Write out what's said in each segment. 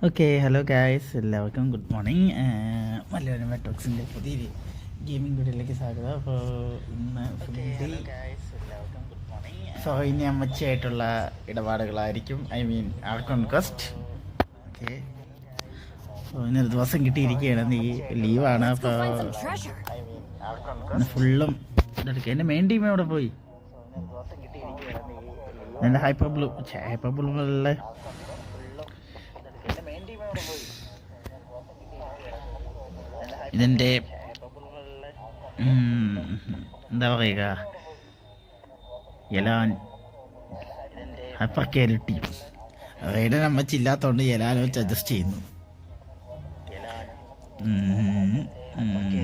Okay hello guys, എല്ലാവർക്കും good morning. Malayalam ടോക്സിൻ്റെ പുതിയൊരു ഗെയിമിംഗ് വീഡിയോയിലേക്ക് സ്വാഗതം. അപ്പോൾ ഇന്ന് ഇനി അമ്മച്ചിയായിട്ടുള്ള ഇടപാടുകളായിരിക്കും. ആർ കോൺക്വസ്റ്റ്. ഓക്കെ, അപ്പോൾ ഇന്നൊരു ദിവസം കിട്ടിയിരിക്കുകയാണ്, ലീവാണ്. അപ്പോൾ ഫുള്ളും ഇതെടുക്കുക. എൻ്റെ മെയിൻ ടീം എവിടെ പോയി? എൻ്റെ ഹൈപ്പർ ബ്ലൂള്ള ഇതിൻ്റെ എന്താ പറയുക, Elan hyper care team. Raiden അമ്മച്ചില്ലാത്തതുകൊണ്ട് എലാൻ വെച്ച് അഡ്ജസ്റ്റ് ചെയ്യുന്നു.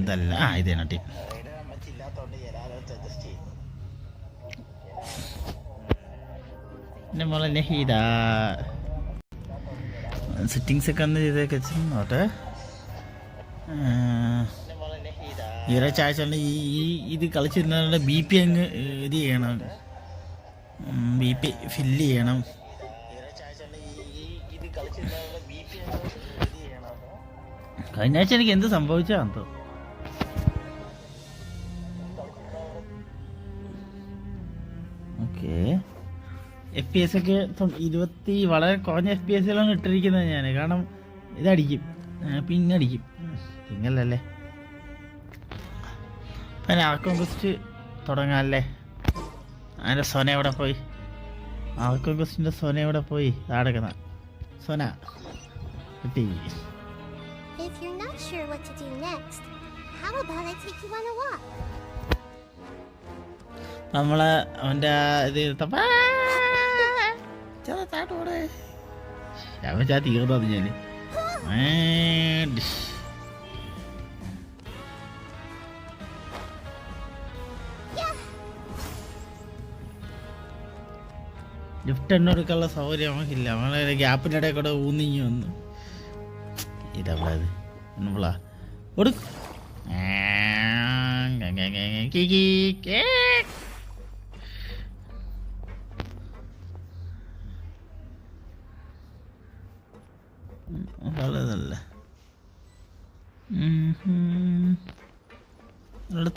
ഇതല്ല, ഇതേനാ ടീം. എൻ്റെ മോളെ നഹീദ സെറ്റിങ്സ് ഒക്കെ ഒന്ന് ചെയ്തൊക്കെ വെച്ചിരുന്നോട്ടെ. ഈ ഒരാഴ്ച ഇത് കളിച്ചിരുന്ന BP അങ്ങ് ഇത് ചെയ്യണം, BP ഫില്ല് ചെയ്യണം. കഴിഞ്ഞ ആഴ്ച എനിക്ക് എന്ത് സംഭവിച്ചാന്തോ. ഓക്കെ, FPS ഒക്കെ 20 വളരെ കുറഞ്ഞ FPS ഇട്ടിരിക്കുന്നത് ഞാൻ. കാരണം ഇതടിക്കും, പിങ്ങടിക്കും. പിങ്ങല്ലേ അപ്പം ആർക്കോൺക്വസ്റ്റ് തുടങ്ങാമല്ലേ? അതിൻ്റെ സൊന എവിടെ പോയി? ആർക്കോൺക്വസ്റ്റിൻ്റെ സൊന എവിടെ പോയി? നടക്കുന്ന സൊന കിട്ടി. നമ്മളെ അവൻ്റെ ഇത് തീർന്നു ഞാൻ. ലിഫ്റ്റ് എണ്ണ എടുക്കാനുള്ള സൗകര്യം നമുക്കില്ല. നമ്മളെ ഗ്യാപ്പിൻ്റെ ഇടയിൽ കൂടെ ഊന്നിങ്ങി വന്നു. ഇതവളത് ഒന്നുള്ളാ കൊടുക്കും. നല്ലതല്ല.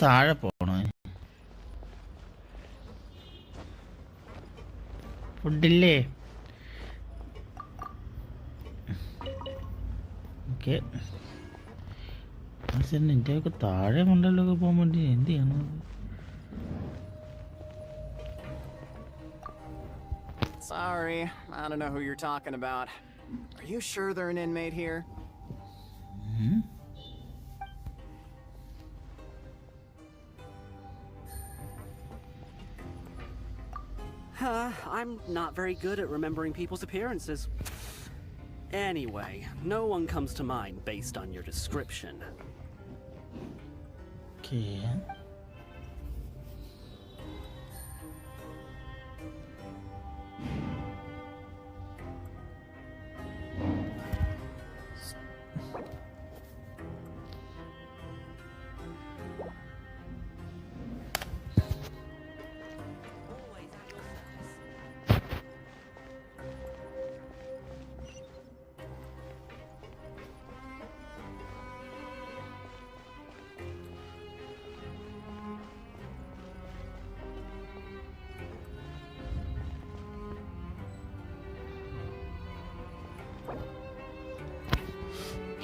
താഴെ പോണോ? ഫുഡില്ലേ? ഓക്കെ, എൻ്റെ താഴെ മണ്ടലൊക്കെ പോകാൻ വേണ്ടി എന്ത് ചെയ്യണം? Sorry, I don't know who you're talking about. Are you sure they're an inmate here? I'm not very good at remembering people's appearances. Anyway, no one comes to mind based on your description. Okay.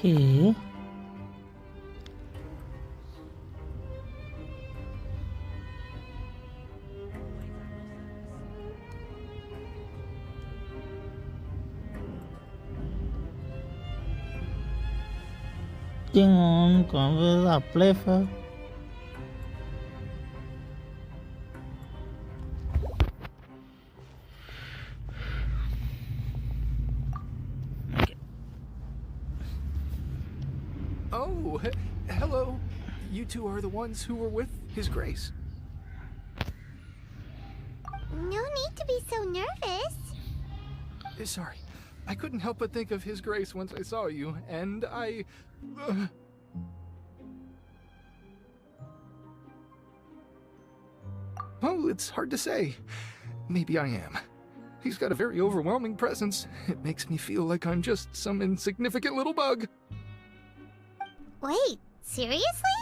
Okay. On convert apply for Hello. You two are the ones who were with His Grace. No need to be so nervous. Sorry. I couldn't help but think of His Grace once I saw you, and I... Oh, it's hard to say. Maybe I am. He's got a very overwhelming presence. It makes me feel like I'm just some insignificant little bug. Wait, seriously?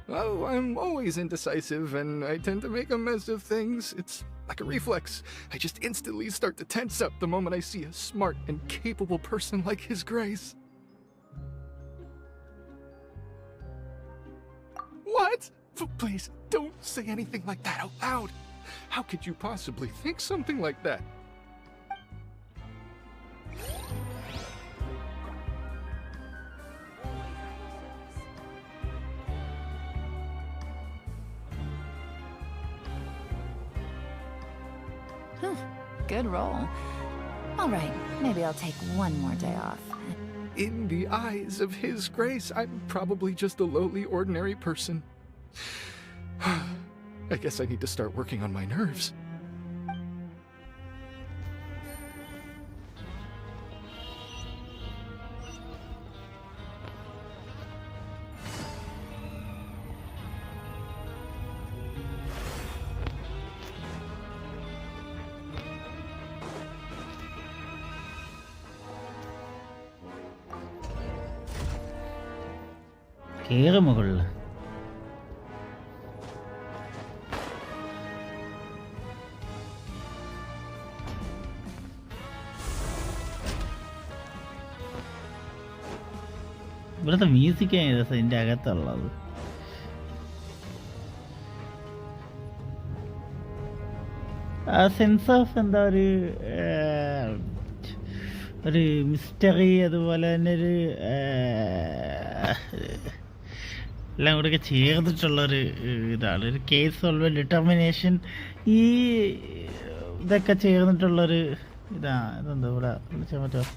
Oh, I'm always indecisive, and I tend to make a mess of things. It's like a reflex. I just instantly start to tense up the moment I see a smart and capable person like His Grace. What? Please, don't say anything like that out loud. How could you possibly think something like that? Good roll. All right, maybe I'll take one more day off. In the eyes of His Grace, I'm probably just a lowly, ordinary person. I guess I need to start working on my nerves. കേറ് മുകളിൽ. ഇവിടുത്തെ മ്യൂസിക്കാണ് രസം ഇതിൻ്റെ അകത്തുള്ളത്. ആ sense of എന്താ ഒരു mystery, അതുപോലെ തന്നെ ഒരു എല്ലാം കൂടെയൊക്കെ ചേർന്നിട്ടുള്ളൊരു ഇതാണ്. ഒരു കേസ് സോൾവ്, ഡിറ്റർമിനേഷൻ, ഈ ഇതൊക്കെ ചേർന്നിട്ടുള്ളൊരു ഇതെന്താ ഇവിടെ വിളിച്ചാൽ പറ്റുമോ?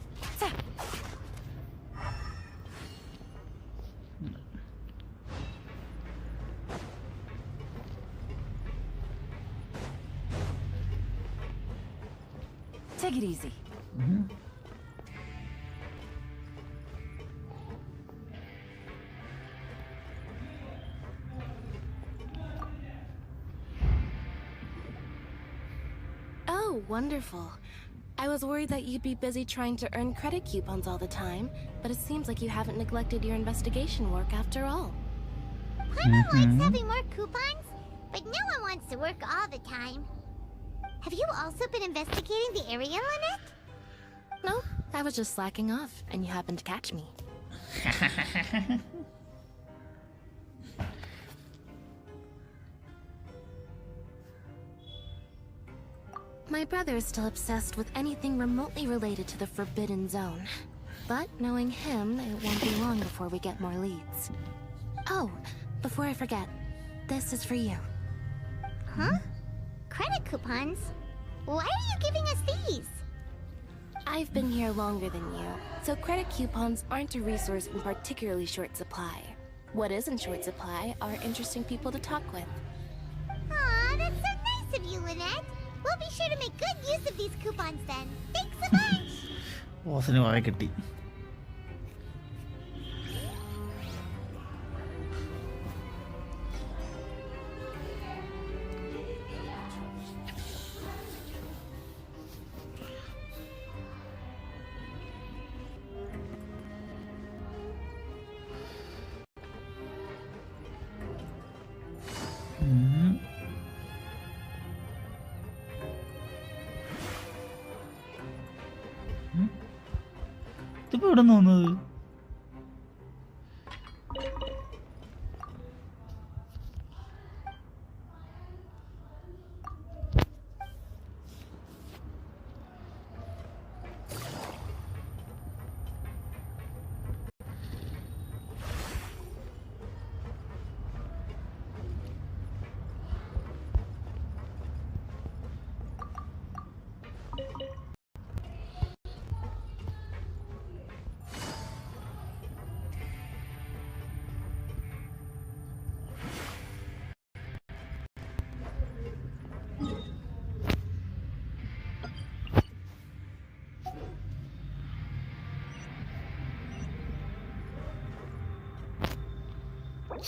Take it easy. Oh, wonderful. I was worried that you'd be busy trying to earn credit coupons all the time, but it seems like you haven't neglected your investigation work after all. Paimon likes having more coupons, but no one wants to work all the time. Have you also been investigating the area limit? No, I was just slacking off, and you happened to catch me. My brother is still obsessed with anything remotely related to the Forbidden Zone. But knowing him, it won't be long before we get more leads. Oh, before I forget, this is for you. Huh? Credit coupons? Why are you giving us these? I've been here longer than you, so credit coupons aren't a resource in particularly short supply. What is in short supply are interesting people to talk with. Aw, that's so nice of you, Lynette. We'll be sure to make good use of these coupons then. Thanks a bunch! ബോസിന് വായ കിട്ടി. ഇതിപ്പോ എവിടെ നിന്ന് വന്നത്?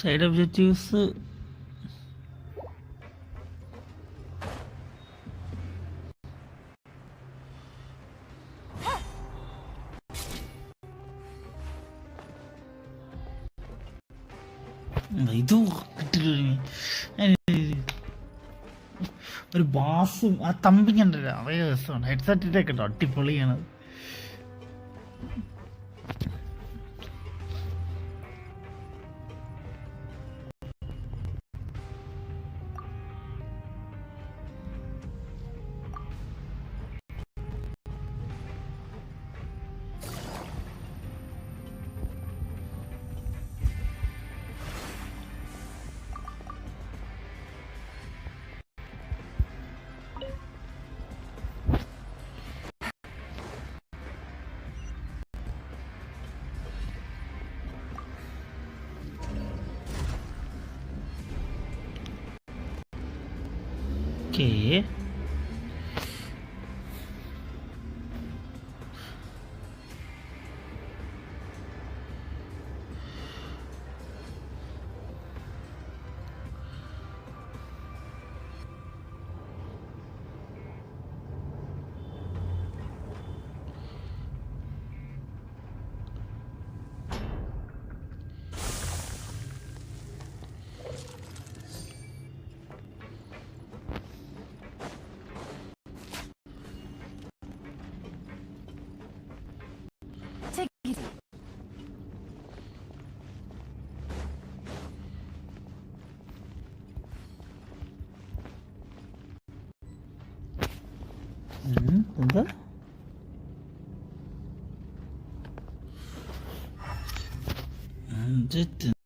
Side objectives ഇത് ഒരു ബാസും ആ തമ്പിങ് ഉണ്ടല്ലോ അതേ രസമാണ്. ഹെഡ്സെറ്റിട്ടൊക്കെ കേട്ടോ അടിപൊളിയാണത്. Okay. Take it easy. എന്താ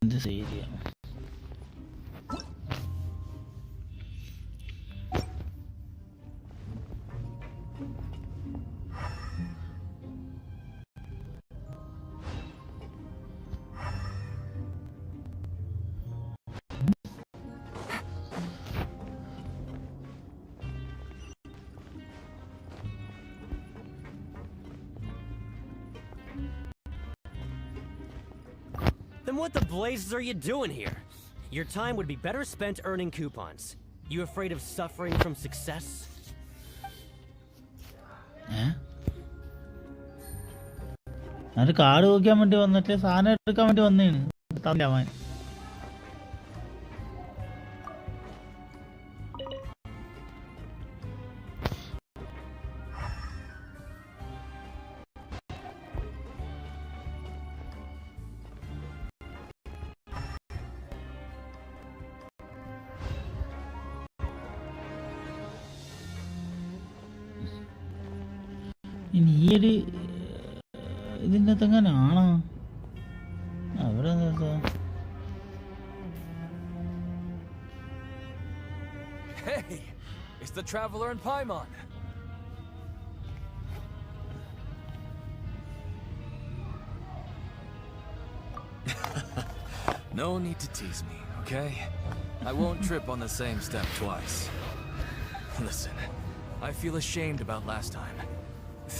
എന്ത് ശരിയാണ്. Then what the blazes are you doing here? Your time would be better spent earning coupons. You afraid of suffering from success? ഞാൻ കാർഡ് നോക്കാൻ വേണ്ടി വന്നിട്ട് സാധനം എടുക്കാൻ വേണ്ടി വന്നേണ്. തന്നവൻ ഇനി ഈ ഒരു ഇതിൻ്റെ അകത്തെങ്ങനാണോ അവിടെ എന്താ? Hey, it's the Traveler in Paimon. No need to tease me, okay? I won't trip on the same step twice. Listen, I feel ashamed about last time.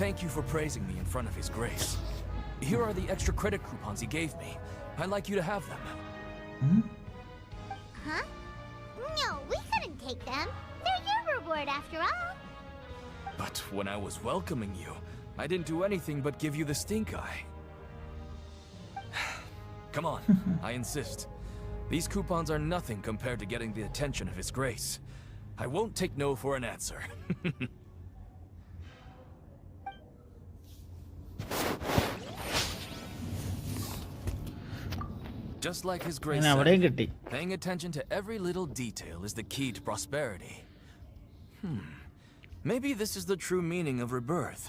Thank you for praising me in front of His Grace. Here are the extra credit coupons he gave me. I'd like you to have them. Huh? No, we couldn't take them. They're your reward after all. But when I was welcoming you, I didn't do anything but give you the stink eye. Come on, I insist. These coupons are nothing compared to getting the attention of His Grace. I won't take no for an answer. Just like His Grace said, paying attention to every little detail is the key to prosperity. Maybe this is the true meaning of rebirth,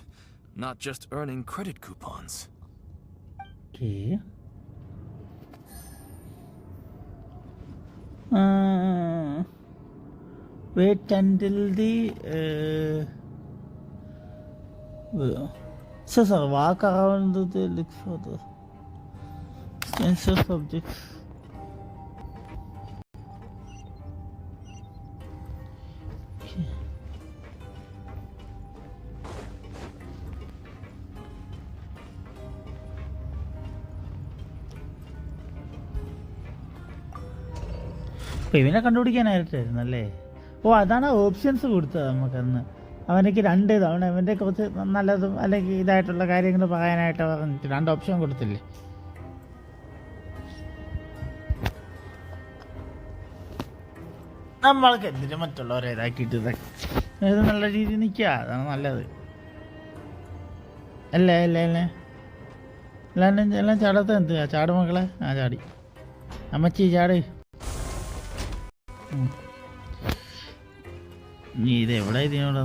not just earning credit coupons. Okay. Wait until the so walk around the look for the sensor subjects. അപ്പോൾ ഇവനെ കണ്ടുപിടിക്കാനായിട്ടായിരുന്നല്ലേ? ഓ അതാണ് options കൊടുത്തത് നമുക്കന്ന്. അവനക്ക് 2 തവണ അവൻ്റെ കുറച്ച് നല്ലതും അല്ലെങ്കിൽ ഇതായിട്ടുള്ള കാര്യങ്ങൾ പറയാനായിട്ട് പറഞ്ഞിട്ട് 2 ഓപ്ഷൻ കൊടുത്തില്ലേ? നമ്മൾക്ക് എന്തിനും മറ്റുള്ളവരെ ഇതാക്കിയിട്ട് ഇത് നല്ല രീതിയിൽ നിൽക്കുക, അതാണ് നല്ലത്. അല്ലേ അല്ലേ അല്ലേ എല്ലാം ചാടത്ത് എന്തുവാ? ചാട് മക്കളെ. ആ ചാടി അമ്മച്ചി ചാട്. നീ ഇതെവിടെ ഇതിനോട്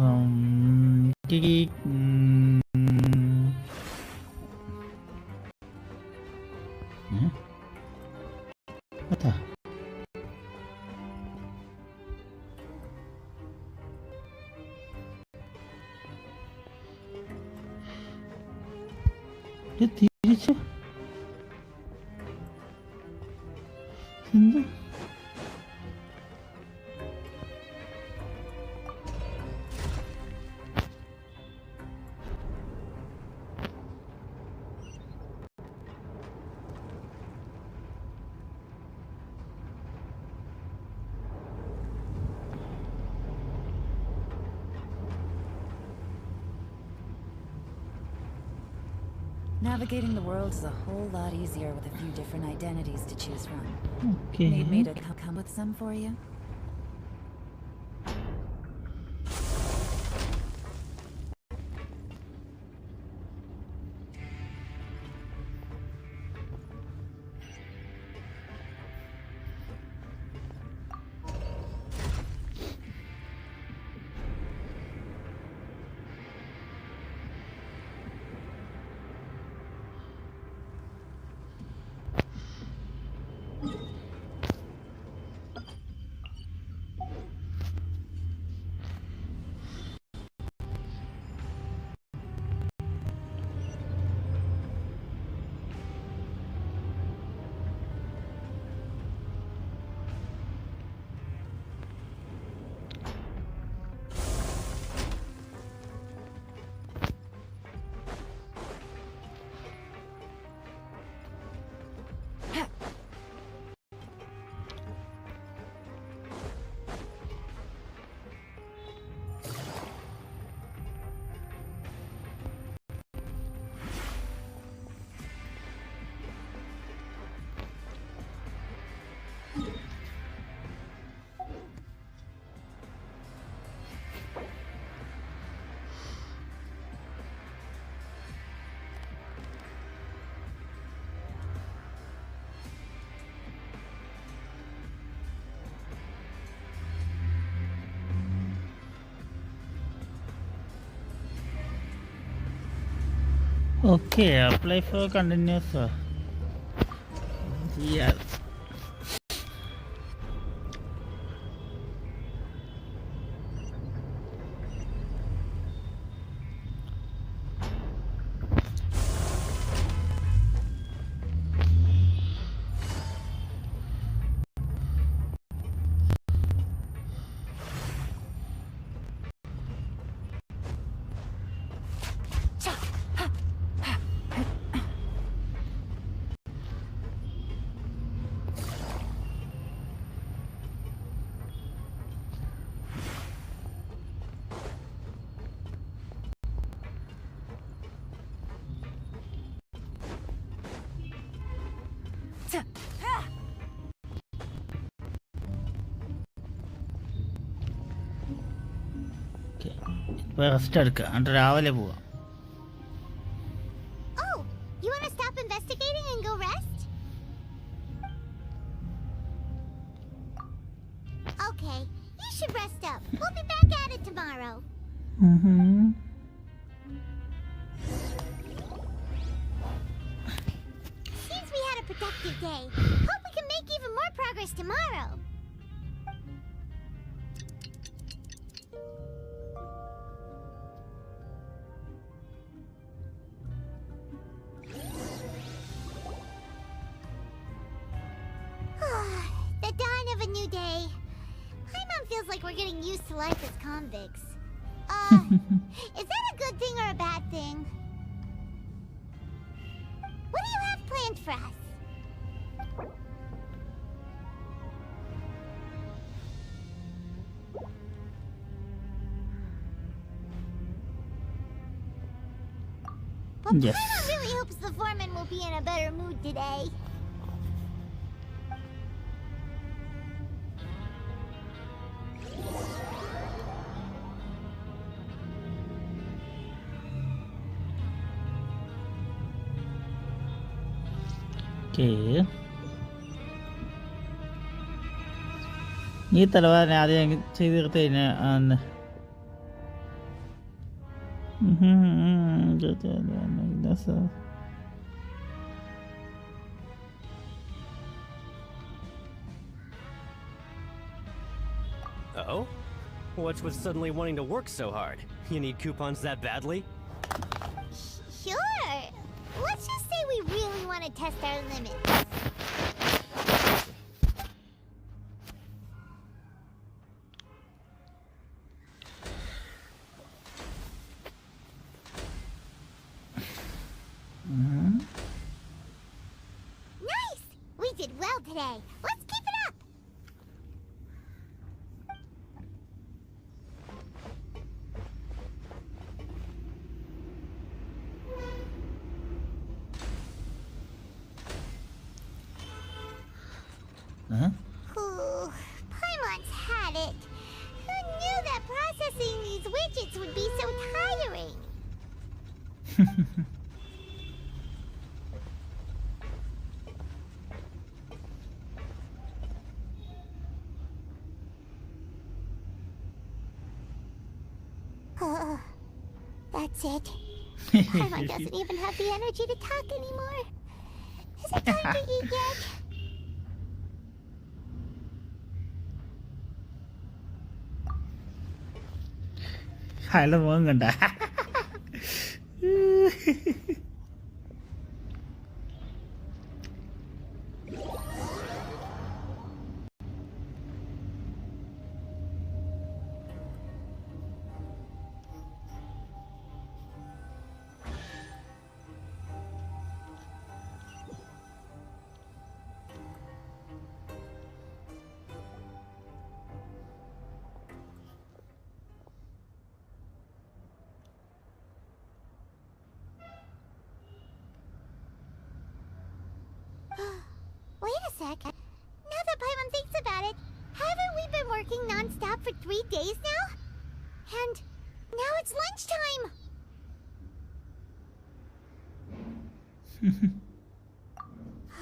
തിരിച്ചു എന്താ Navigating the world is a whole lot easier with a few different identities to choose from. Okay. Need me to come with some for you? Okay, apply for continuous. Yeah. ഇപ്പോൾ റെസ്റ്റ് എടുക്കുക, എന്നിട്ട് രാവിലെ പോവാം. Oh, you want to stop investigating and go rest? Okay, you should rest up. We'll be back at it tomorrow. Seems we had a productive day. Hope we can make even more progress tomorrow. The dawn of a new day. My mom feels like we're getting used to life as convicts. Is that a good thing or a bad thing? What do you have planned for us? Well, Yes. Grandma really hopes the foreman will be in a better mood today. Okay. ഈ തലവാരനെ ആദ്യം ചെയ്ത് തീർത്ത് കഴിഞ്ഞാൽ Oh? What's with suddenly wanting to work so hard? You need coupons that badly? Sure. Let's just say we really want to test our limits. Nice! We did well today. Let's keep it up. Ooh, Paimon's had it. Who knew that processing these widgets would be so tiring? That's it. Paimon doesn't even have the energy to talk anymore. Is it time to eat yet? അയാളുടെ മുഖം കണ്ട. Wait a sec. Now that Paimon thinks about it, haven't we been working non-stop for 3 days now? And now it's lunchtime!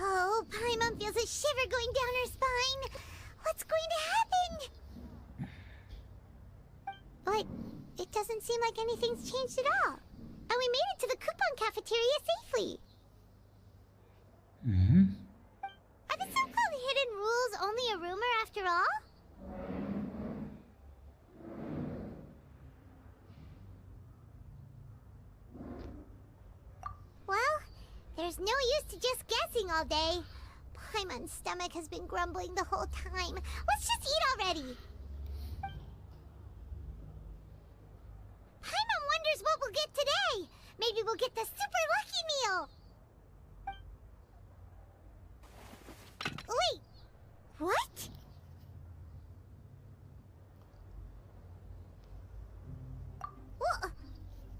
Oh, Paimon feels a shiver going down her spine. What's going to happen? But it doesn't seem like anything's changed at all. And we made it to the coupon cafeteria safely. Are the so-called hidden rules only a rumor after all? Well, there's no use to just guessing all day. Paimon's stomach has been grumbling the whole time. Let's just eat already. Paimon wonders what we'll get today. Maybe we'll get the super lucky meal. Wait, what?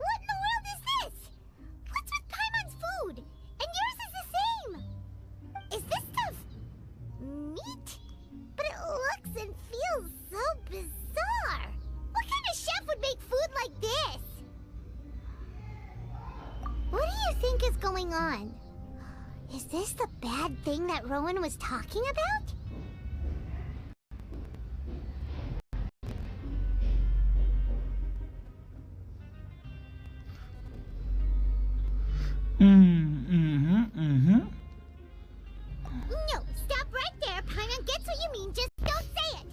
What in the world is this? What's with Paimon's food? And yours is the same. Is this stuff meat? But it looks and feels so bizarre. What kind of chef would make food like this? What do you think is going on? Is this the bad thing that Rowan was talking about? No, stop right there. Paimon gets what you mean, just don't say it.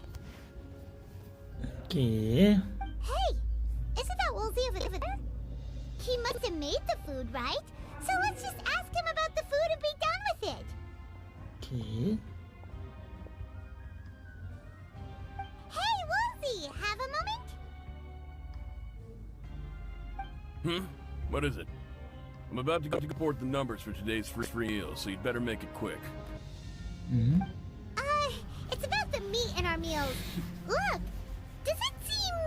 Okay. Hey, isn't that Woolsey over there? He must have made the food, right? So let's just ask him about the food and be done with it. Okay. Hey, Woolsey, have a moment? What is it? I'm about to report the numbers for today's free meal, so you'd better make it quick. It's about the meat in our meals. Look, does it seem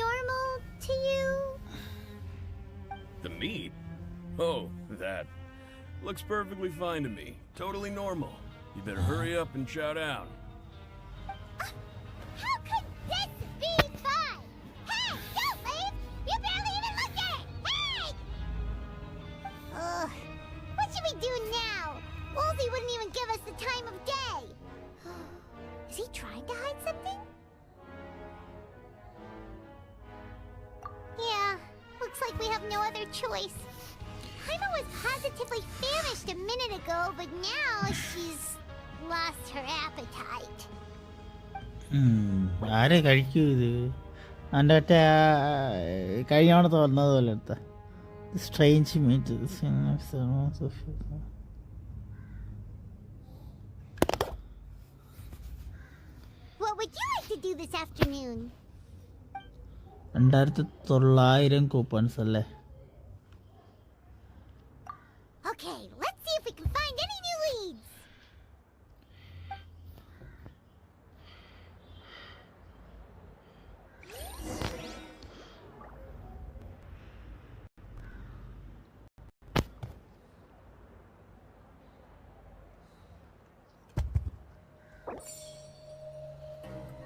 normal to you? The meat? Oh, that. Looks perfectly fine to me. Totally normal. You better hurry up and chow down. How could this be fun? Hey, don't leave! You barely even looked at it! Hey! What should we do now? Woolsey the time of day. Is he trying to hide something? Yeah, looks like we have no other choice. Paima was positively famished a minute ago, but now she's lost her appetite. ആരെ കഴിക്കൂ ഇത്? അതിൻ്റെ മറ്റേ കഴിയാണെന്ന് തോന്നുന്നത് പോലെ എടുത്ത strange meat. What would you like to do this afternoon? 2900 coupons അല്ലേ? Okay, let's see if we can find any new leads.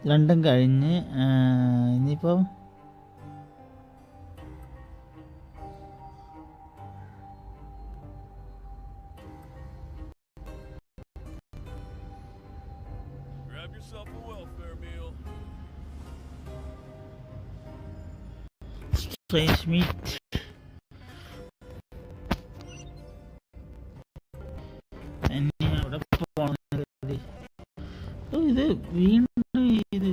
രണ്ടും കഴിഞ്ഞ് ഇനിയിപ്പം Grab yourself a welfare meal. Strange meat. ഇനി അവിടെ പോകണം. ഇത് വീണ്ടും ഇത്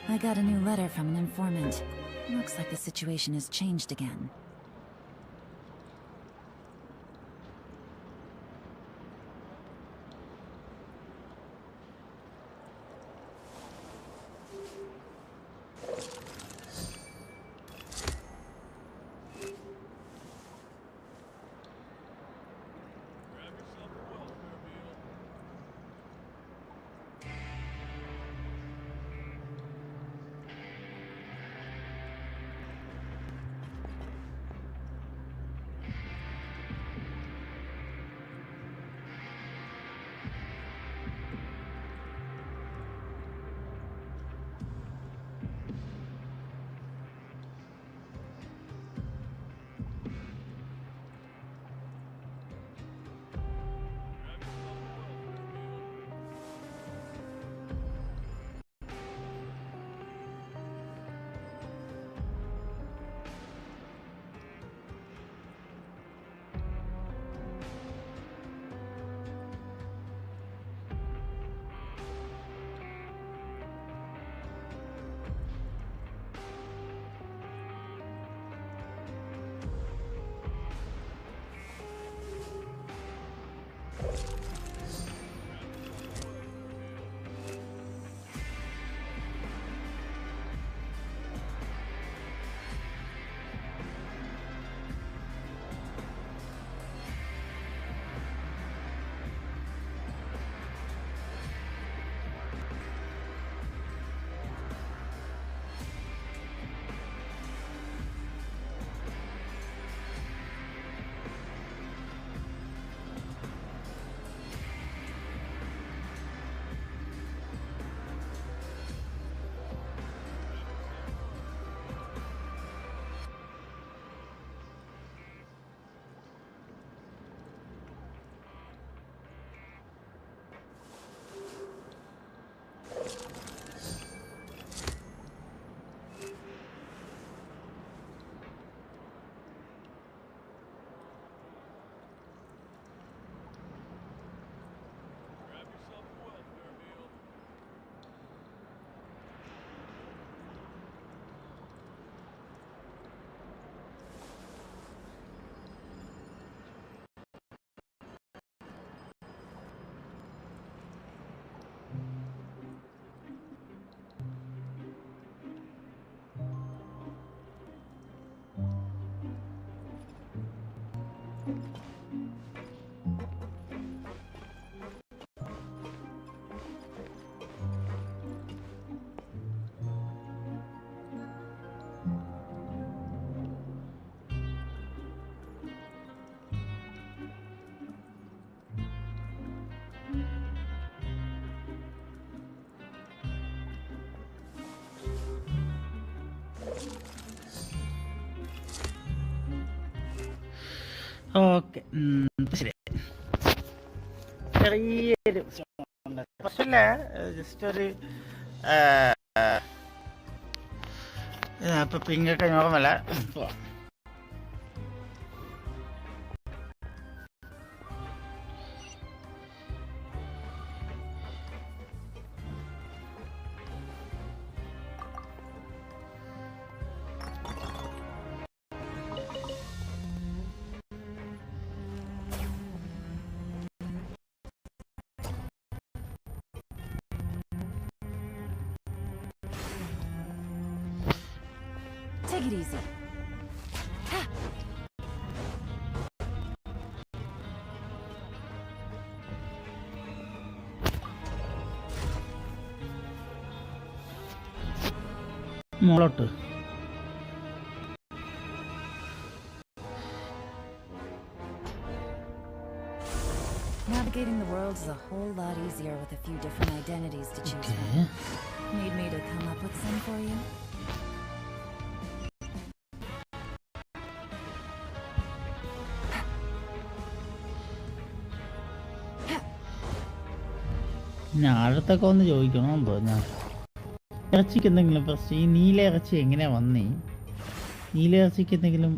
I got a new letter from an informant. Looks like the situation has changed again. Okay, ശരി. ചെറിയൊരു പ്രശ്നമില്ല, ജസ്റ്റ് ഒരു ഇപ്പം പിങ്ങൊക്കെ നോർമല. Take it easy. മോളോട്ട് Navigating the world is a whole lot easier with a few different identities to choose from. Need me to come up with some for you? ഞാൻ അടുത്തൊക്കെ ഒന്ന് ചോദിക്കണം തോന്നാ. ഇറച്ചിക്ക് എന്തെങ്കിലും പ്രശ്നം? ഈ നീല ഇറച്ചി എങ്ങനെയാ വന്നേ? നീല ഇറച്ചിക്ക് എന്തെങ്കിലും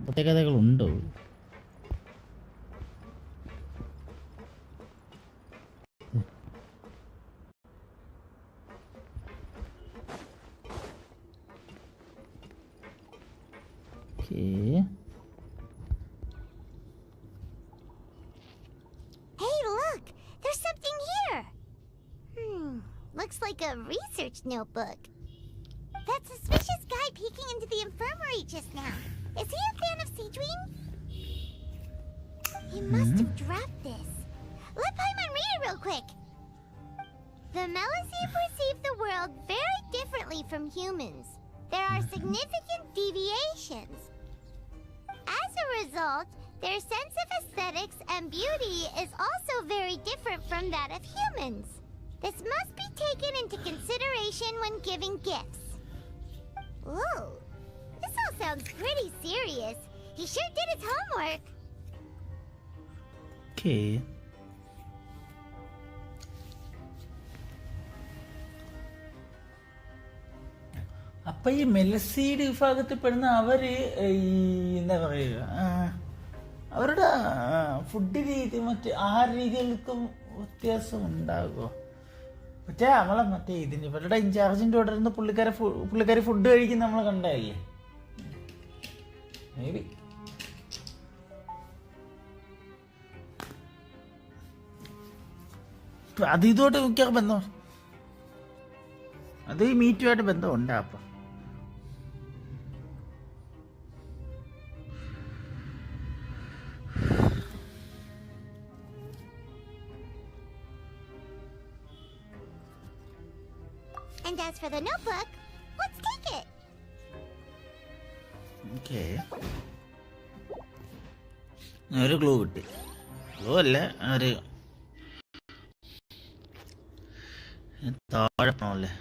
പ്രത്യേകതകളുണ്ടോ? Hey, look! There's something here! Looks like a research notebook. That suspicious guy peeking into the infirmary just now. Is he a fan of Seedream? He must have dropped this. Let Paimon read it real quick. The Malayalam perceive the world very differently from humans. There are significant deviations. As a result, their sense of aesthetics and beauty is also very different from that of humans. This must be taken into consideration when giving gifts. Whoa, this all sounds pretty serious. He sure did his homework. Okay. അപ്പൊ ഈ മെലസീഡ് വിഭാഗത്തിൽ പെടുന്ന അവര് ഈ എന്താ പറയുക, അവരുടെ food രീതി മറ്റ് ആഹാര രീതികൾക്കും വ്യത്യാസം ഉണ്ടാകുമോ? മറ്റേ നമ്മളെ മറ്റേ ഇതിന് ഇവരുടെ ഇൻചാർജിൻ്റെ ഓർഡർ ഇരുന്ന് പുള്ളിക്കാരി ഫുഡ് കഴിക്കുന്ന നമ്മൾ കണ്ടതല്ലേ? May be. അത് ഇതുമായിട്ട് മിക്ക ബന്ധം, അത് ഈ മീറ്റുമായിട്ട് ബന്ധമുണ്ട്. അപ്പം And as for the notebook, let's take it. Okay. ഒരു ക്ലൂ കിട്ടി. ക്ലൂ അല്ല, ഒരു താഴെ പോണല്ലേ.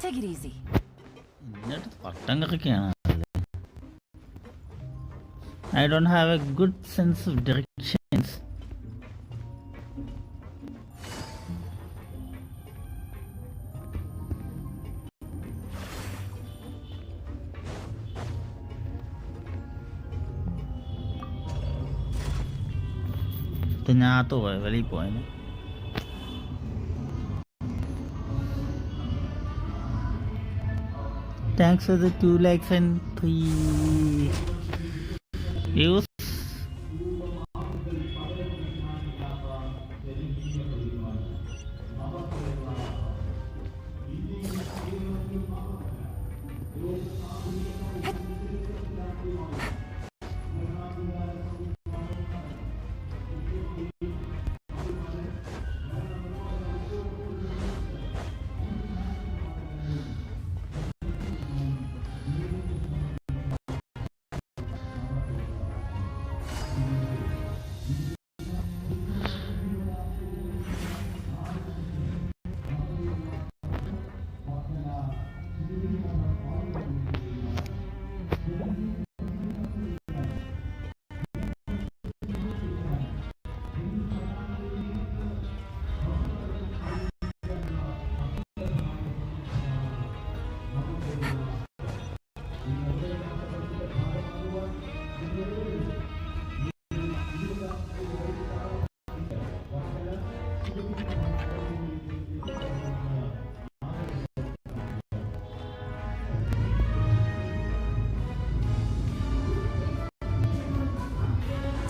Take it easy. I don't have a good sense of directions. Ternyata very point. Thanks for the 2 likes and 3 views.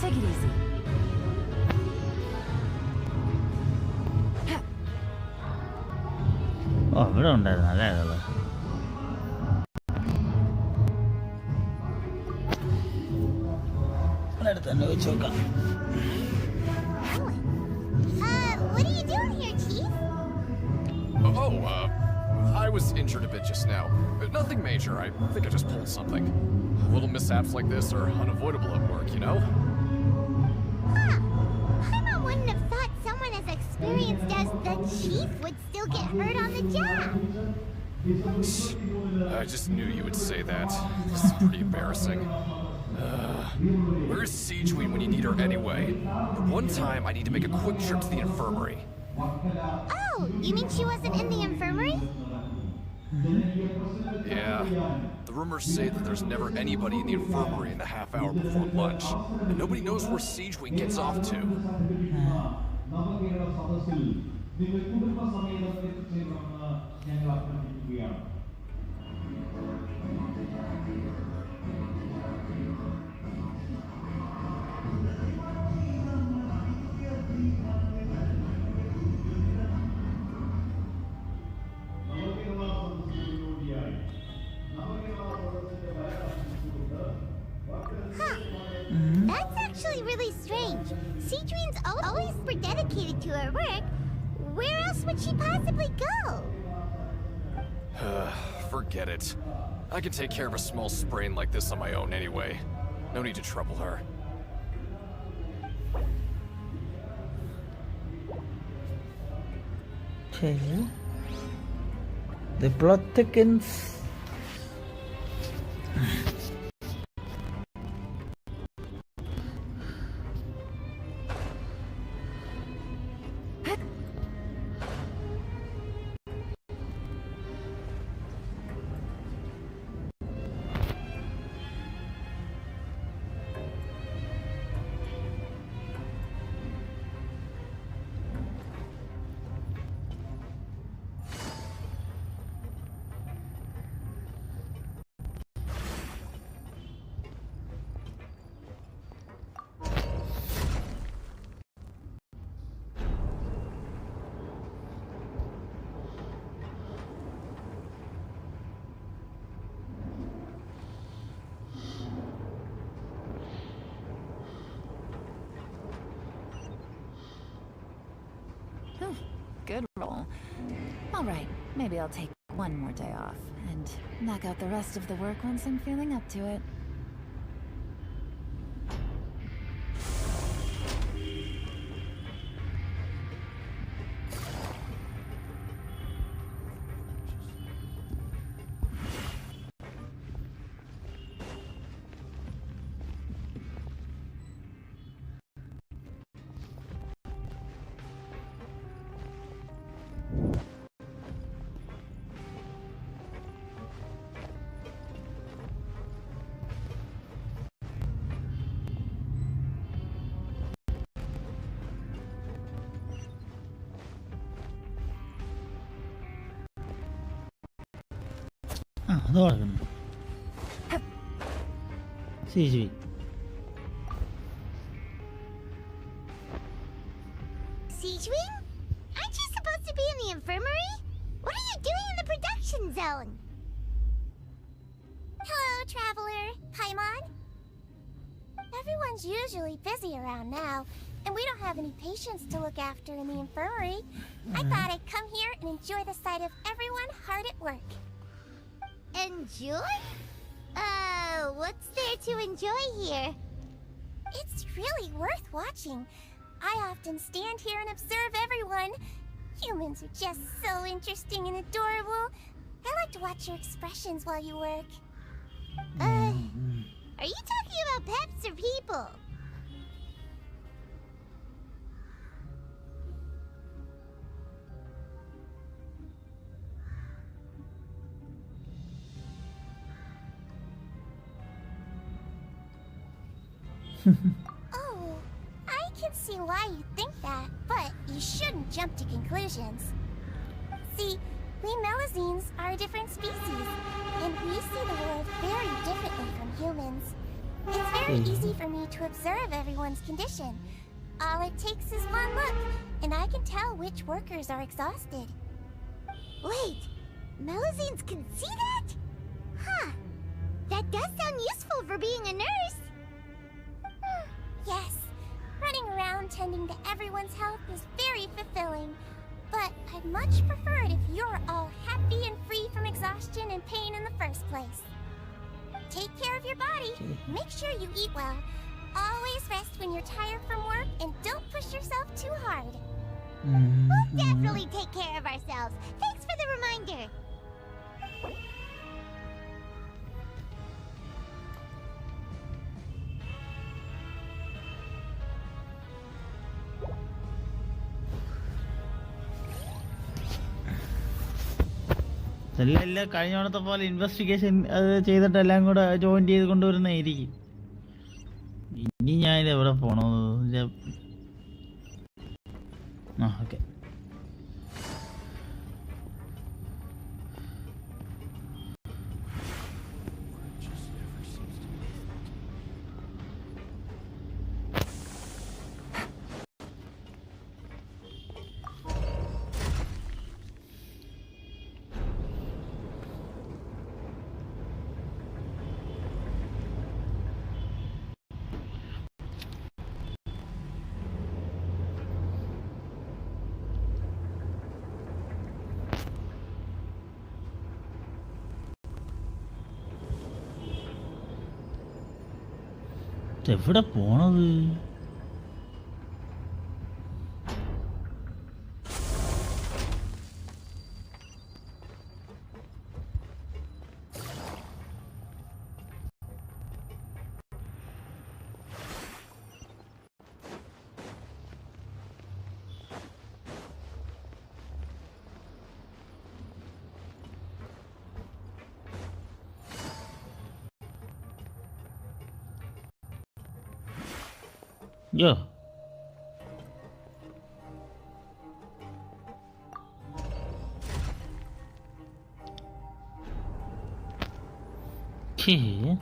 Take it easy. Oh, ഇവിടെ ഉണ്ടായിരുന്നു അല്ലേ അത് അടുത്ത് തന്നെ വെച്ച് നോക്കാം. What are you doing here, Chief? I was injured a bit just now. Nothing major. I think I just pulled something. Little mishaps like this are unavoidable at work, you know? Huh. I wouldn't have thought someone as experienced as the Chief would still get hurt on the job. I just knew you would say that. This is pretty embarrassing. Where's Siegeween when you need her anyway? One time, I need to make a quick trip to the infirmary. Oh, you mean she wasn't in the infirmary? Yeah. The rumors say that there's never anybody in the infirmary in the half hour before lunch. And nobody knows where Siegeween gets off to. That's actually really strange. Siegeween's always super dedicated to her work. Where else would she possibly go? Forget it. I can take care of a small sprain like this on my own anyway. No need to trouble her. Okay. The plot thickens. Good roll. All right, maybe I'll take one more day off and knock out the rest of the work once I'm feeling up to it. അത് നടക്കുന്നു. ശരി. Siegewing? Aren't you supposed to be in the infirmary? What are you doing in the production zone? Hello, traveler. Paimon? Everyone's usually busy around now, and we don't have any patients to look after in the infirmary. I thought I'd come here and enjoy the sight of everyone hard at work. Enjoy? What's there to enjoy here? It's really worth watching. I often stand here and observe everyone. Humans are just so interesting and adorable. I like to watch your expressions while you work. Are you talking about pets or people? Oh, I can see why you think that, but you shouldn't jump to conclusions. See, we Melazines are a different species, and we see the world very differently from humans. It's very easy for me to observe everyone's condition. All it takes is one look, and I can tell which workers are exhausted. Wait, Melazines can see that? Huh. That does sound useful for being a nurse. Yes, running around tending to everyone's health is very fulfilling. But I'd much prefer it if you're all happy and free from exhaustion and pain in the first place. Take care of your body, make sure you eat well. Always rest when you're tired from work and don't push yourself too hard. We'll definitely take care of ourselves. Thanks for the reminder. എല്ലാം കഴിഞ്ഞ തവണത്തെ പോലെ investigation അത് ചെയ്തിട്ട് എല്ലാം കൂടെ join ചെയ്ത് കൊണ്ടുവരുന്നതായിരിക്കും. ഇനി ഞാൻ എവിടെ പോണോ? ഓക്കെ. എവിടെ പോണത്? Yo. Okay.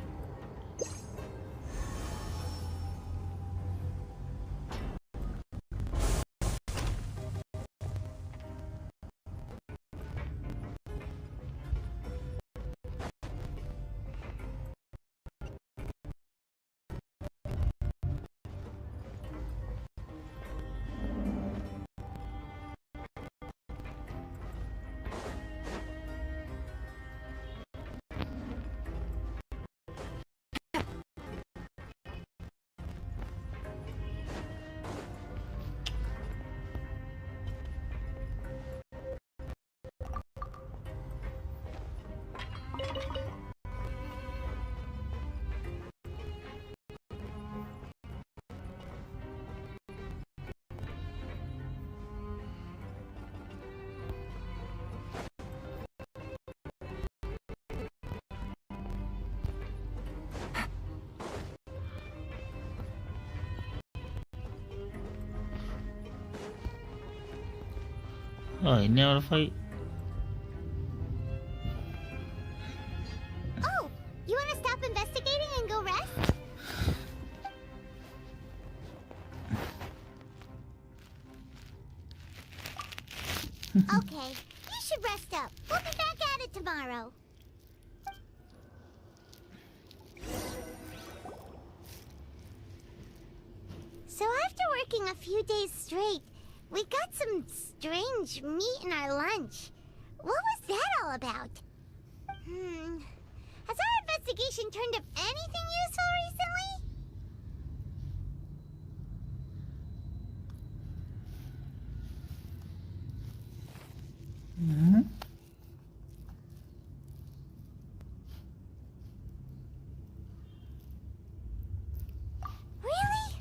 Oh, ini Wi-Fi. Okay, you should rest up. We'll be back at it tomorrow. So after working a few days straight, we got some strange meat in our lunch. What was that all about? Has our investigation turned up anything useful recently? Really?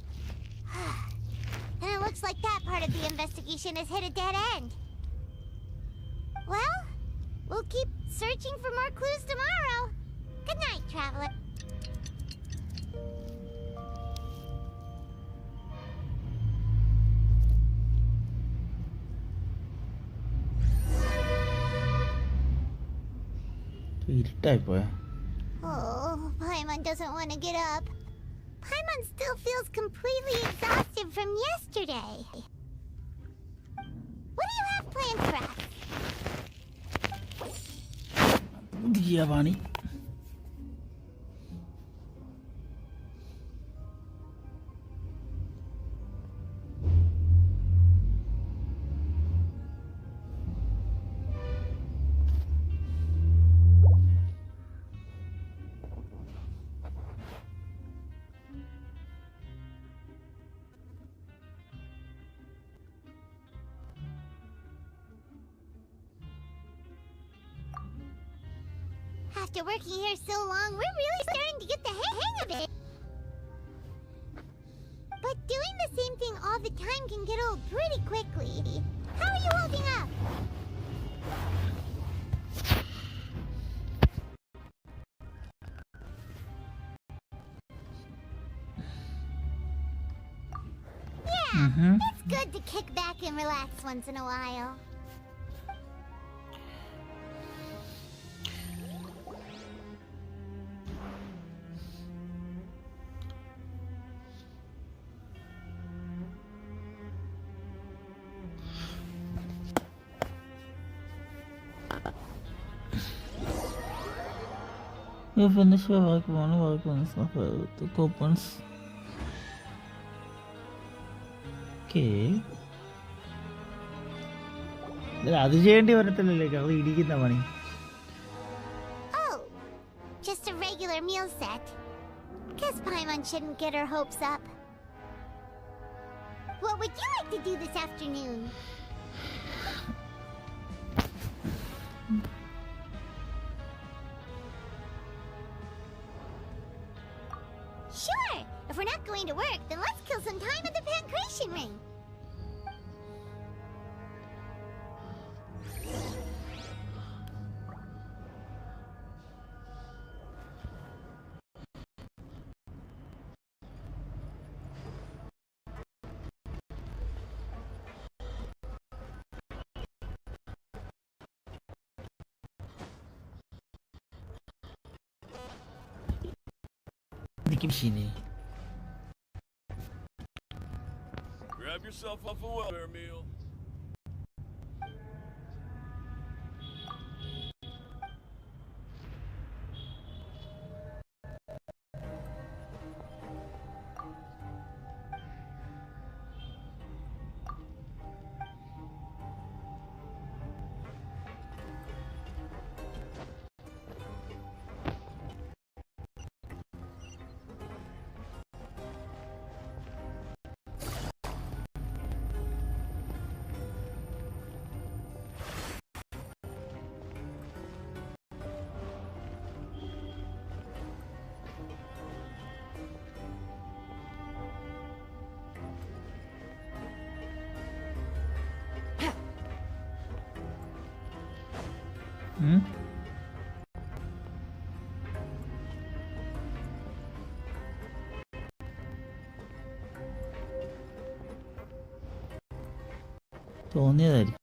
Then it looks like that part of the investigation has hit a dead end. Well, we'll keep searching for more clues tomorrow. Good night, traveler. Oh, Paimon doesn't want to get up. Paimon still feels completely exhausted from yesterday. What do you have planned for us? Giovanni. After working here so long, we're really starting to get the hang of it. But doing the same thing all the time can get old pretty quickly. How are you holding up? Yeah, it's good to kick back and relax once in a while. We finished our work on the coupons. Okay. Oh, just a regular meal set. Guess Paimon shouldn't get her hopes up. What would you like to do this afternoon? Sure! If we're not going to work, then let's kill some time at the Pancration Ring. Grab yourself off a welfare meal. തോന്നിയതായിരിക്കും.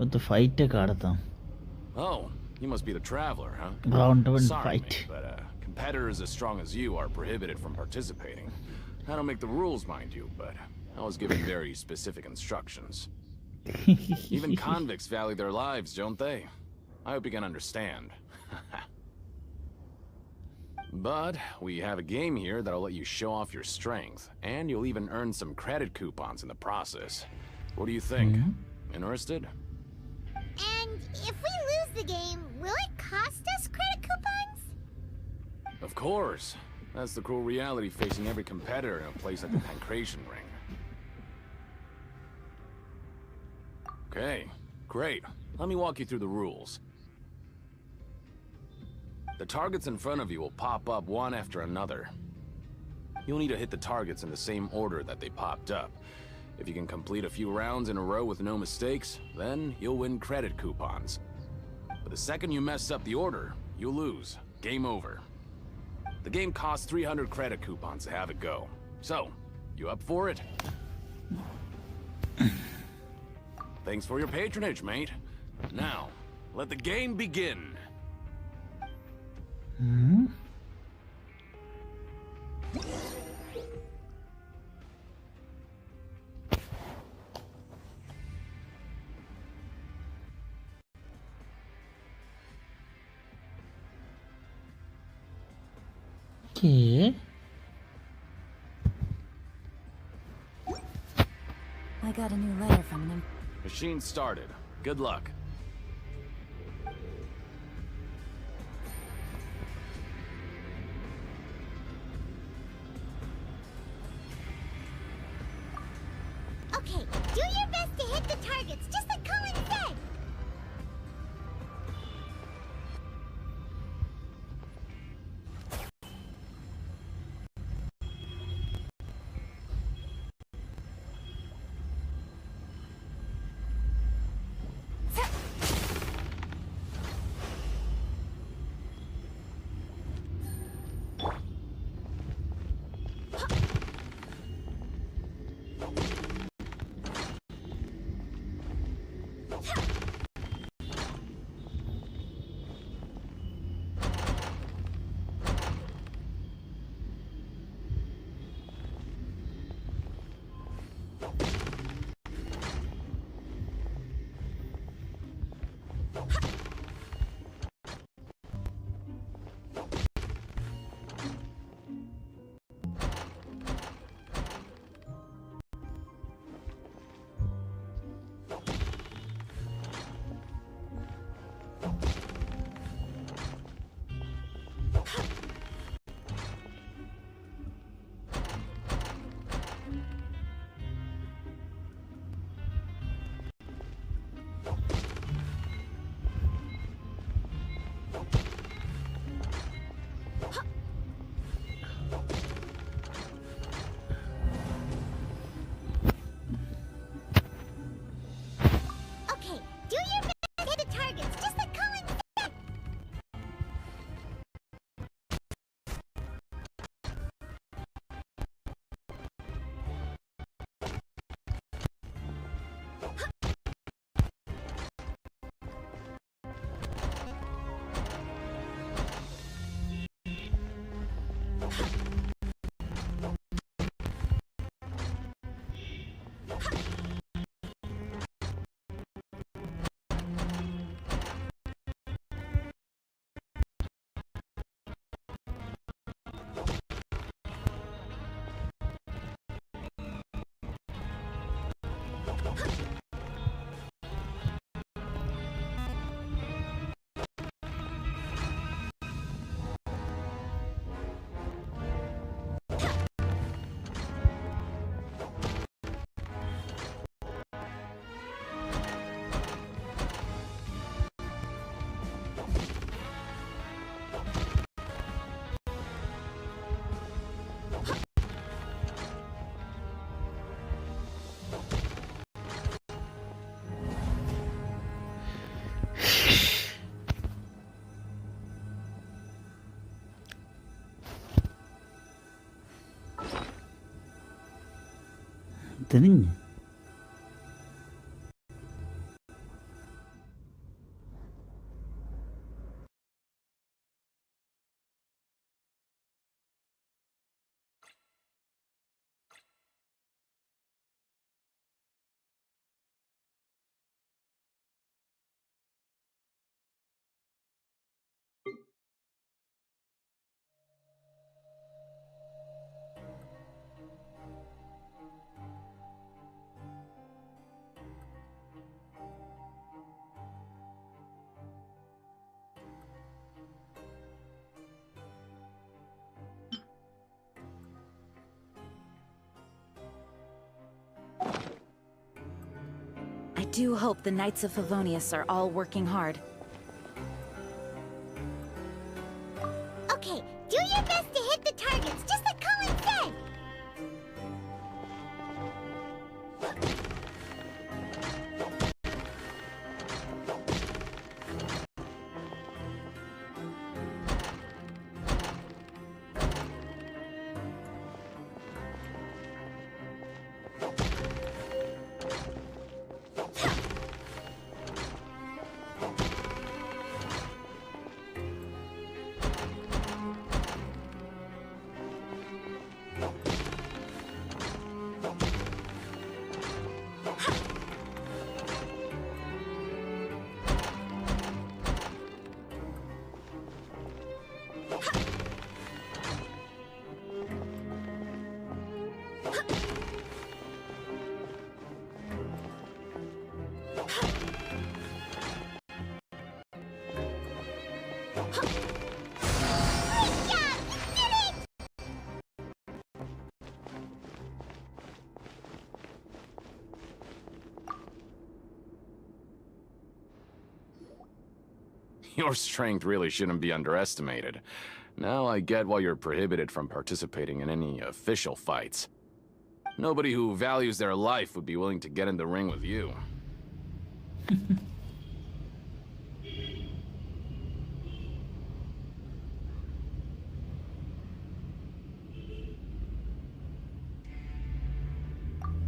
What the fight karata? Oh, you must be the traveler, huh? Round one Sorry, fight. mate, but competitors as strong as you are prohibited from participating. I don't make the rules, mind you, but I was given very specific instructions. Even convicts value their lives, don't they? I hope you can understand. But we have a game here that'll let you show off your strength, and you'll even earn some credit coupons in the process. What do you think? Interested? And if we lose the game, will it cost us credit coupons? Of course. That's the cruel reality facing every competitor in a place like the Pancration Ring. Okay, great. Let me walk you through the rules. The targets in front of you will pop up one after another. You'll need to hit the targets in the same order that they popped up. If you can complete a few rounds in a row with no mistakes, then you'll win credit coupons. But the second you mess up the order, you'll lose. Game over. The game costs 300 credit coupons to have it go. So, you up for it? Thanks for your patronage, mate. Now, let the game begin. Okay. I got a new letter from them. Machine started. Good luck. Okay, do your best to hit the targets, just like Colin said! தெரிஞ்சு do hope the Knights of Favonius are all working hard. Okay, do your best to hit the targets, just like Colin said! Your strength really shouldn't be underestimated. Now I get why you're prohibited from participating in any official fights. Nobody who values their life would be willing to get in the ring with you.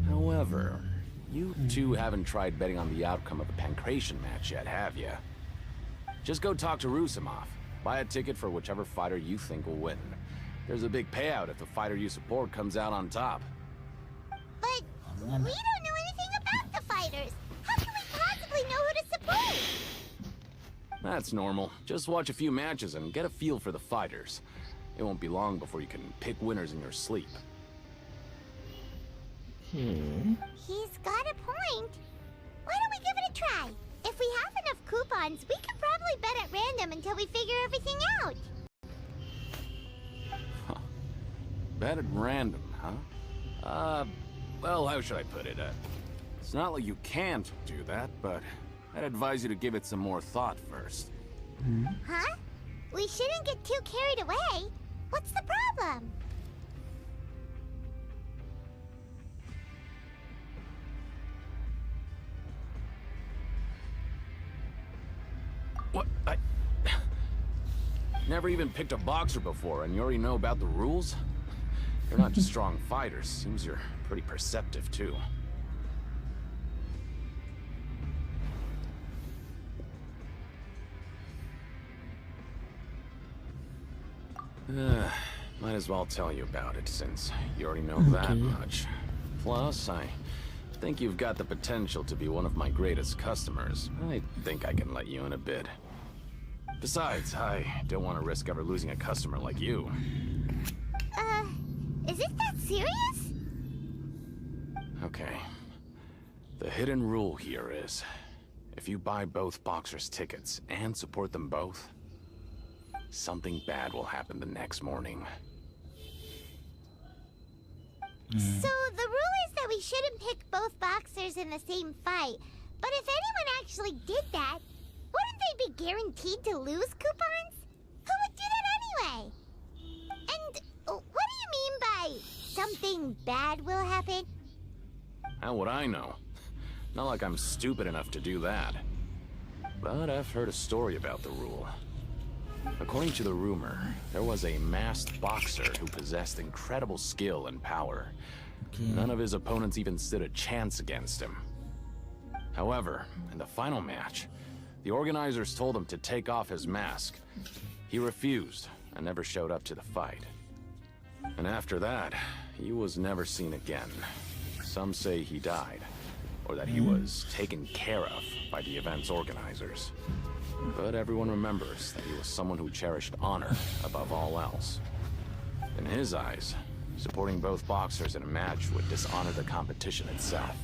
However, you two haven't tried betting on the outcome of a pancration match yet, have you? Just go talk to Rusimov. Buy a ticket for whichever fighter you think will win. There's a big payout if the fighter you support comes out on top. But we don't know anything about the fighters. How can we possibly know who to support? That's normal. Just watch a few matches and get a feel for the fighters. It won't be long before you can pick winners in your sleep. He's got a point. Why don't we give it a try? If we have enough coupons, we can probably bet at random until we figure everything out. Bet at random, huh? Well, how should I put it? It's not like you can't do that, but I'd advise you to give it some more thought first. Huh? We shouldn't get too carried away. What's the problem? What? I never even picked a boxer before, and you already know about the rules? You're not just strong fighters. Seems you're pretty perceptive, too. Might as well tell you about it, since you already know that much. Plus, I think you've got the potential to be one of my greatest customers. I think I can let you in a bit. Besides, I don't want to risk ever losing a customer like you. Is it that serious? Okay. The hidden rule here is, if you buy both boxers' tickets and support them both, something bad will happen the next morning. So the rule is that we shouldn't pick both boxers in the same fight. But if anyone actually did that, wouldn't they be guaranteed to lose coupons? Who would do that anyway? And what do you mean by something bad will happen? How would I know? Not like I'm stupid enough to do that. But I've heard a story about the rule. According to the rumor, there was a masked boxer who possessed incredible skill and power. None of his opponents even stood a chance against him. However, in the final match, the organizers told him to take off his mask. He refused and never showed up to the fight. And after that, he was never seen again. Some say he died, or that he was taken care of by the event's organizers. But everyone remembers that he was someone who cherished honor above all else. In his eyes, supporting both boxers in a match would dishonor the competition itself.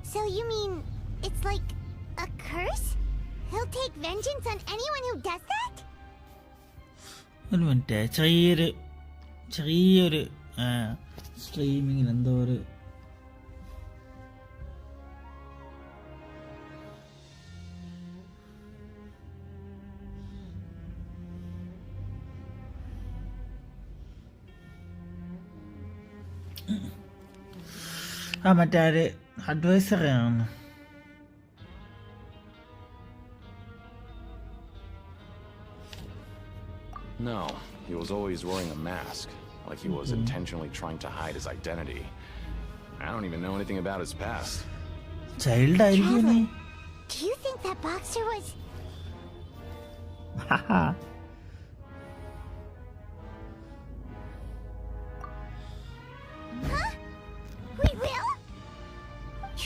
So you mean it's like a curse? He'll take vengeance on anyone who does that? ഒരു minute ചെറിയൊരു സ്ട്രീമിങ്ങിൽ എന്തോ ഒരു ആ മറ്റേ അഡ്വൈസറാണ്. No, he was always wearing a mask, like he was intentionally trying to hide his identity. I don't even know anything about his past. Child ആയിരിക്കും നീ. Do you think that boxer was... Haha. Huh? We will?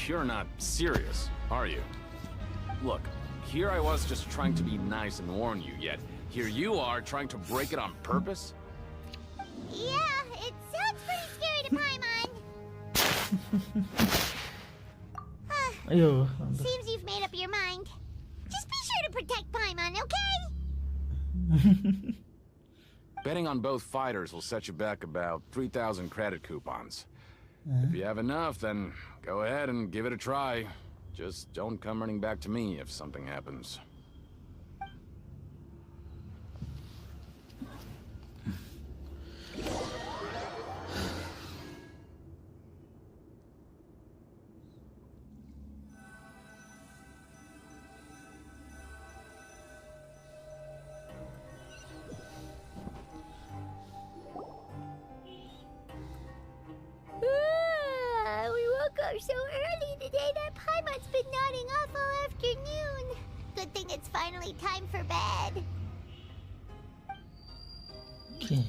You're not serious, are you? Look, here I was just trying to be nice and warn you, yet here you are trying to break it on purpose? Yeah, it sounds pretty scary to Paimon. അയ്യോ. Seems you've made up your mind. Just be sure to protect Paimon, okay? Betting on both fighters will set you back about 3,000 credit coupons. If you have enough, then go ahead and give it a try. Just don't come running back to me if something happens. We woke up so early today that Paimon's been nodding off all afternoon. Good thing it's finally time for bed. Okay.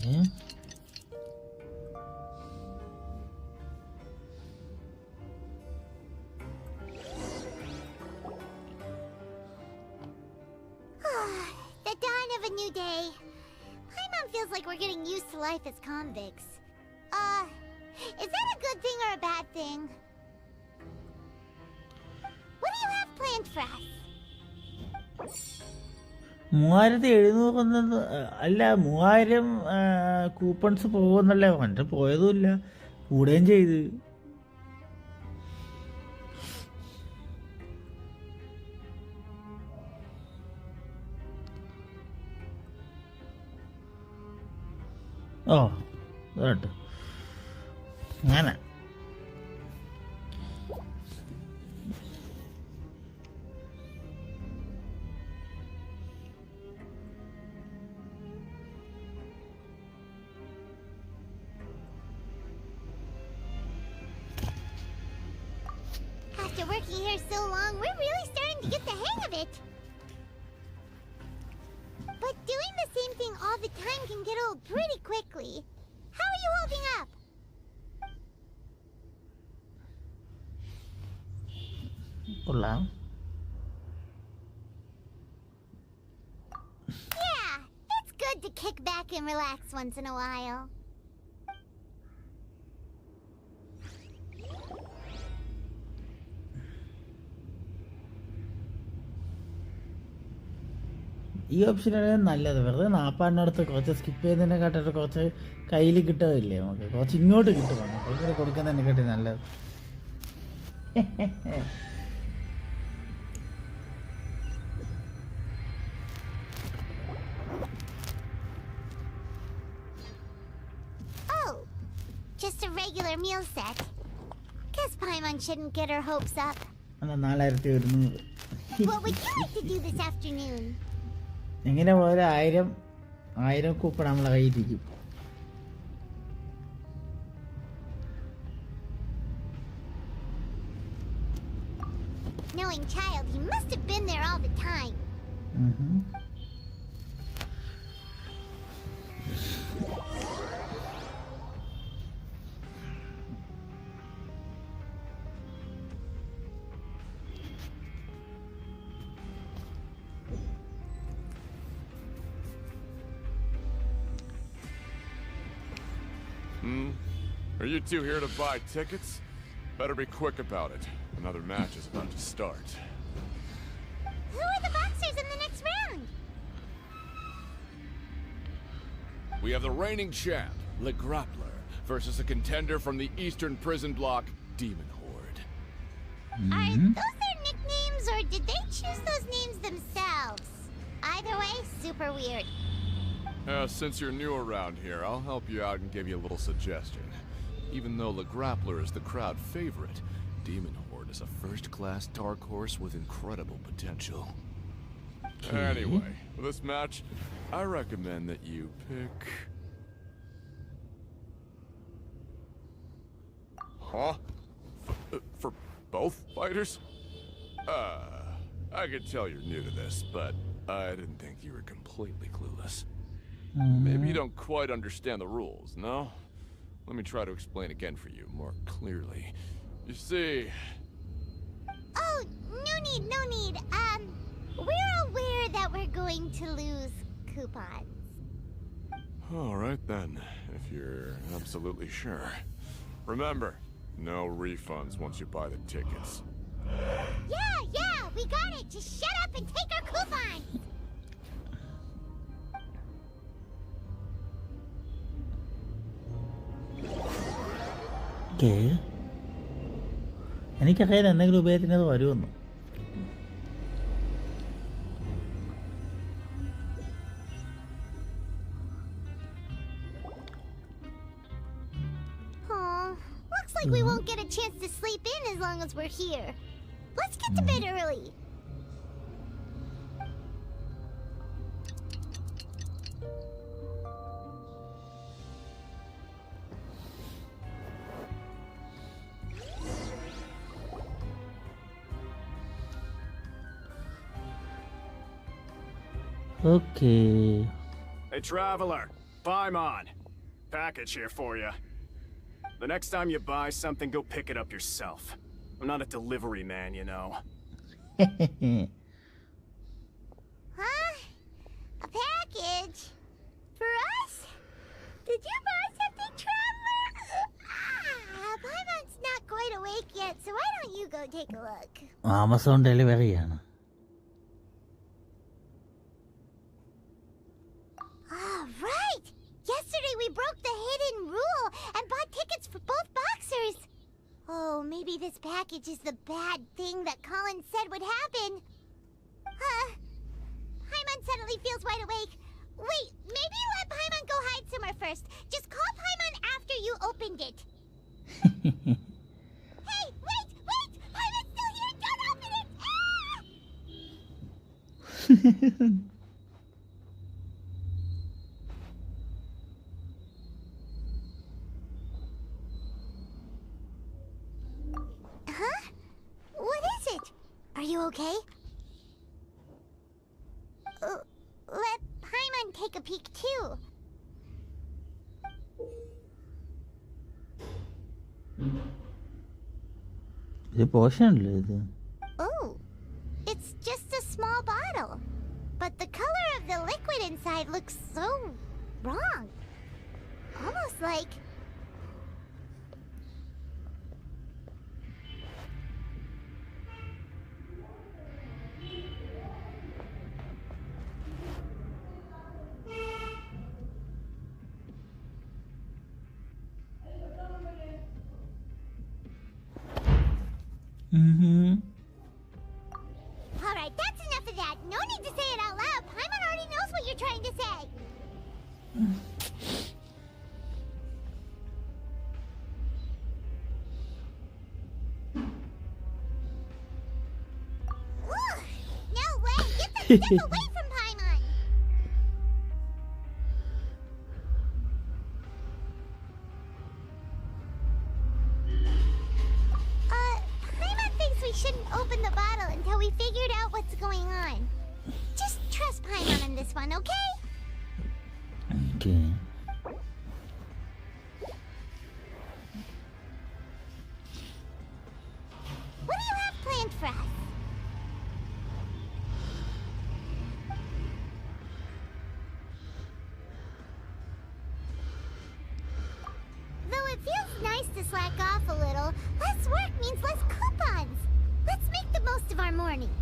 The dawn of a new day. Paimon feels like we're getting used to life as convicts. Is that a good thing or a bad thing? What do you have planned for us? 3700 അല്ല 3000 coupons പോകുന്നല്ലേ പറഞ്ഞിട്ട് പോയതുമില്ല, കൂടുകയും ചെയ്ത്. ഓ കേട്ടോ അങ്ങനെ. After working here so long, we're really starting to get the hang of it. But doing the same thing all the time can get old pretty quickly. How are you holding up? കൊള്ളാം. Yeah, it's good to kick back and relax once in a while. ഈ ഓപ്ഷനാണ് നല്ലത്. വെറുതെ 40 കുറച്ച് skip ചെയ്യുന്നതിനെ കാട്ടിട്ട് കുറച്ച് കയ്യിൽ കിട്ടുകയില്ലേ നമുക്ക്, കുറച്ച് ഇങ്ങോട്ട് കിട്ടും, ഭയങ്കര കൊടുക്കുന്നതിനെ കാട്ടി നല്ലത്. Oh, just a regular meal set. Guess Paimon shouldn't get her hopes up. അല്ല 4100. What would you like to do this afternoon? എങ്ങനെ പോലെ 1000 കൂപ്പൺ നമ്മളെ കയ്യിലിരിക്കും. Knowing child, he must have been there all the time. Are you two here to buy tickets? Better be quick about it. Another match is about to start. Who are the boxers in the next round? We have the reigning champ, Le Grappler, versus a contender from the Eastern Prison Block, Demon Horde. Are those their nicknames, or did they choose those names themselves? Either way, super weird. Since you're new around here, I'll help you out and give you a little suggestion. Even though the Grappler is the crowd favorite, Demon Horde is a first-class dark horse with incredible potential. Anyway, for this match, I recommend that you pick... Huh? For both fighters? I could tell you're new to this, but I didn't think you were completely clueless. Maybe you don't quite understand the rules, no? Let me try to explain again for you more clearly. You see... Oh, no need. We're aware that we're going to lose coupons. Alright then, if you're absolutely sure. Remember, no refunds once you buy the tickets. Yeah, we got it! Just shut up and take our coupons! Okay. എനിക്കറിയാം എന്തെങ്കിലും ഉപയോഗത്തിന് അത് വരുമെന്ന്. Looks like we won't get a chance to sleep in as long as we're here. Let's get to bed early. Okay. Hey, traveler, Paimon. Package here for you. The next time you buy something, go pick it up yourself. I'm not a delivery man, you know. Huh? A package? For us? Did you buy something, traveler? Paimon's not quite awake yet, so why don't you go take a look? Amazon delivery ആണ്. Right! Yesterday we broke the hidden rule and bought tickets for both boxers. Oh, maybe this package is the bad thing that Colin said would happen. Paimon suddenly feels wide awake. Wait, maybe let Paimon go hide somewhere first. Just call Paimon after you opened it. Hey, wait! Paimon's still here! Don't open it! Huh? What is it? Are you okay? Let Paimon take a peek too. ഇത് portion അല്ലേ ഇത്? Oh, it's just a small bottle. But the color of the liquid inside looks so wrong. Almost like... Alright, that's enough of that. No need to say it out loud. Paimon already knows what you're trying to say. Ugh, no way! Get the stick away from Paimon! Paimon thinks we shouldn't open the bottle until we figured out what's going on. Just trust Paimon on this one, okay? Okay. What do you have planned for us? Though it feels nice to slack off a little, less work means less coupons. Let's make the most of our morning.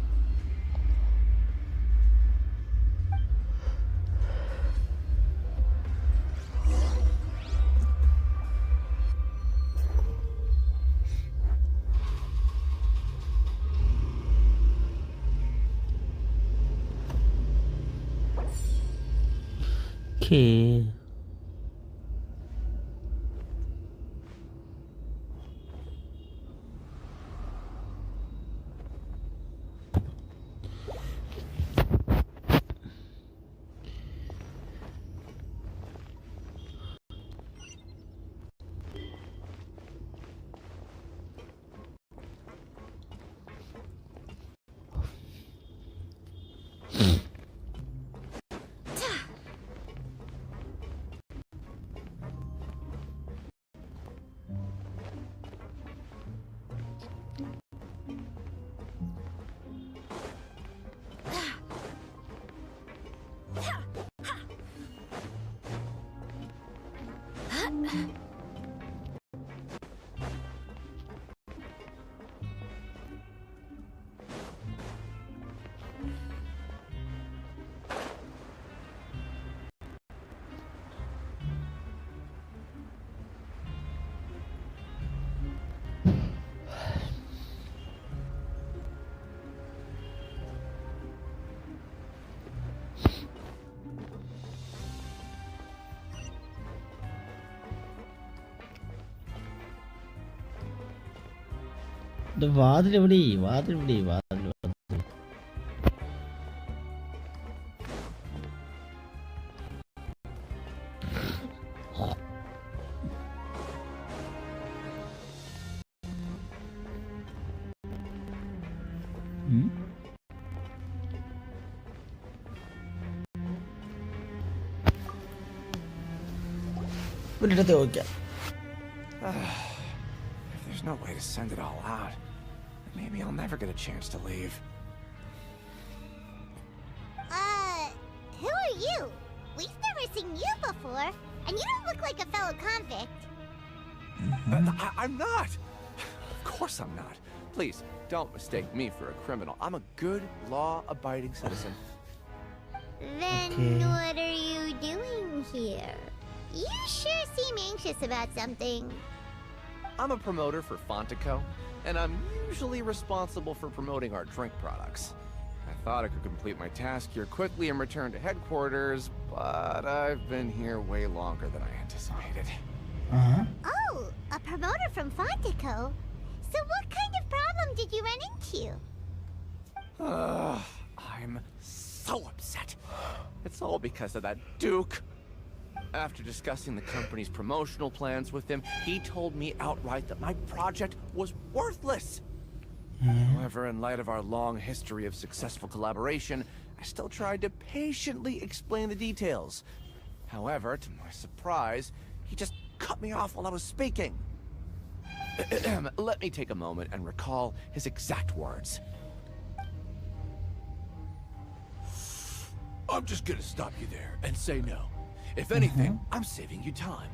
Okay. വാതിലെവിടെ വാതിലെവിടെ വാതിൽ ഒരിടത്ത് ചോദിക്കാം. If there's no way to send it all out, maybe I'll never get a chance to leave. Who are you? We've never seen you before, and you don't look like a fellow convict. I'm not! Of course I'm not. Please, don't mistake me for a criminal. I'm a good, law-abiding citizen. Then what are you doing here? You sure seem anxious about something. I'm a promoter for Fontico, and I'm usually responsible for promoting our drink products. I thought I could complete my task here quickly and return to headquarters, but I've been here way longer than I anticipated. Oh, a promoter from Fontico? So what kind of problem did you run into? I'm so upset. It's all because of that Duke. After discussing the company's promotional plans with him, he told me outright that my project was worthless. However, in light of our long history of successful collaboration, I still tried to patiently explain the details. However, to my surprise, he just cut me off while I was speaking. Let me take a moment and recall his exact words. I'm just gonna stop you there and say no. If anything, I'm saving you time.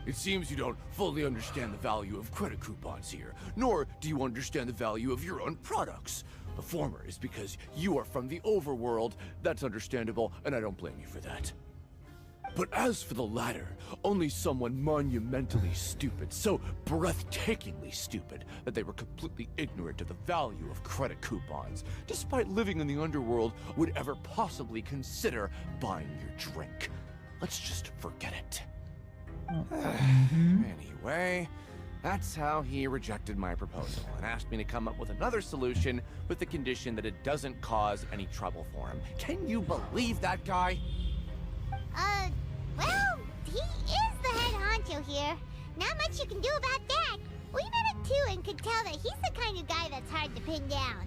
It seems you don't fully understand the value of credit coupons here, nor do you understand the value of your own products. The former is because you are from the overworld. That's understandable, and I don't blame you for that. But as for the latter, only someone monumentally stupid, so breathtakingly stupid, that they were completely ignorant of the value of credit coupons, despite living in the underworld, would ever possibly consider buying your drink. Let's just forget it. Anyway, that's how he rejected my proposal and asked me to come up with another solution with the condition that it doesn't cause any trouble for him. Can you believe that guy? Well, he is the head honcho here. Not much you can do about that. We met him too and could tell that he's the kind of guy that's hard to pin down.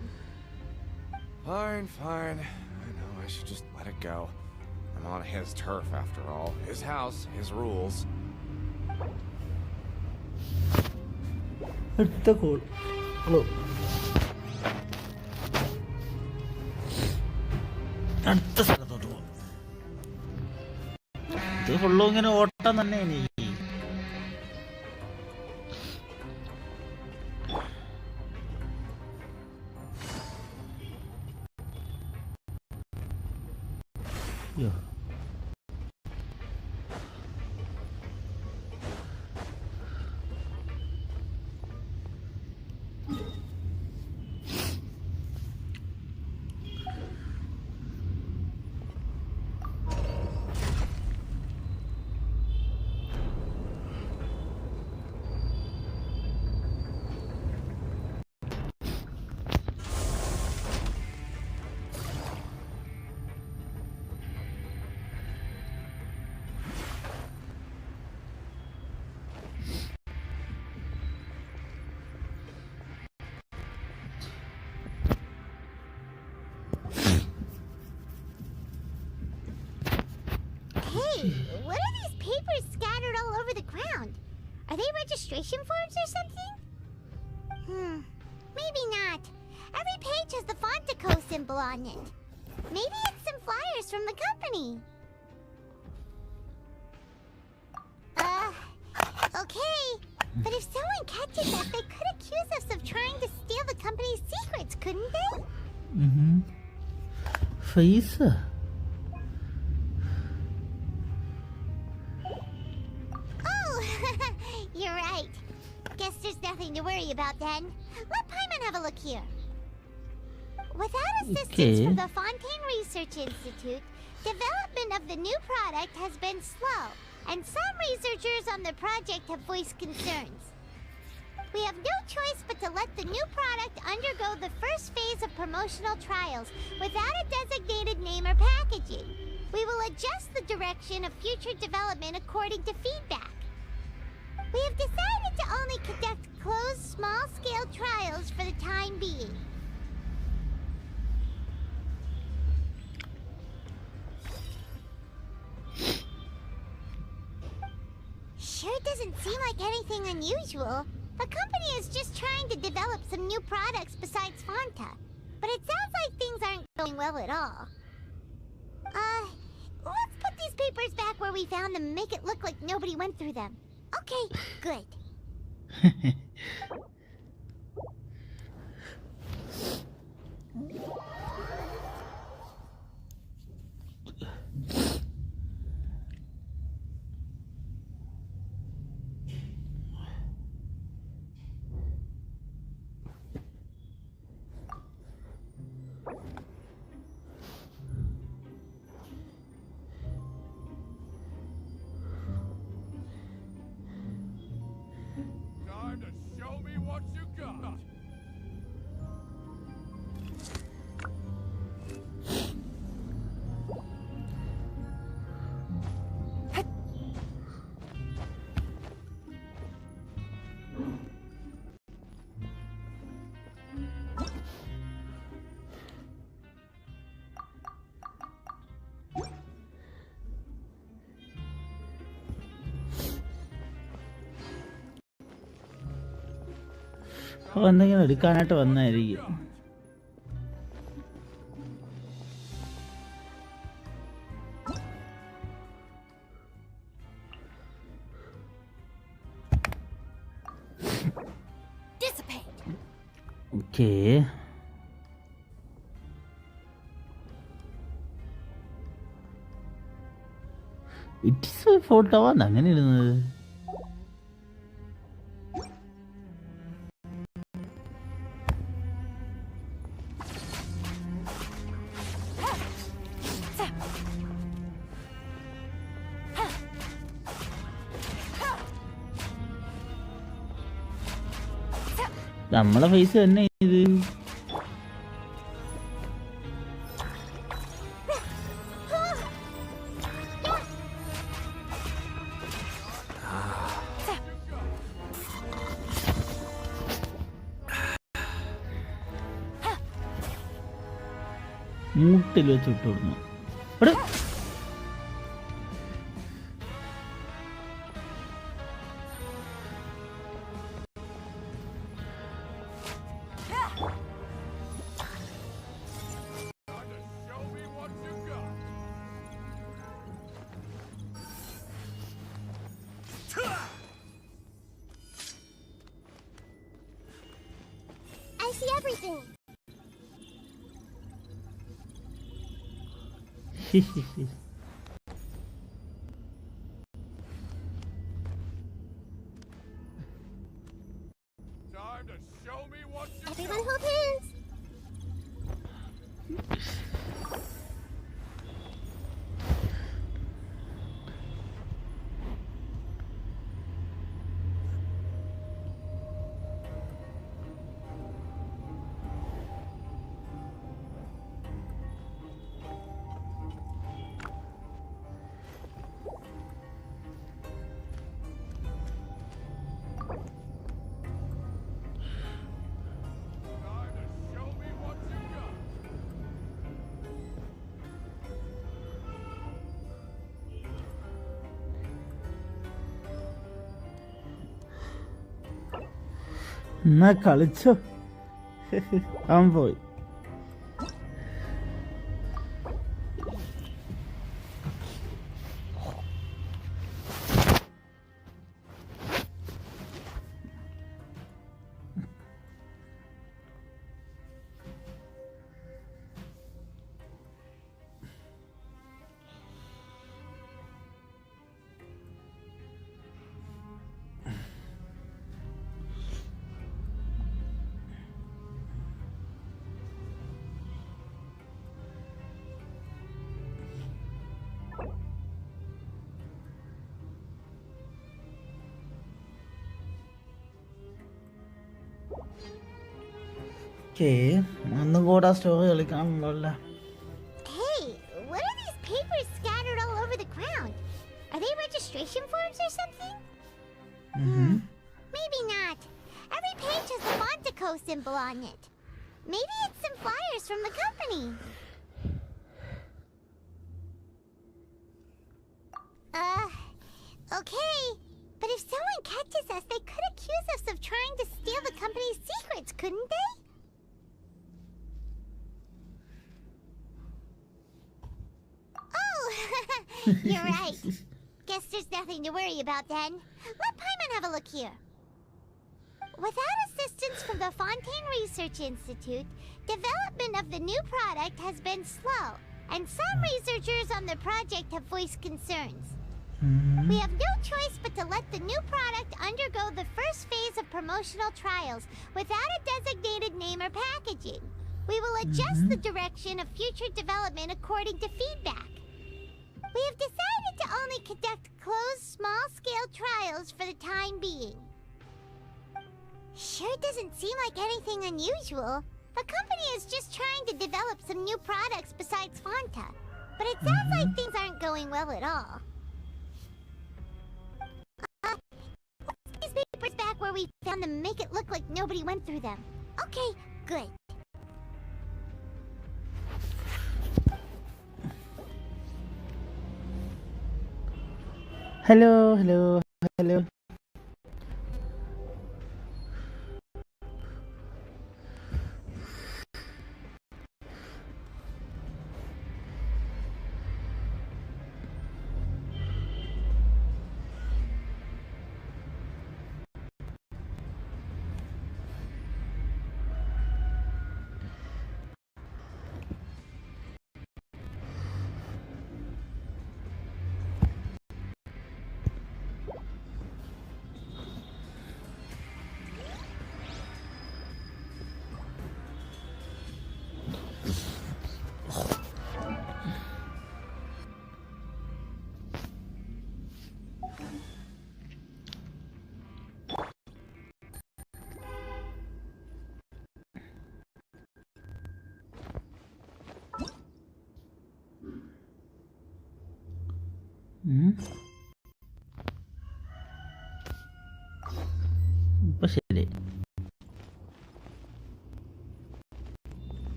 Fine. I know I should just let it go. I'm on his turf after all. His house, his rules. അടുത്ത call. Hello, അടുത്ത സ്ഥലത്തോട്ട് പോകും. ഇത് ഫുള്ളും ഇങ്ങനെ ഓട്ടം തന്നെ എനിക്ക്. What are these papers scattered all over the ground? Are they registration forms or something? Maybe not. Every page has the Fontico symbol on it. Maybe it's some flyers from the company. Okay. But if someone catches us, they could accuse us of trying to steal the company's secrets, couldn't they? Face. You're right. Guess there's nothing to worry about then. Let Paimon have a look here. Without assistance from the Fontaine Research Institute, development of the new product has been slow, and some researchers on the project have voiced concerns. We have no choice but to let the new product undergo the first phase of promotional trials without a designated name or packaging. We will adjust the direction of future development according to feedback. We have decided to only conduct closed, small-scale trials for the time being. Sure doesn't seem like anything unusual. The company is just trying to develop some new products besides Fanta. But it sounds like things aren't going well at all. Let's put these papers back where we found them and make it look like nobody went through them. Okay, good. Time to show me what you got. അപ്പോൾ എന്തെങ്കിലും എടുക്കാനായിട്ട് വന്നായിരിക്കും. Okay, it's photo ആണ് അങ്ങനെ ഇരുന്നത്. നമ്മളെ face തന്നെ ഇത്. മൂട്ടിൽ വെച്ച് വിട്ടുകൊടുന്നു. I see everything. Time to show me what you Everyone hold hands. എന്നാ കളിച്ചോ. അവൻ പോയി. ഓക്കേ അന്ന് കൂടെ story കളിക്കാണല്ലോ. Hey, what are these papers scattered all over the ground? Are they registration forms or something? Maybe not. Every page has the Monteco symbol on it. Maybe it's some flyers from the company. Okay. But if someone catches us, they could accuse us of trying to steal the company's secrets, couldn't they? Oh, you're right. Guess there's nothing to worry about then. Let Paimon have a look here. Without assistance from the Fontaine Research Institute, development of the new product has been slow, and some researchers on the project have voiced concerns. We have no choice but to let the new product undergo the first phase of promotional trials without a designated name or packaging. We will adjust the direction of future development according to feedback. We have decided to only conduct closed, small-scale trials for the time being. Sure doesn't seem like anything unusual. The company is just trying to develop some new products besides Fanta. But it sounds like things aren't going well at all. These papers back where we found them make it look like nobody went through them. Okay, good. Hello. ഇപ്പൊ ശരി.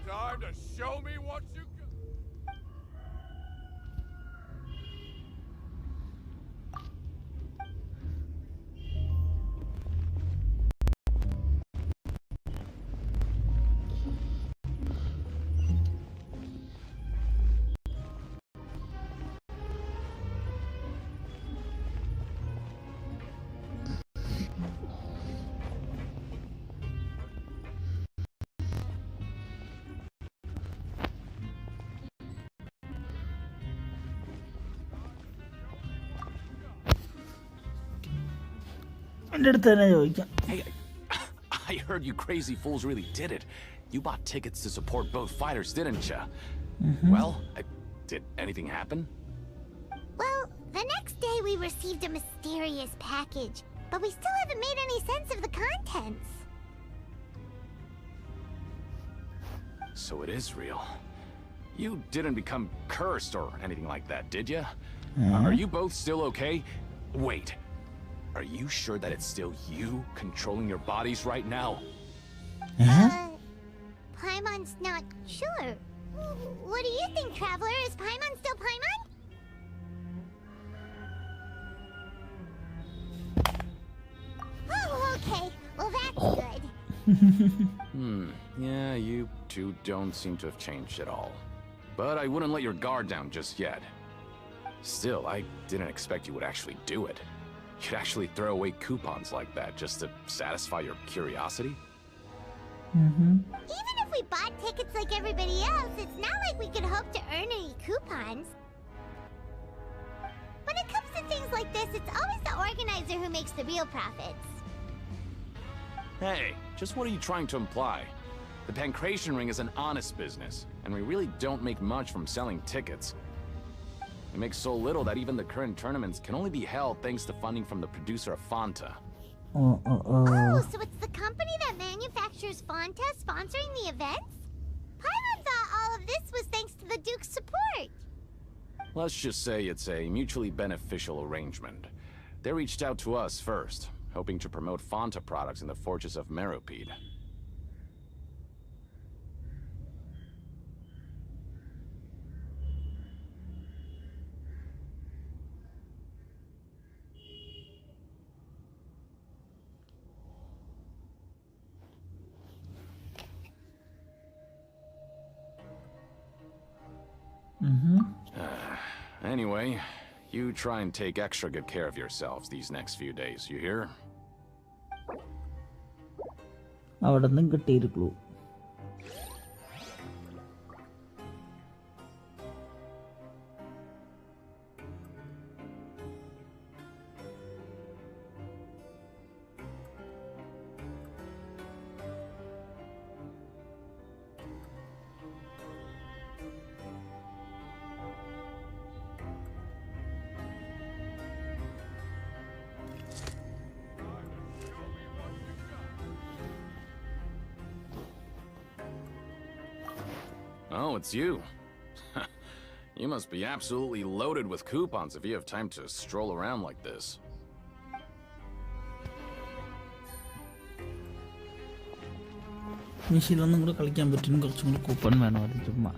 Time to show me what you got. എൻ്റെ അടുത്ത് തന്നെ ചോദിക്കാം. Hey, I heard you crazy fools really did it. You bought tickets to support both fighters, didn't ya? Well, did anything happen? Well, the next day we received a mysterious package, but we still haven't made any sense of the contents. So it is real. You didn't become cursed or anything like that, did ya? Are you both still okay? Wait. Are you sure that it's still you controlling your bodies right now? Paimon's not sure. What do you think, Traveler? Is Paimon still Paimon? Oh, okay. Well, that's good. Yeah, you two don't seem to have changed at all. But I wouldn't let your guard down just yet. Still, I didn't expect you would actually do it. You'd actually throw away coupons like that just to satisfy your curiosity? Even if we bought tickets like everybody else, it's not like we could hope to earn any coupons. When it comes to things like this, it's always the organizer who makes the real profits. Hey, just what are you trying to imply? The Pancration Ring is an honest business, and we really don't make much from selling tickets. It makes so little that even the current tournaments can only be held thanks to funding from the producer of Fanta. Oh, so it's the company that manufactures Fanta sponsoring the events? Paimon thought all of this was thanks to the Duke's support. Let's just say it's a mutually beneficial arrangement. They reached out to us first, hoping to promote Fanta products in the Fortress of Meropide. Anyway, you try and take extra good care of yourselves these next few days, you hear? അവിടെ നിന്നും കിട്ടിയിരിക്കൂ. Oh, it's you. You must be absolutely loaded with coupons if you have time to stroll around like this. മെഷീനൊന്നും കൂടെ കളിക്കാൻ പറ്റും, കുറച്ചും കൂടി coupon വേണം. അത് ചുമ്മാ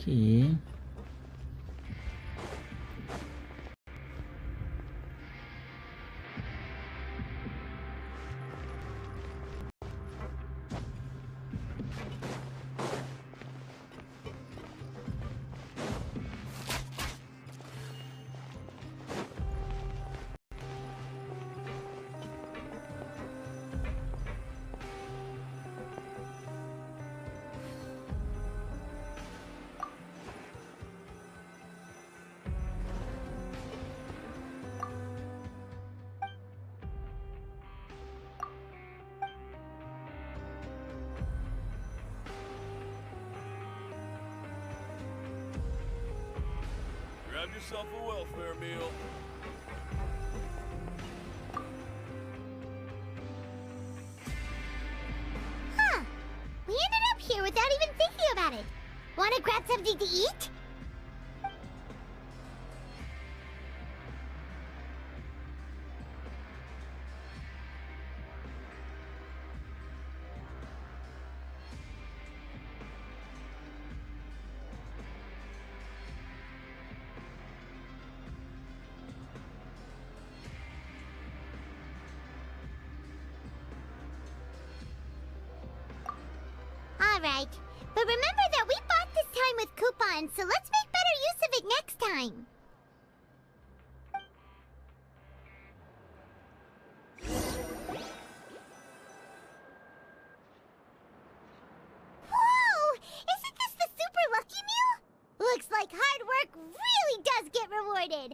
Okay. Grab yourself a welfare meal. Huh. We ended up here without even thinking about it. Wanna grab something to eat? Alright, but remember that we bought this time with coupons, so let's make better use of it next time. Whoa! Isn't this the super lucky meal? Looks like hard work really does get rewarded.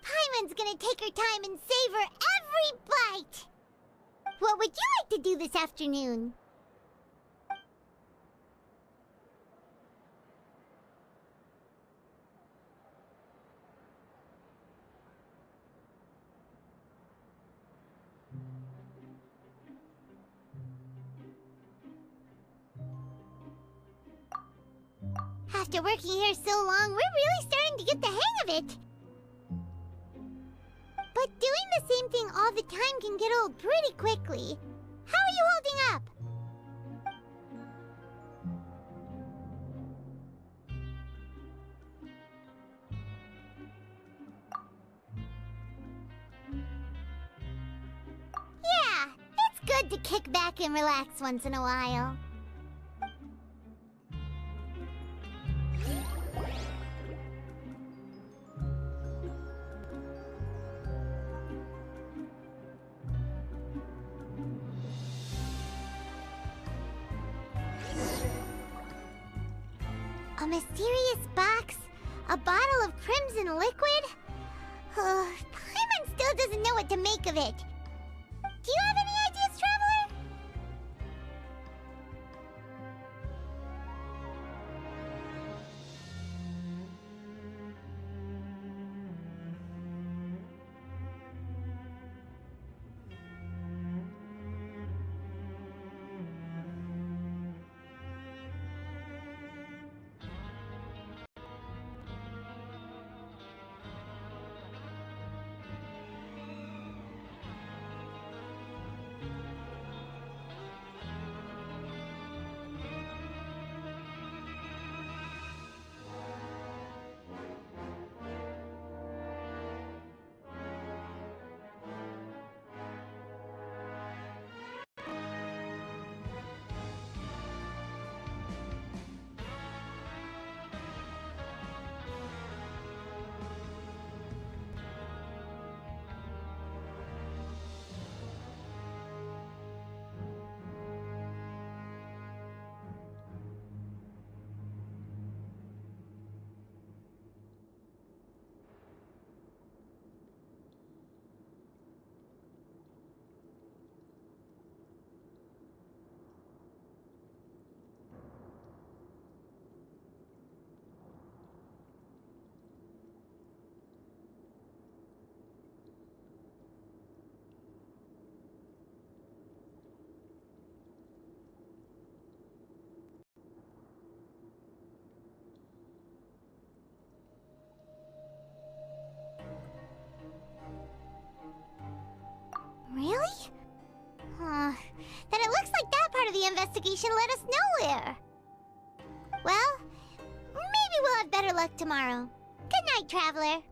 Paimon's gonna take her time and savor every bite. What would you like to do this afternoon? After working here so long, we're really starting to get the hang of it. But doing the same thing all the time can get old pretty quickly. How are you holding up? Yeah, it's good to kick back and relax once in a while. A mysterious box? A bottle of crimson liquid? Paimon still doesn't know what to make of it. Do you have any ideas, Traveler? Really? Then it looks like that part of the investigation led us nowhere. Well, maybe we'll have better luck tomorrow. Good night, Traveler.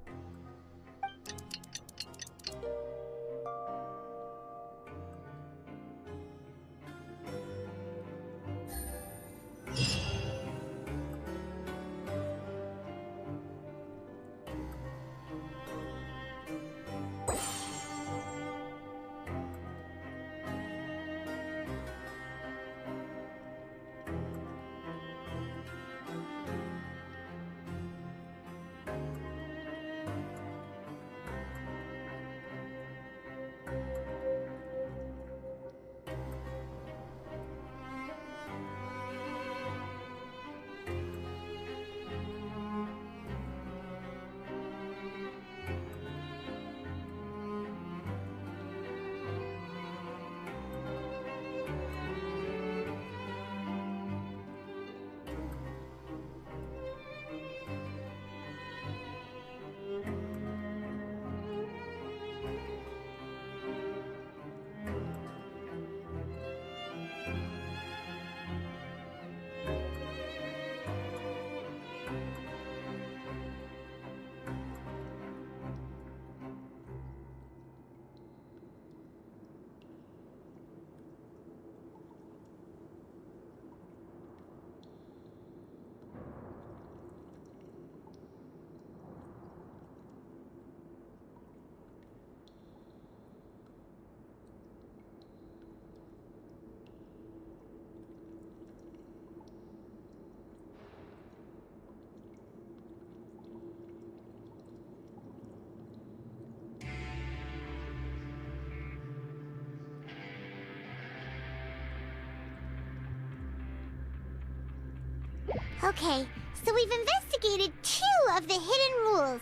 Okay, so we've investigated 2 of the hidden rules.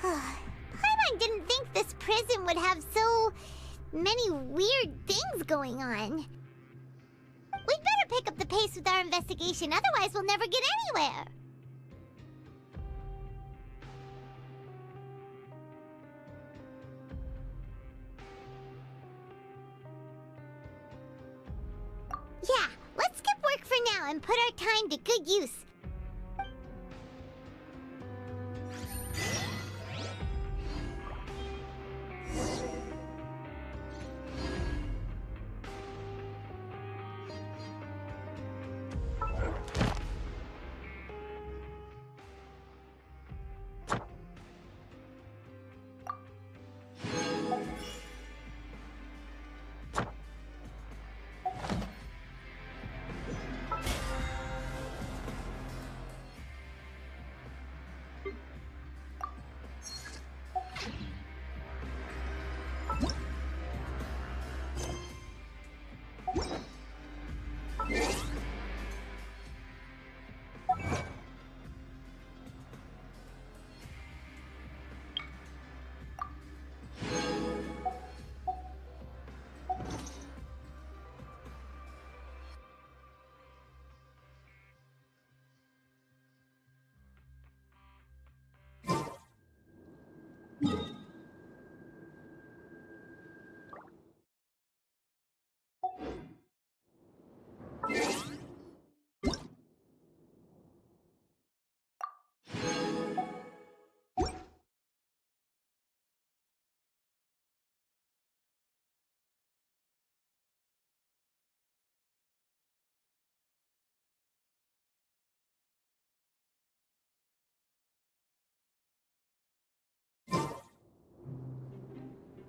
Paimon didn't think this prison would have so many weird things going on. We'd better pick up the pace with our investigation, otherwise we'll never get anywhere. and put our time to good use.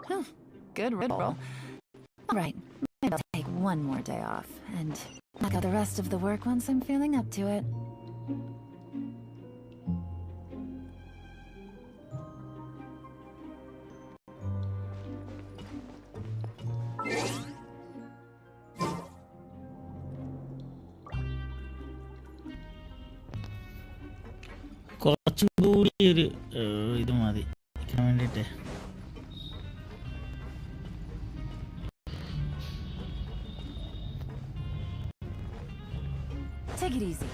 Huh, good roll. Alright, maybe I'll take one more day off, and knock out the rest of the work once I'm feeling up to it. കുറച്ചും കൂടി ഒരു ഇത് മതി ഇതിന് വേണ്ടിയിട്ട്. Take it easy.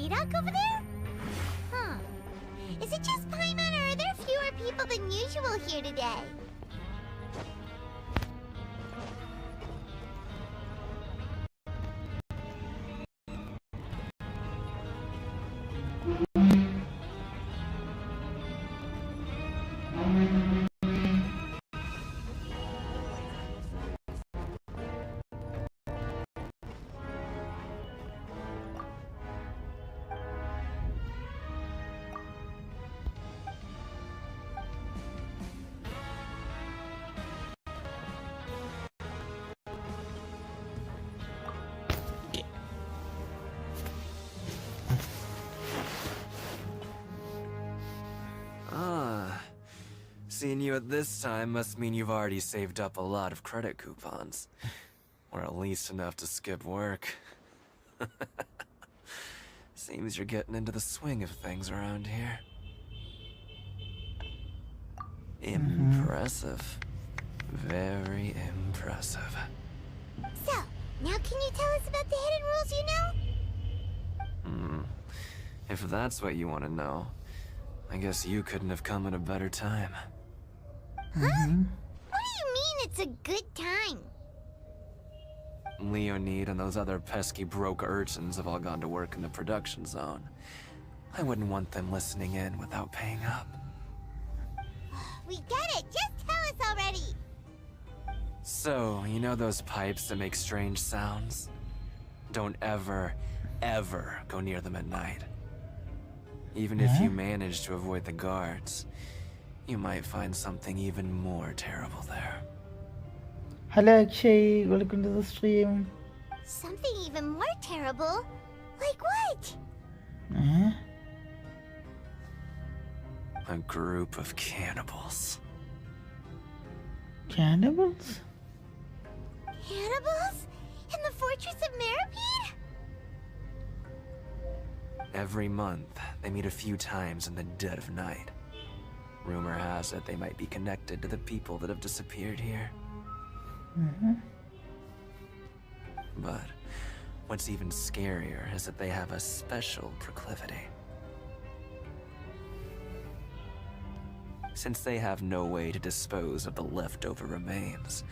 Vidoc over there? Huh. Is it just Paimon, or are there fewer people than usual here today? Seeing you at this time must mean you've already saved up a lot of credit coupons. Or at least enough to skip work. Seems you're getting into the swing of things around here. Impressive. Very impressive. So, now can you tell us about the hidden rules you know? If that's what you want to know, I guess you couldn't have come at a better time. Huh? What do you mean it's a good time? Leonid and those other pesky broke urchins have all gone to work in the production zone. I wouldn't want them listening in without paying up. We get it! Just tell us already! So, you know those pipes that make strange sounds? Don't ever go near them at night. Even if you manage to avoid the guards, you might find something even more terrible there. Hello Akshay, welcome to the stream. Something even more terrible? Like what? A group of cannibals. Cannibals? Cannibals? In the fortress of Meripede? Every month, they meet a few times in the dead of night. Rumor has it they might be connected to the people that have disappeared here. But what's even scarier is that they have a special proclivity. Since they have no way to dispose of the leftover remains,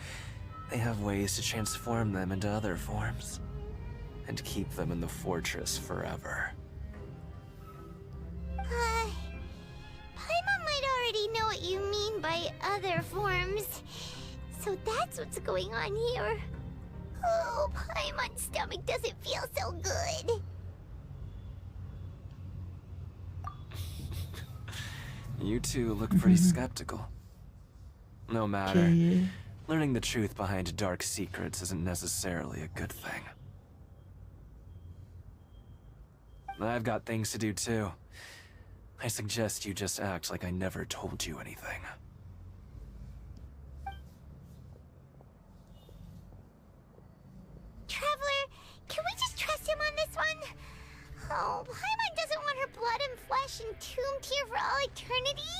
they have ways to transform them into other forms and keep them in the fortress forever. Paimon might already know what you mean by other forms. So that's what's going on here. Oh, Paimon's stomach doesn't feel so good. You two look pretty skeptical. No matter, Okay. learning the truth behind dark secrets isn't necessarily a good thing. I've got things to do too. I suggest you just act like I never told you anything. Traveler, can we just trust him on this one? Oh, Paimon doesn't want her blood and flesh entombed here for all eternity?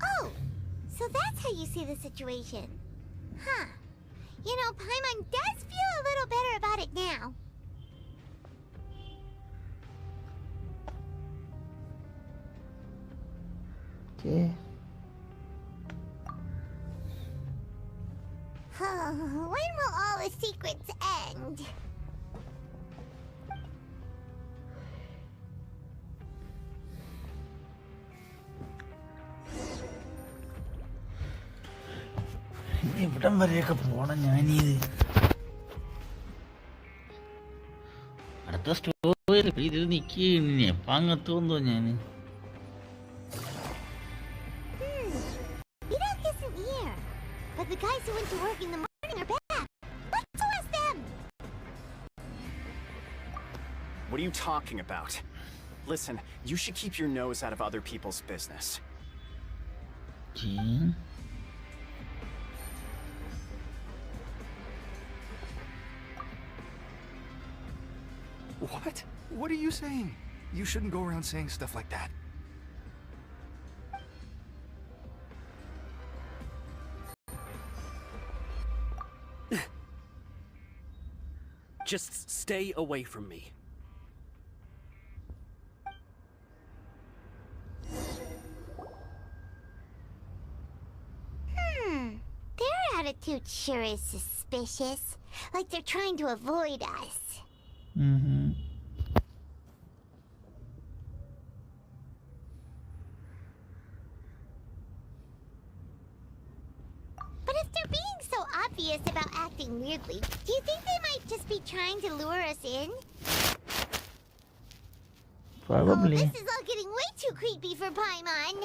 Oh, so that's how you see the situation. Huh. You know, Paimon does feel a little better about it now. Okay. When will all the secrets end? ഇവിടം വരെയൊക്കെ പോണം ഞാനീത്. അടുത്ത സ്റ്റോറിയിൽ ഇത് നിൽക്കുകയാണ്. എപ്പം അങ്ങെത്തുമെന്നോ ഞാൻ. Enoch isn't here, but the guys who went to work in the morning are back. Let's arrest them! What are you talking about? Listen, you should keep your nose out of other people's business. Okay. What? What are you saying? You shouldn't go around saying stuff like that. Just stay away from me. Their attitude sure is suspicious. Like they're trying to avoid us. But if they're being so obvious about acting weirdly, do you think they might just be trying to lure us in? Probably. Oh, this is all getting way too creepy for Paimon.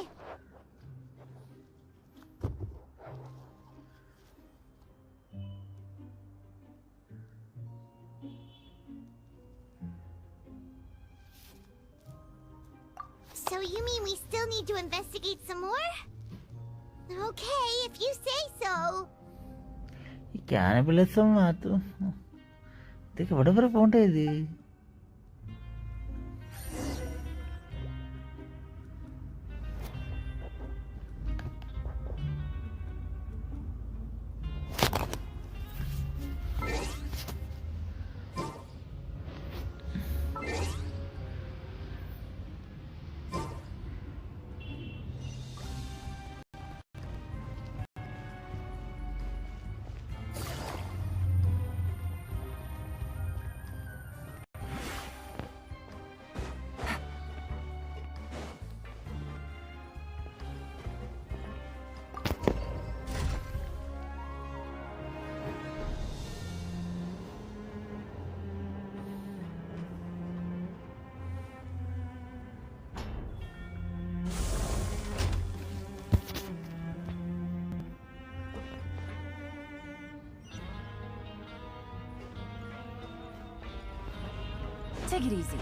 So you mean we still need to investigate some more? Okay, if you say so. ഈ കാനബിലിസം മാത്രം ഇതൊക്കെ എവിടെ വരെ പോണ്ടേ ഇത്? Take it easy.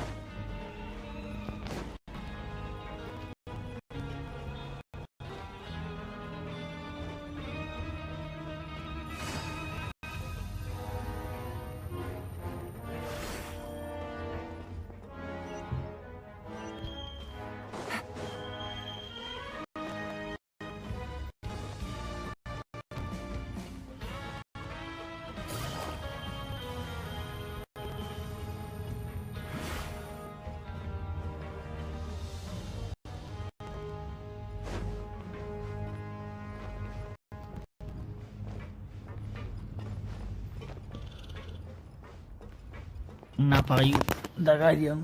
എന്നാ പറയൂ എന്താ കാര്യം?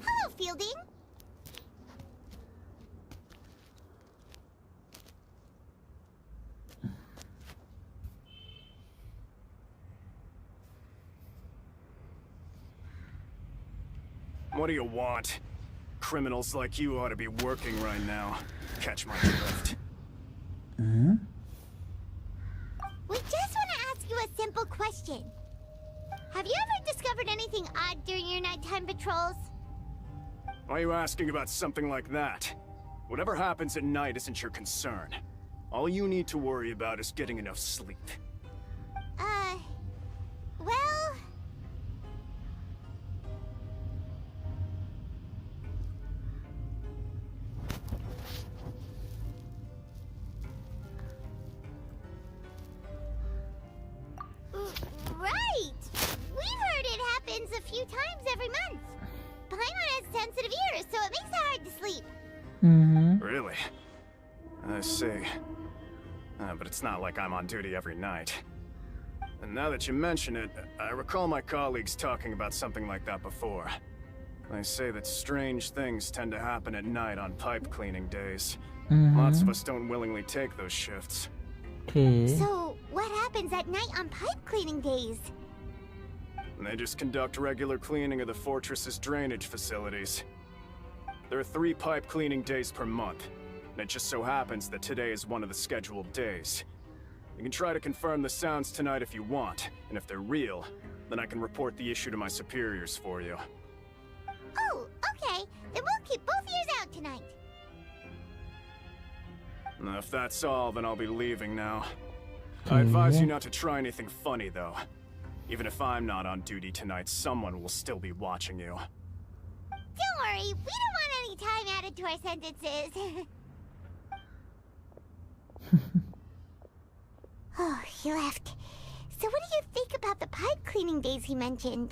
Hello, Fielding. What do you want? Criminals like you ought to be working right now. Catch my drift. We just want to ask you a simple question. Have you ever discovered anything odd during your nighttime patrols? Why are you asking about something like that? Whatever happens at night isn't your concern. All you need to worry about is getting enough sleep. Well... Right! We've heard it happens a few times every month. Paimon has sensitive ears, so it makes it hard to sleep. Really? I see. But it's not like I'm on duty every night. And now that you mention it, I recall my colleagues talking about something like that before. They say that strange things tend to happen at night on pipe cleaning days. Lots of us don't willingly take those shifts. So, what happens at night on pipe cleaning days? They just conduct regular cleaning of the fortress's drainage facilities. There are 3 pipe cleaning days per month, and it just so happens that today is one of the scheduled days. You can try to confirm the sounds tonight if you want, and if they're real, then I can report the issue to my superiors for you. Oh, okay. Then we'll keep both ears out tonight. If that's all, then I'll be leaving now. I advise you not to try anything funny, though. Even if I'm not on duty tonight, someone will still be watching you. Don't worry, we don't want any time added to our sentences. Oh, he left. So what do you think about the pipe cleaning days he mentioned?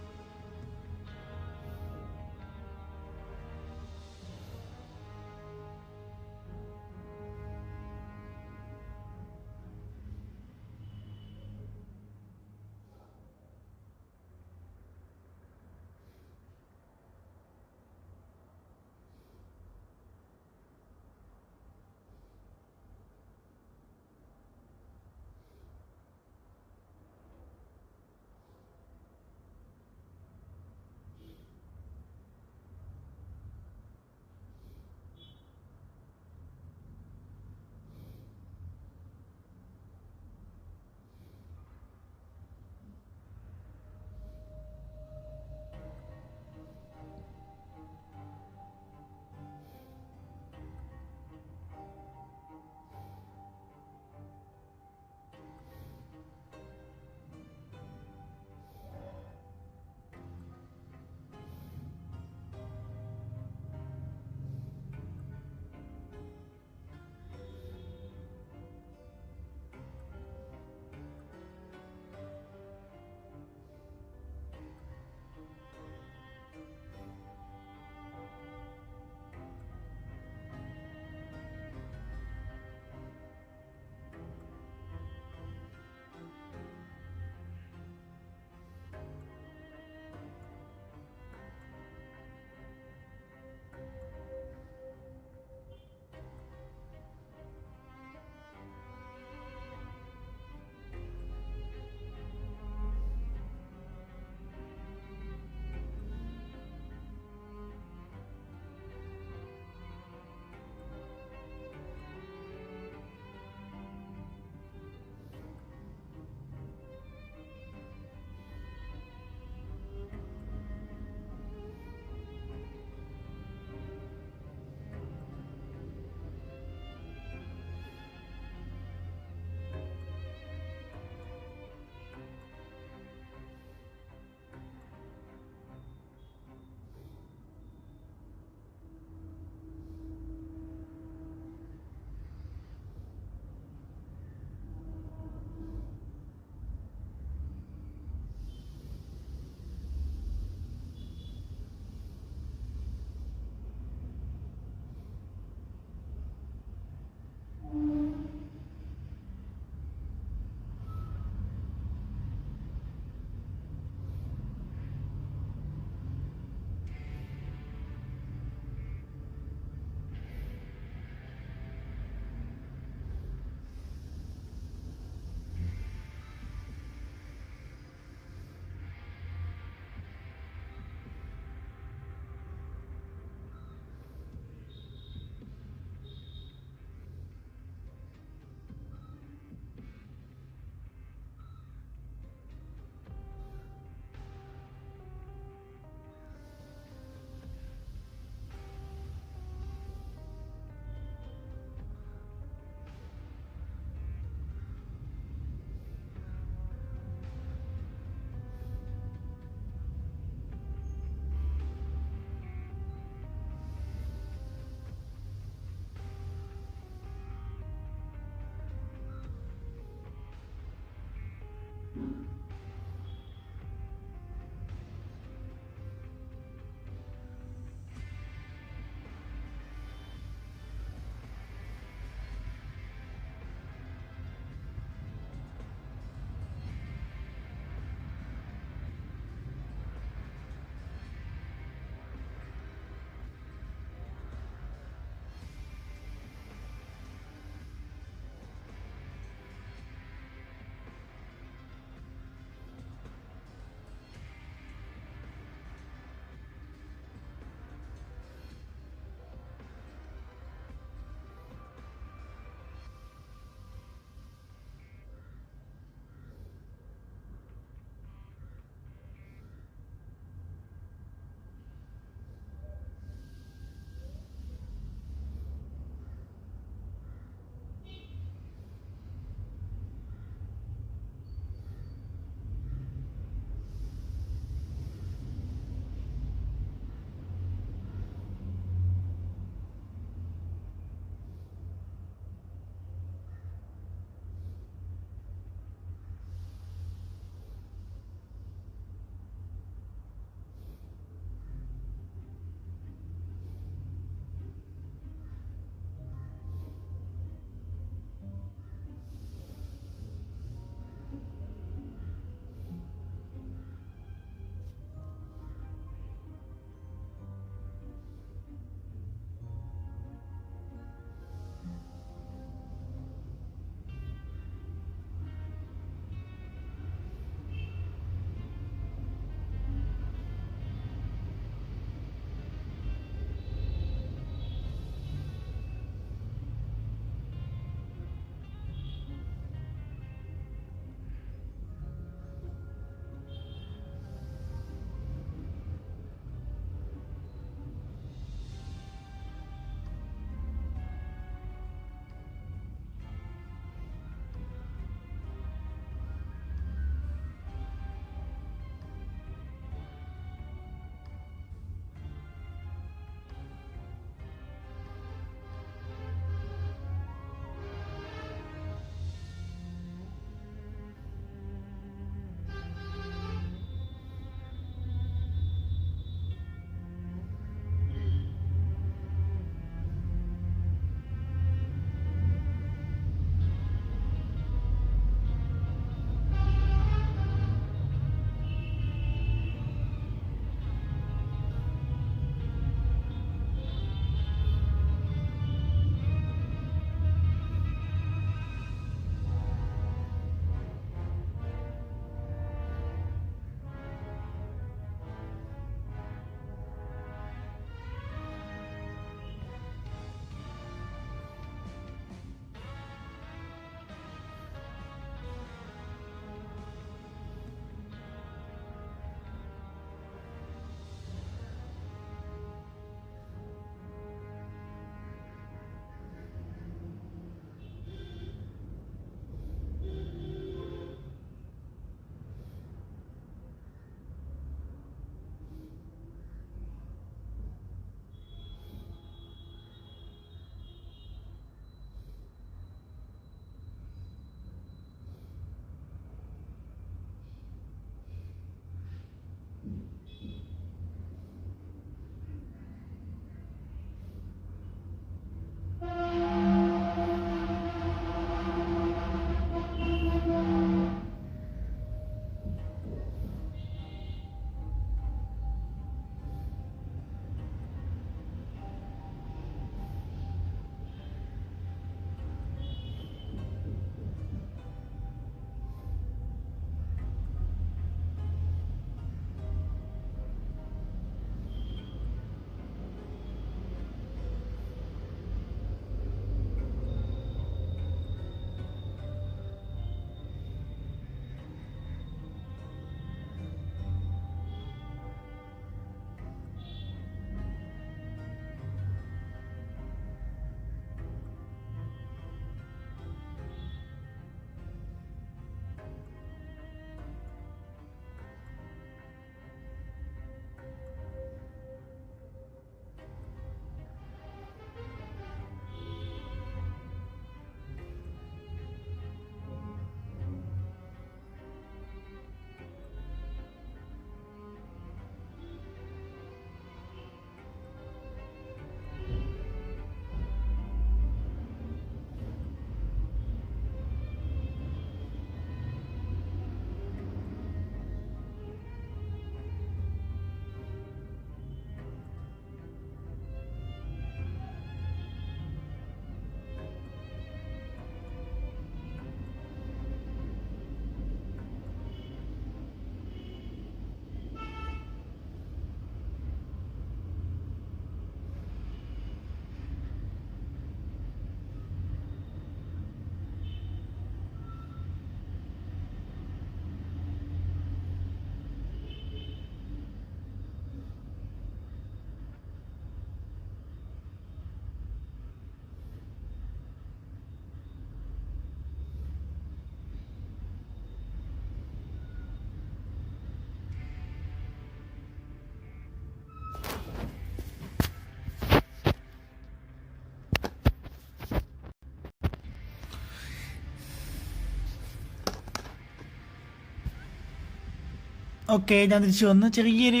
Okay, ഞാൻ തിരിച്ചു വന്ന് ചെറിയൊരു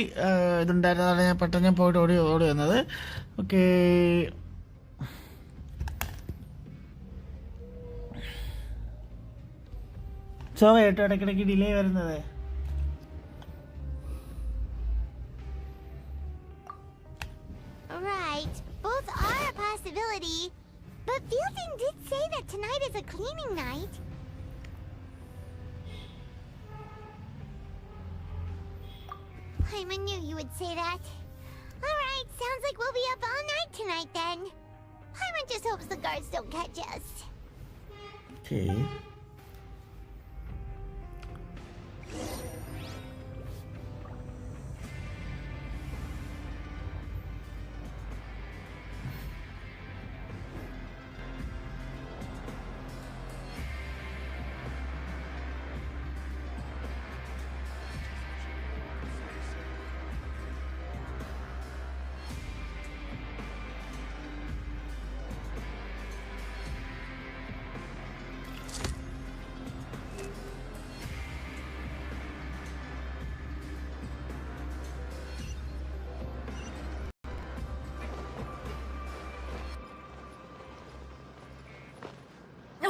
ഇതുണ്ടായിരുന്നതാണ്, ഞാൻ പെട്ടെന്ന് ഞാൻ പോയിട്ട് ഓടി വന്നത്. ഓക്കെ, സോ കേട്ടോ ഇടയ്ക്കിടയ്ക്ക് ഡിലേ വരുന്നത്. Right, both are a possibility. But Fielding did say that tonight is a cleaning night. I knew you would say that. Alright, sounds like we'll be up all night tonight then. Paimon just hopes the guards don't catch us. Okay.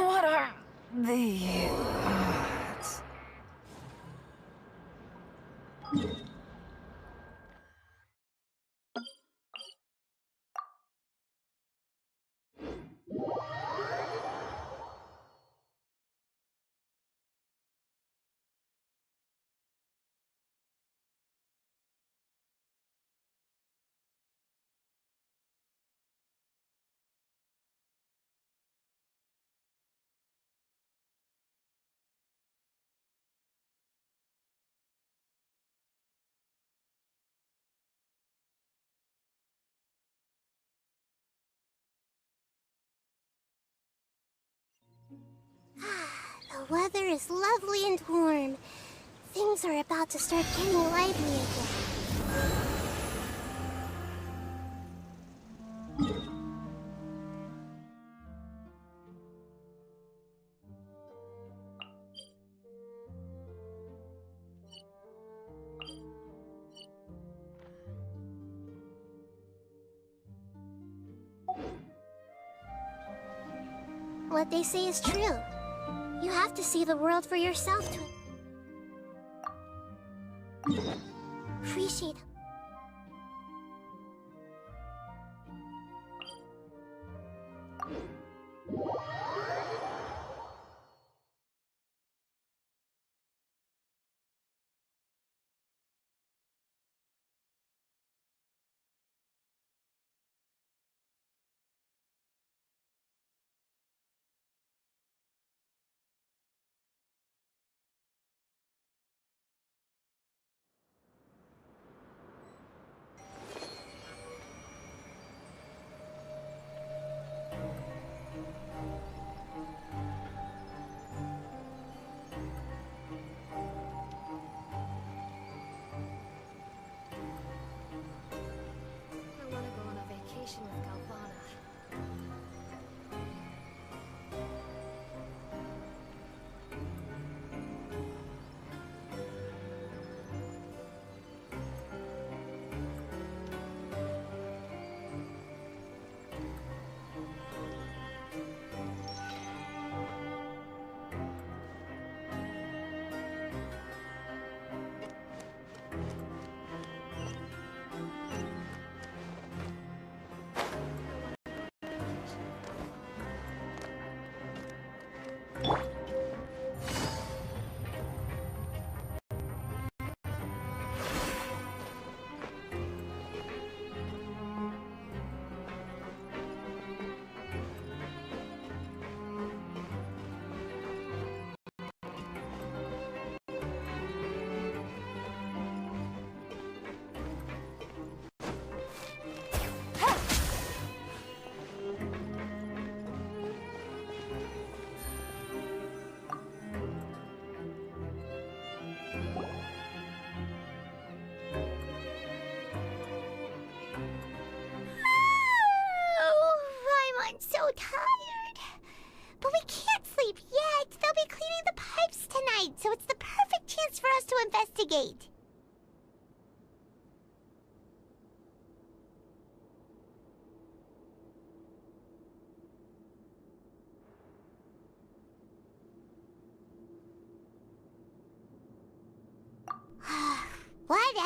What are the odds? The weather is lovely and warm. Things are about to start getting lively again. What they say is true. You have to see the world for yourself to appreciate.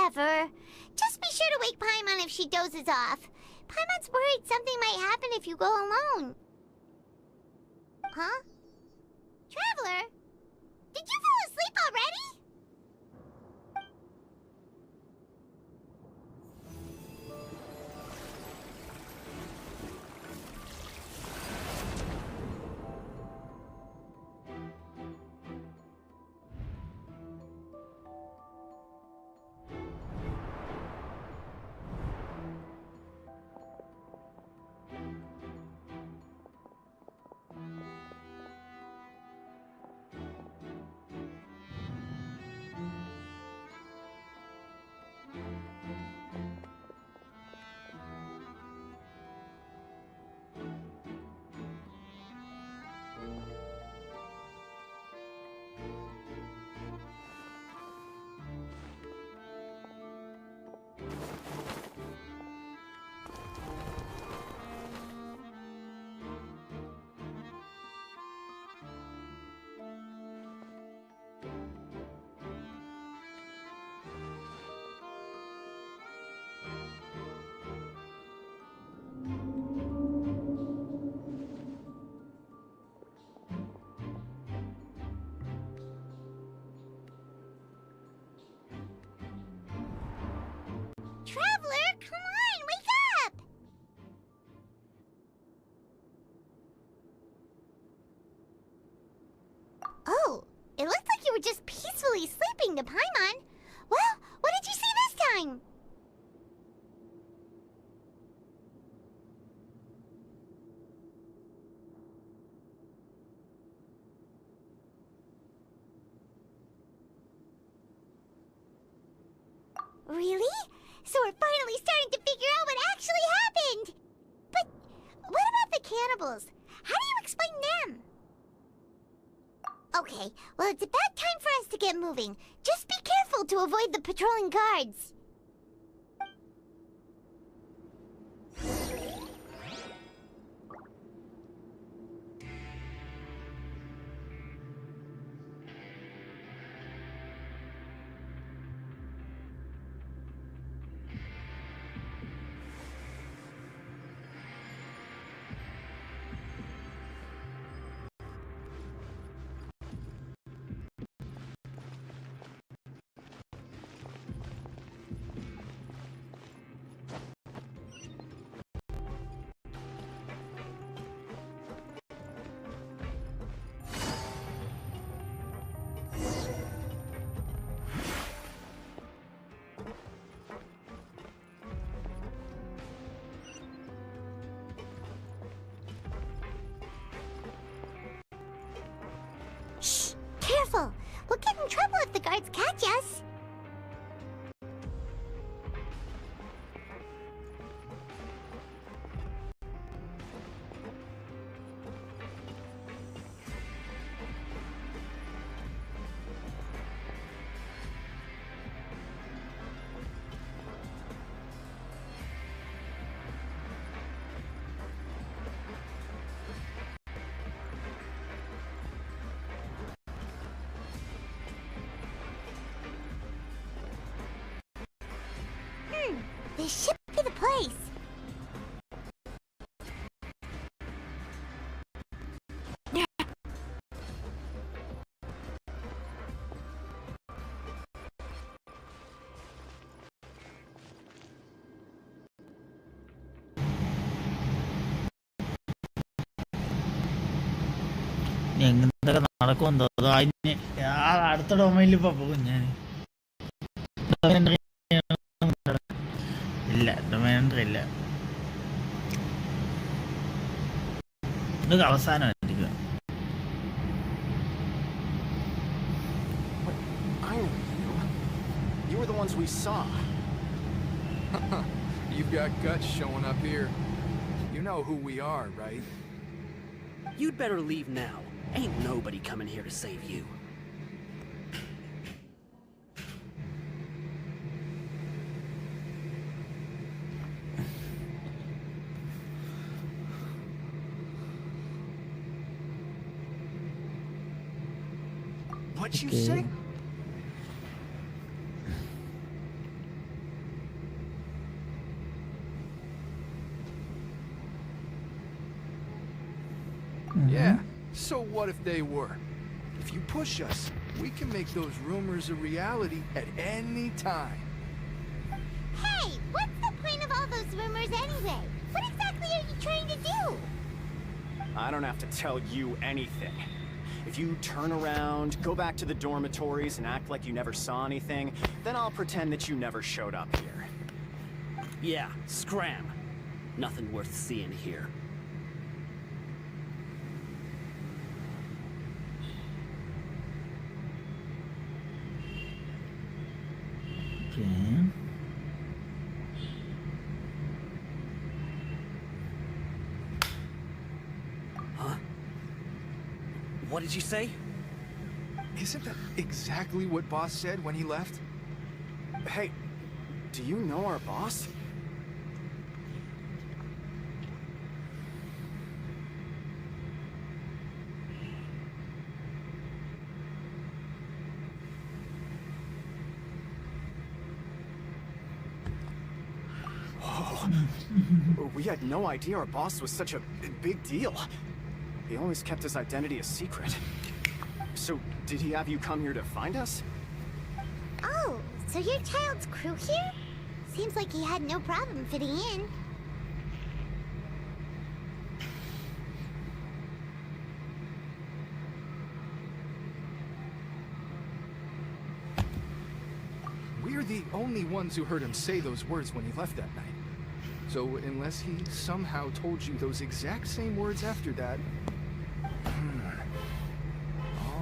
Whatever. Just be sure to wake Paimon if she dozes off. Paimon's worried something might happen if you go alone. Huh? Traveler? Did you fall asleep already? Traveler, come on, wake up! Oh, it looked like you were just peacefully sleeping to Paimon. Well, what did you see this time? Really? So we're finally starting to figure out what actually happened! But what about the cannibals? How do you explain them? Okay, well it's about time for us to get moving. Just be careful to avoid the patrolling guards. Shh! Careful! We'll get in trouble if the guards catch us! This should be the place. എന്തൊക്കെ നടക്കുമെന്തോ അതോ അതിന് അടുത്ത ഡൊമൈനിൽ ഇപ്പൊ പോകും ഞാൻ. ഇല്ല, domain ഇല്ല. ഇതൊക്കെ അവസാനമായിരിക്കും. You were the ones we saw. You've got guts showing up here. You know who we are, right? You'd better leave now. Ain't nobody coming here to save you. What'd you say? Yeah, so what if they were? If you push us, we can make those rumors a reality at any time. Hey, what's the point of all those rumors anyway? What exactly are you trying to do? I don't have to tell you anything. If you turn around, go back to the dormitories and act like you never saw anything, then I'll pretend that you never showed up here. Yeah, scram. Nothing worth seeing here. Okay. Huh? What did you say? Isn't that exactly what Boss said when he left? Hey, do you know our boss? Whoa. We had no idea our boss was such a big deal. He always kept his identity a secret. So, did he have you come here to find us? Oh, so your child's crew here? Seems like he had no problem fitting in. We're the only ones who heard him say those words when he left that night. So unless he somehow told you those exact same words after that...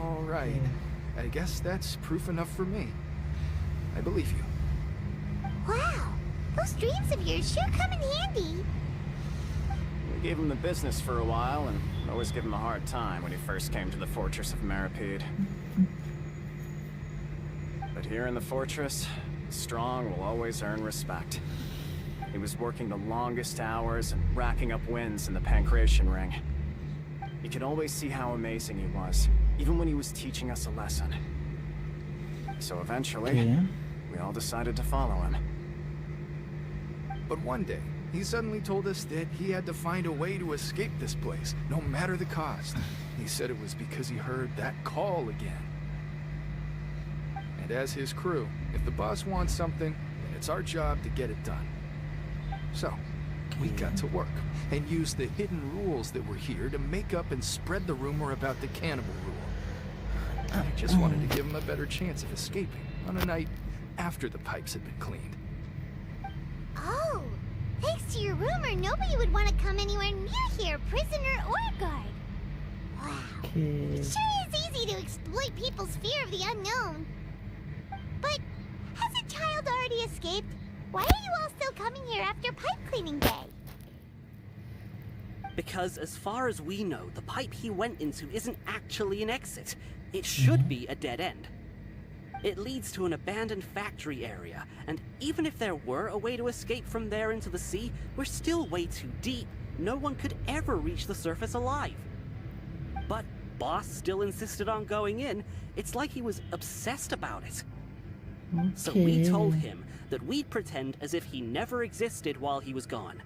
All right. I guess that's proof enough for me. I believe you. Wow, those dreams of yours sure come in handy. We gave him the business for a while and always give him a hard time when he first came to the fortress of Maripede. But here in the fortress, the strong will always earn respect. He was working the longest hours and racking up wins in the Pancration Ring. You could always see how amazing he was, even when he was teaching us a lesson. So eventually, we all decided to follow him. But one day, he suddenly told us that he had to find a way to escape this place, no matter the cost. He said it was because he heard that call again. And as his crew, if the boss wants something, then it's our job to get it done. So, we got to work, and used the hidden rules that were here to make up and spread the rumor about the cannibal rule. I just wanted to give him a better chance of escaping on a night after the pipes had been cleaned. Oh, thanks to your rumor, nobody would want to come anywhere near here, prisoner or guard. Wow, it sure is easy to exploit people's fear of the unknown. But has a child already escaped? Why are you all still coming here after pipe cleaning day? Because as far as we know, the pipe he went into isn't actually an exit. It should be a dead end. It leads to an abandoned factory area, and even if there were a way to escape from there into the sea, we're still way too deep. No one could ever reach the surface alive. But Boss still insisted on going in. It's like he was obsessed about it. So we told him that we'd pretend as if he never existed while he was gone.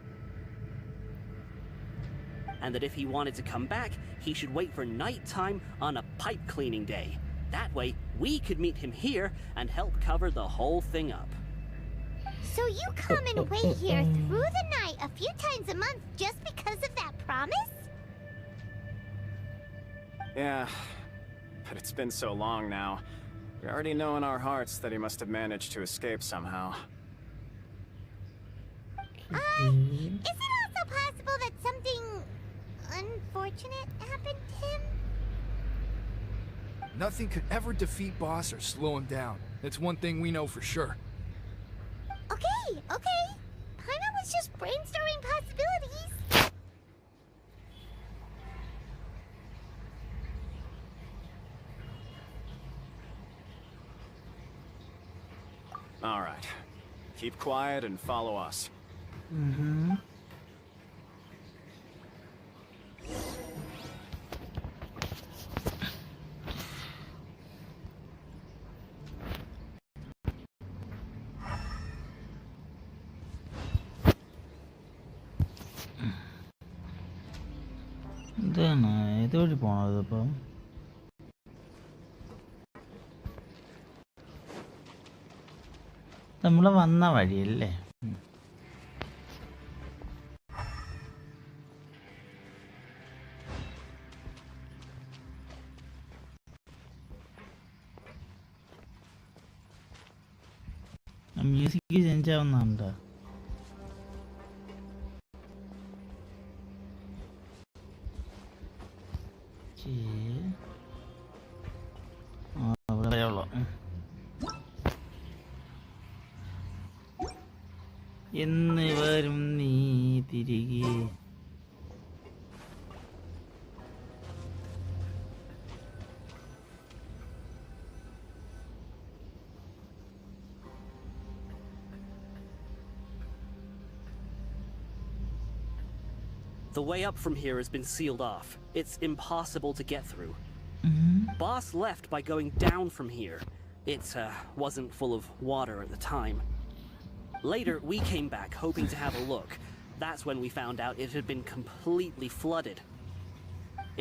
And that if he wanted to come back, he should wait for nighttime on a pipe cleaning day. That way, we could meet him here and help cover the whole thing up. So you come and wait here through the night a few times a month just because of that promise? Yeah, but it's been so long now. We already know in our hearts that he must have managed to escape somehow. Is it also possible that something unfortunate happened to him? Nothing could ever defeat Boss or slow him down. That's one thing we know for sure. Okay. Paimon was just brainstorming possibilities. All right. Keep quiet and follow us. ഇതാണ് ഇതുവഴി പോണത് ഇപ്പം. നമ്മള് വന്ന വഴിയല്ലേ? Music change ആവുന്നുണ്ടോ? എന്ന് വരും നീ തിരികെ. The way up from here has been sealed off. It's impossible to get through. Boss left by going down from here. It wasn't full of water at the time. Later, we came back hoping to have a look. That's when we found out it had been completely flooded.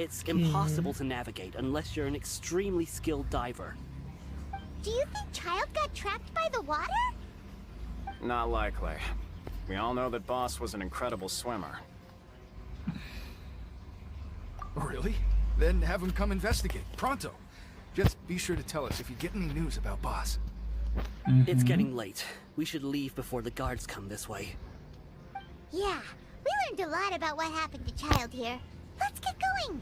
It's impossible to navigate unless you're an extremely skilled diver. Do you think Child got trapped by the water? Not likely. We all know that Boss was an incredible swimmer. Really? Then have him come investigate. Pronto. Just be sure to tell us if you get any news about Boss. It's getting late. We should leave before the guards come this way. Yeah, we learned a lot about what happened to Child here. Let's get going!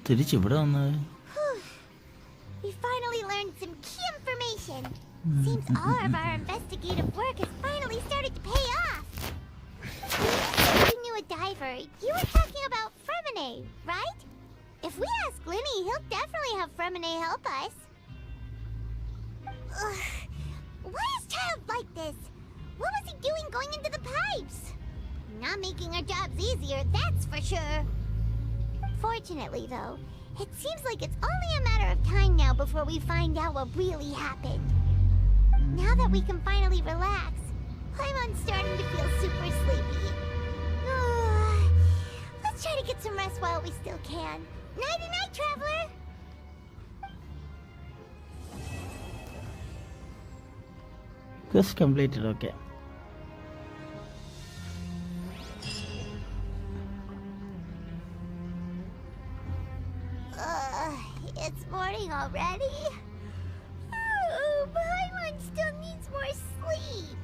തിരിച്ചിവിടെ വന്നത്. We finally learned some key information. Seems all of our investigative work has finally started to pay off. You knew a diver. You were talking about Fremine, right? If we ask Linny, he'll definitely have Fremine help us. Ugh. Why is Child like this? What was he doing going into the pipes? Not making our jobs easier, that's for sure. Fortunately, though, it seems like it's only a matter of time now before we find out what really happened. Now that we can finally relax, I'm starting to feel super sleepy. Let's try to get some rest while we still can. Nighty-night, traveler! Quest completed, okay. It's morning already? Oh, Paimon still needs more sleep.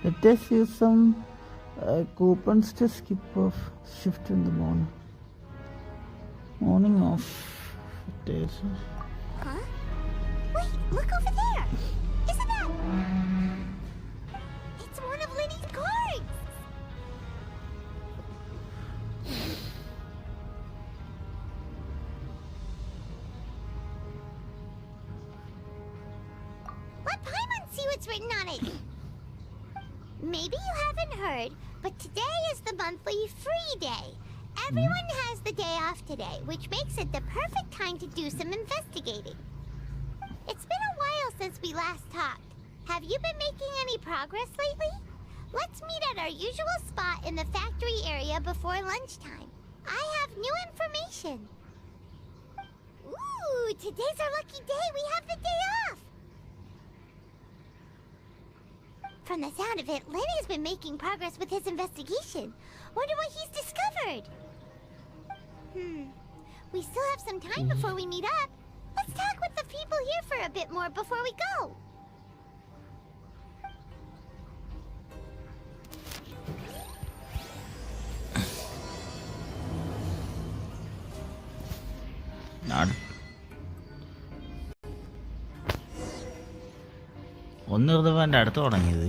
Let us use some coupons to skip off shift in the morning. Morning off. Huh? Wait, look over there! Isn't that... It's one of Linny's cards! Let Paimon see what's written on it! Maybe you haven't heard, but today is the monthly free day. Everyone has the day off today, which makes it the perfect time to do some investigating. It's been a while since we last talked. Have you been making any progress lately? Let's meet at our usual spot in the factory area before lunchtime. I have new information. Ooh, today's our lucky day. We have the day off. From the sound of it, Lenny's been making progress with his investigation. Wonder what he's discovered. We still have some time before we meet up. Let's talk with the people here for a bit more before we go. ഒന്ന് വെറുതെ എൻ്റെ അടുത്ത് തുടങ്ങിയത്.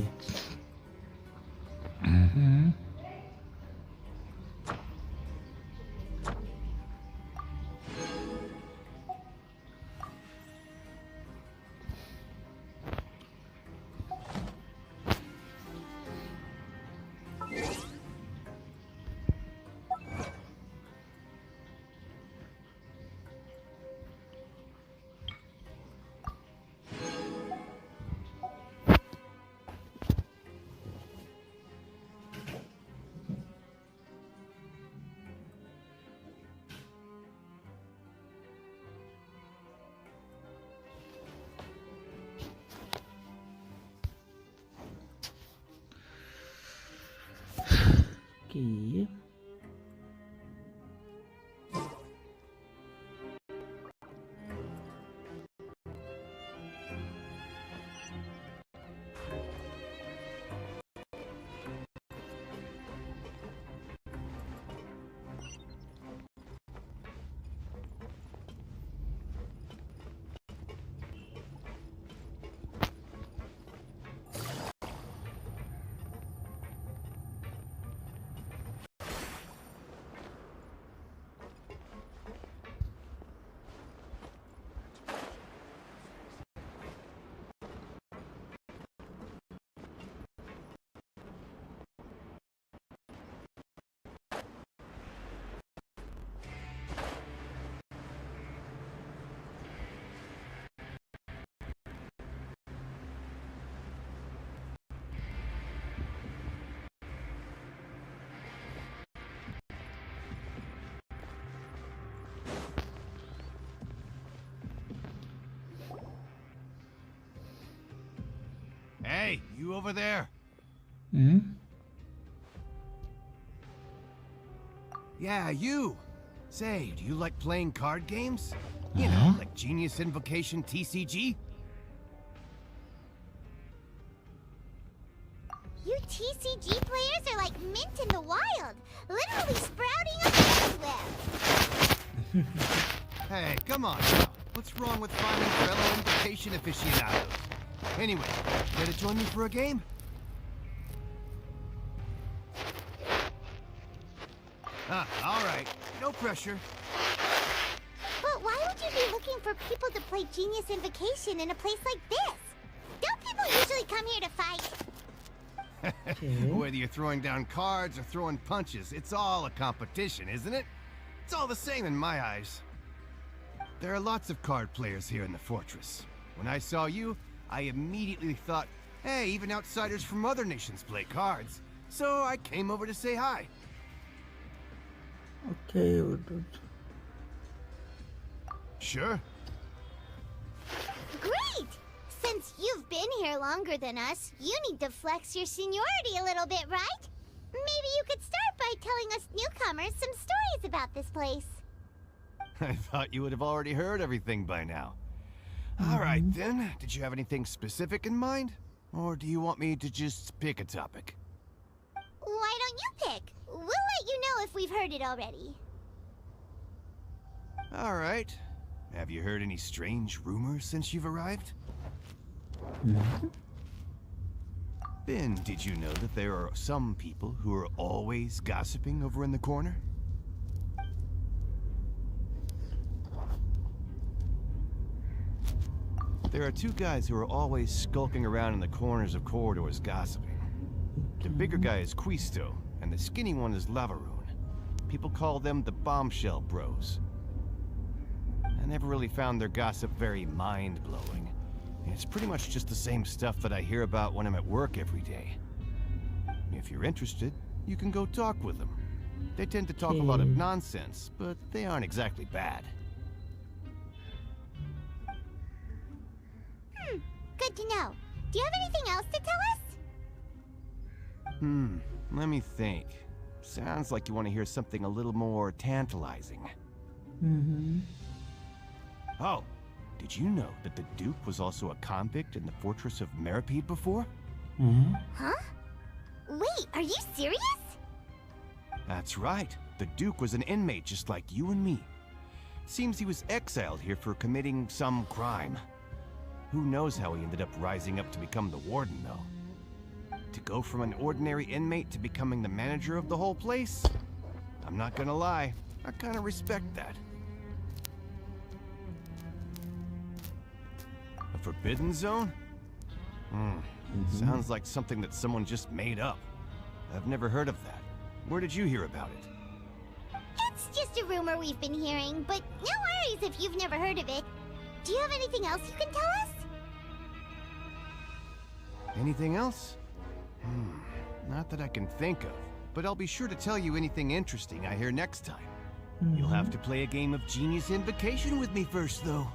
Okay. Hey, you over there? Yeah, you. Say, do you like playing card games? You know, like Genius Invocation TCG? You TCG players are like mint in the wild, literally sprouting up everywhere. Hey, come on now. What's wrong with finding fellow invocation aficionados? Anyway, care to join me for a game? All right. No pressure. But why would you be looking for people to play Genius Invocation in a place like this? Don't people usually come here to fight? Whether you're throwing down cards or throwing punches, it's all a competition, isn't it? It's all the same in my eyes. There are lots of card players here in the fortress. When I saw you, I immediately thought, hey, even outsiders from other nations play cards. So I came over to say hi. Okay. Sure. Great! Since you've been here longer than us, you need to flex your seniority a little bit, right? Maybe you could start by telling us newcomers some stories about this place. I thought you would have already heard everything by now. All right, then. Did you have anything specific in mind? Or do you want me to just pick a topic? Why don't you pick? We'll let you know if we've heard it already. All right. Have you heard any strange rumors since you've arrived? Ben, did you know that there are some people who are always gossiping over in the corner? There are two guys who are always skulking around in the corners of corridors gossiping. The bigger guy is Quisto, and the skinny one is Lavaroon. People call them the Bombshell Bros. I never really found their gossip very mind-blowing. It's pretty much just the same stuff that I hear about when I'm at work every day. If you're interested, you can go talk with them. They tend to talk a lot of nonsense, but they aren't exactly bad. Good to know. Do you have anything else to tell us? Let me think. Sounds like you want to hear something a little more tantalizing. Oh, did you know that the Duke was also a convict in the fortress of Meripede before? Huh? Wait, are you serious? That's right. The Duke was an inmate just like you and me. Seems he was exiled here for committing some crime. Who knows how he ended up rising up to become the warden, though? To go from an ordinary inmate to becoming the manager of the whole place? I'm not gonna lie, I kinda respect that. A forbidden zone? Sounds like something that someone just made up. I've never heard of that. Where did you hear about it? It's just a rumor we've been hearing, but no worries if you've never heard of it. Do you have anything else you can tell us? Anything else? Not that I can think of, but I'll be sure to tell you anything interesting I hear next time. You'll have to play a game of Genius Invocation with me first, though.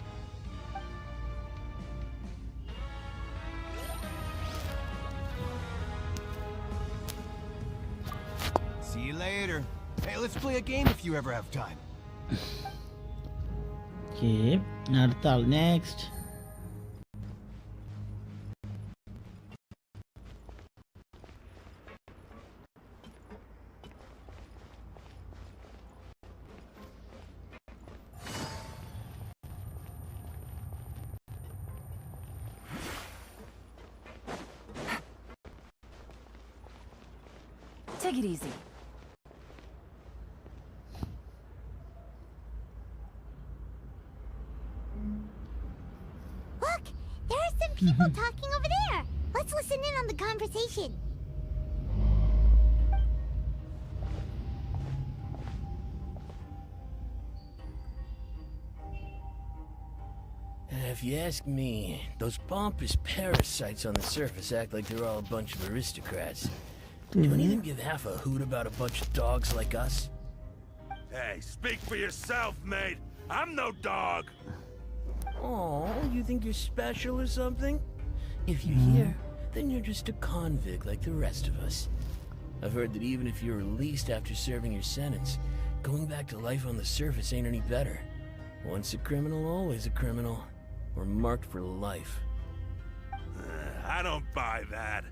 See you later. Hey, let's play a game if you ever have time. Okay, അടുത്ത ആൾ next. Take it easy. Look! There are some people talking over there! Let's listen in on the conversation. If you ask me, those pompous parasites on the surface act like they're all a bunch of aristocrats. Do any of them give half a hoot about a bunch of dogs like us? Hey, speak for yourself, mate. I'm no dog. Oh, you think you're special or something? If you're here, then you're just a convict like the rest of us. I've heard that even if you're released after serving your sentence, going back to life on the surface ain't any better. Once a criminal, always a criminal. We're marked for life. I don't buy that.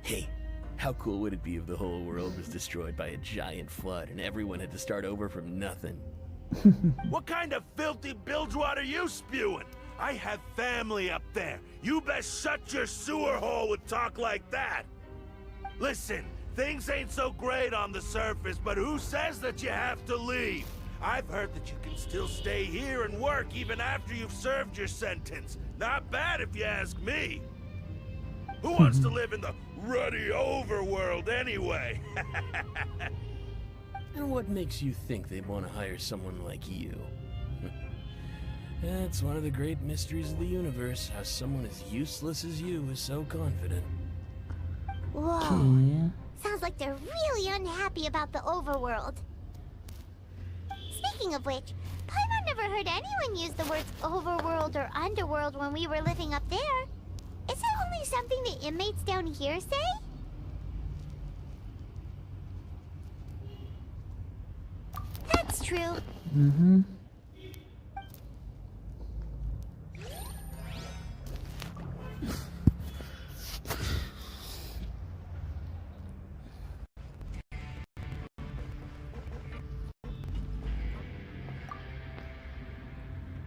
Hey, how cool would it be if the whole world was destroyed by a giant flood and everyone had to start over from nothing? What kind of filthy bilgewater are you spewing? I have family up there. You best shut your sewer hole with talk like that. Listen, things ain't so great on the surface, but who says that you have to leave? I've heard that you can still stay here and work even after you've served your sentence. Not bad if you ask me. Who wants to live in the ruddy overworld anyway? And what makes you think they'd want to hire someone like you? That's one of the great mysteries of the universe, how someone as useless as you is so confident. Whoa. Sounds like they're really unhappy about the overworld. Speaking of which, Paimon never heard anyone use the words overworld or underworld when we were living up there. Is it only something the inmates down here say? That's true.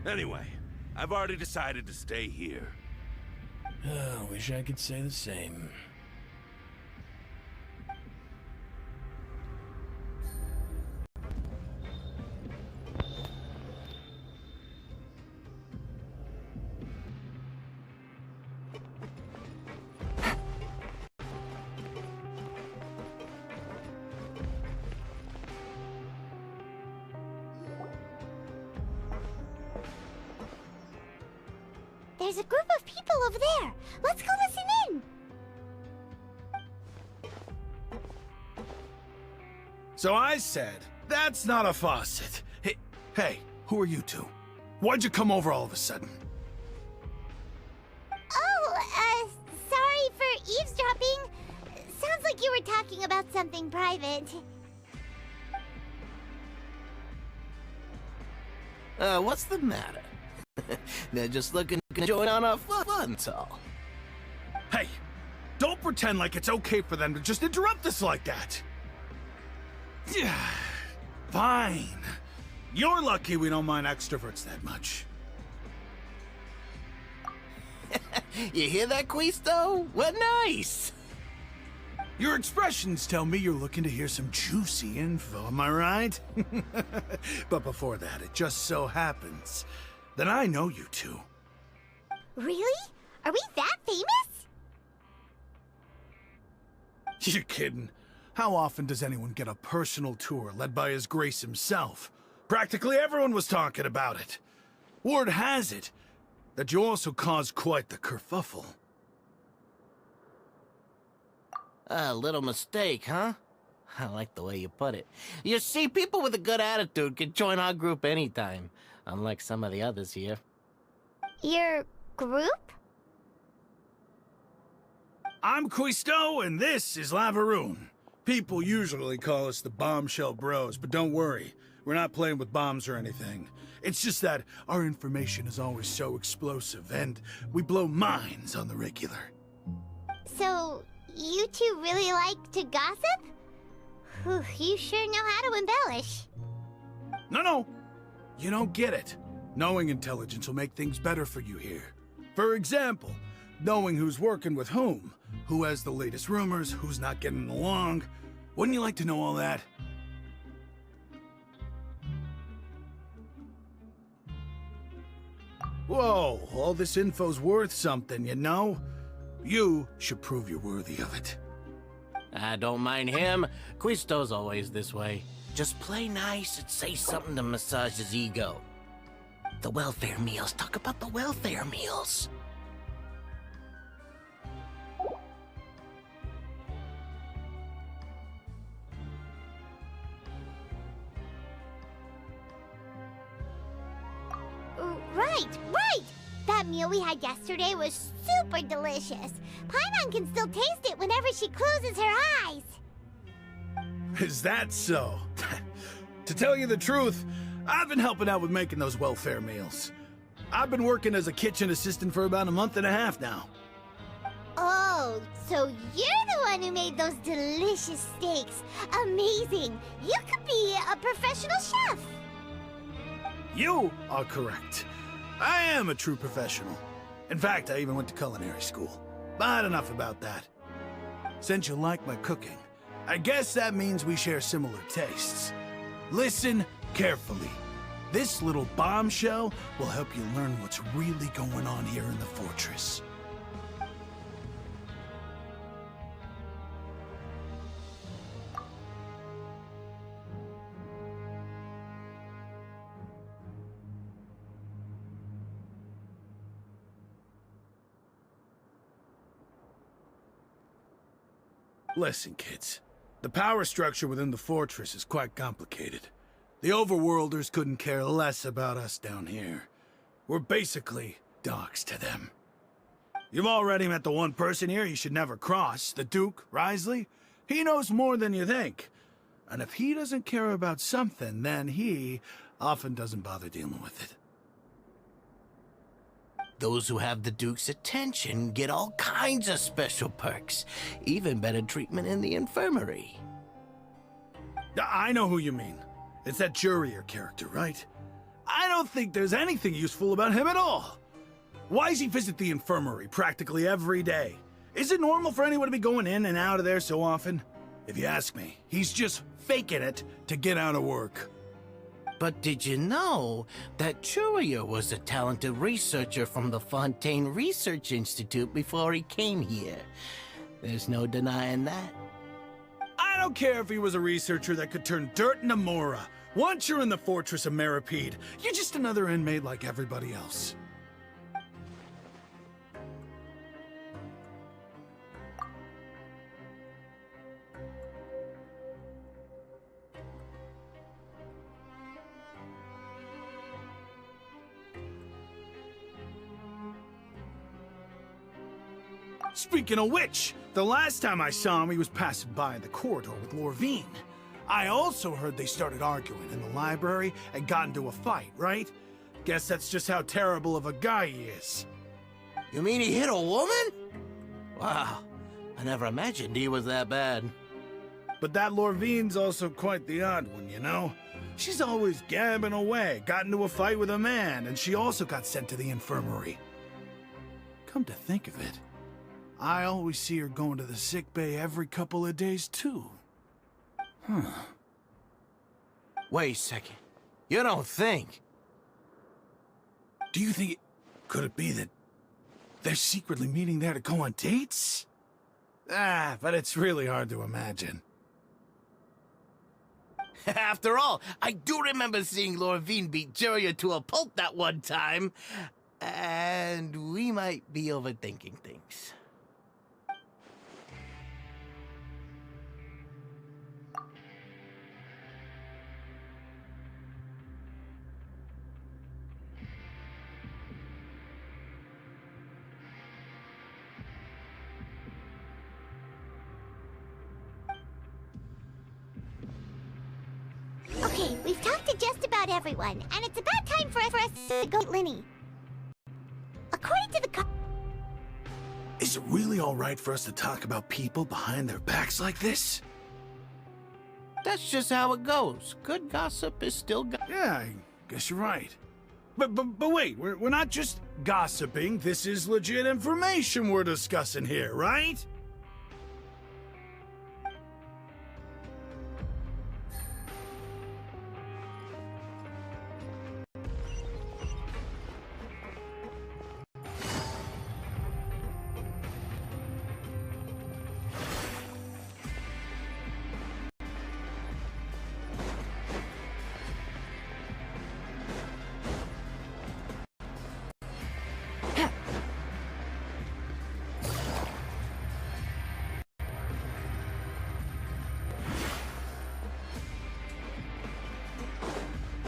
Anyway, I've already decided to stay here. Wish I could say the same. There's a group of people over there. Let's go listen in. So I said, that's not a faucet. Hey, who are you two? Why'd you come over all of a sudden? Oh, sorry for eavesdropping. Sounds like you were talking about something private. What's the matter? They're just looking to join on our fun all. Hey, don't pretend like it's okay for them to just interrupt us like that. Yeah, fine. You're lucky we don't mind extroverts that much. You hear that, Quisto? What nice! Your expressions tell me you're looking to hear some juicy info, am I right? But before that, it just so happens that I know you two. Really? Are we that famous? You're kidding. How often does anyone get a personal tour led by His Grace himself? Practically everyone was talking about it. Word has it that you also caused quite the kerfuffle. A little mistake, huh? I like the way you put it. You see, people with a good attitude can join our group anytime, unlike some of the others here. Your group? I'm Quisto, and this is Lavaroon. People usually call us the Bombshell Bros, but don't worry. We're not playing with bombs or anything. It's just that our information is always so explosive, and we blow minds on the regular. So, you two really like to gossip? Whew, you sure know how to embellish. No. You don't get it. Knowing intelligence will make things better for you here. For example, knowing who's working with whom, who has the latest rumors, who's not getting along. Wouldn't you like to know all that? Whoa, all this info's worth something, you know? You should prove you're worthy of it. I don't mind him. Quisto's always this way. Just play nice and say something to massage his ego. The welfare meals. Talk about the welfare meals. Right! That meal we had yesterday was super delicious. Paimon can still taste it whenever she closes her eyes. Is that so? To tell you the truth, I've been helping out with making those welfare meals. I've been working as a kitchen assistant for about a month and a half now. Oh, so you're the one who made those delicious steaks. Amazing! You could be a professional chef. You are correct. I am a true professional. In fact, I even went to culinary school. But enough about that. Since you like my cooking, I guess that means we share similar tastes. Listen carefully. This little bombshell will help you learn what's really going on here in the fortress. Listen, kids. The power structure within the fortress is quite complicated. The overworlders couldn't care less about us down here. We're basically dogs to them. You've already met the one person here you should never cross, the Duke, Risley. He knows more than you think. And if he doesn't care about something, then he often doesn't bother dealing with it. Those who have the Duke's attention get all kinds of special perks. Even better treatment in the infirmary. I know who you mean. It's that Jurier character, right? I don't think there's anything useful about him at all. Why does he visit the infirmary practically every day? Is it normal for anyone to be going in and out of there so often? If you ask me, he's just faking it to get out of work. But did you know that Jurier was a talented researcher from the Fontaine Research Institute before he came here? There's no denying that. I don't care if he was a researcher that could turn dirt into Mora. Once you're in the fortress of Meripede, you're just another inmate like everybody else. Speaking of which, the last time I saw him, he was passing by in the corridor with Lorvine. I also heard they started arguing in the library and got into a fight, right? Guess that's just how terrible of a guy he is. You mean he hit a woman? Wow, I never imagined he was that bad. But that Lorvine's also quite the odd one, you know? She's always gabbing away, got into a fight with a man, and she also got sent to the infirmary. Come to think of it, I always see her going to the sick bay every couple of days, too. Huh. Wait a second. You don't think? Do you think could it be that they're secretly meeting there to go on dates? But it's really hard to imagine. After all, I do remember seeing Lorvine beat Juria to a pulp that one time. And we might be overthinking things. Okay, we've talked to just about everyone, and it's about time for us to go meet Linny. According to the Is it really all right for us to talk about people behind their backs like this? That's just how it goes. Good gossip is still Yeah, I guess you're right. But wait, we're not just gossiping. This is legit information we're discussing here, right?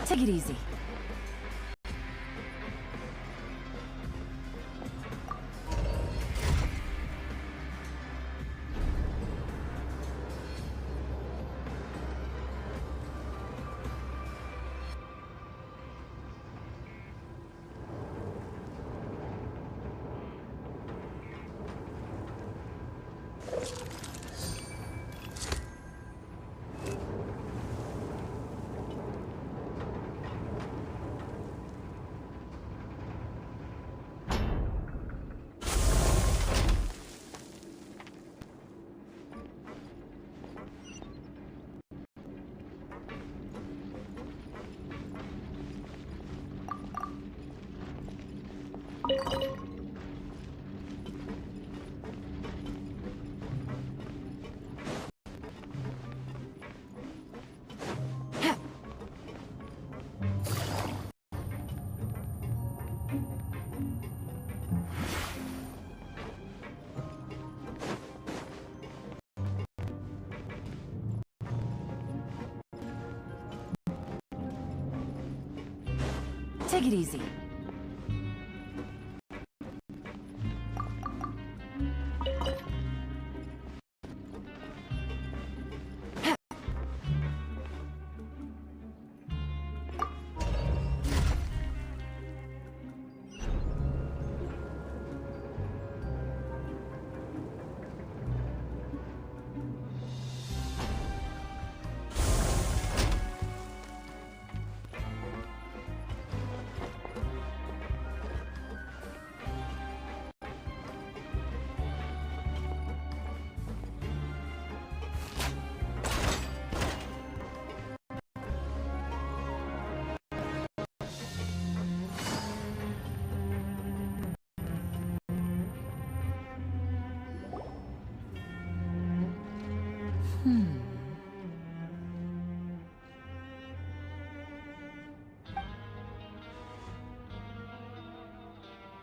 Take it easy. Take it easy.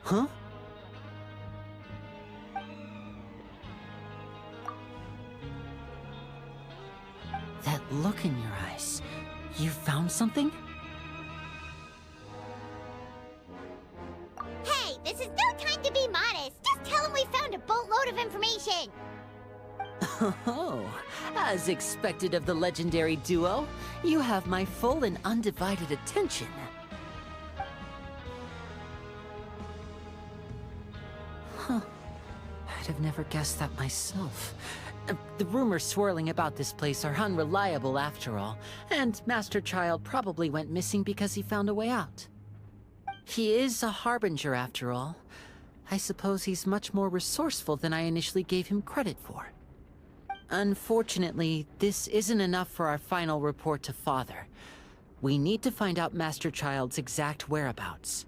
Huh? That look in your eyes. You found something? Hey, this is no time to be modest. Just tell him we found a boatload of information. Oh, as expected of the legendary duo, you have my full and undivided attention. Huh. I'd have never guessed that myself. The rumors swirling about this place are unreliable after all, and Master Child probably went missing because he found a way out. He is a harbinger after all, I suppose he's much more resourceful than I initially gave him credit for. Unfortunately, this isn't enough for our final report to Father. We need to find out Master Child's exact whereabouts.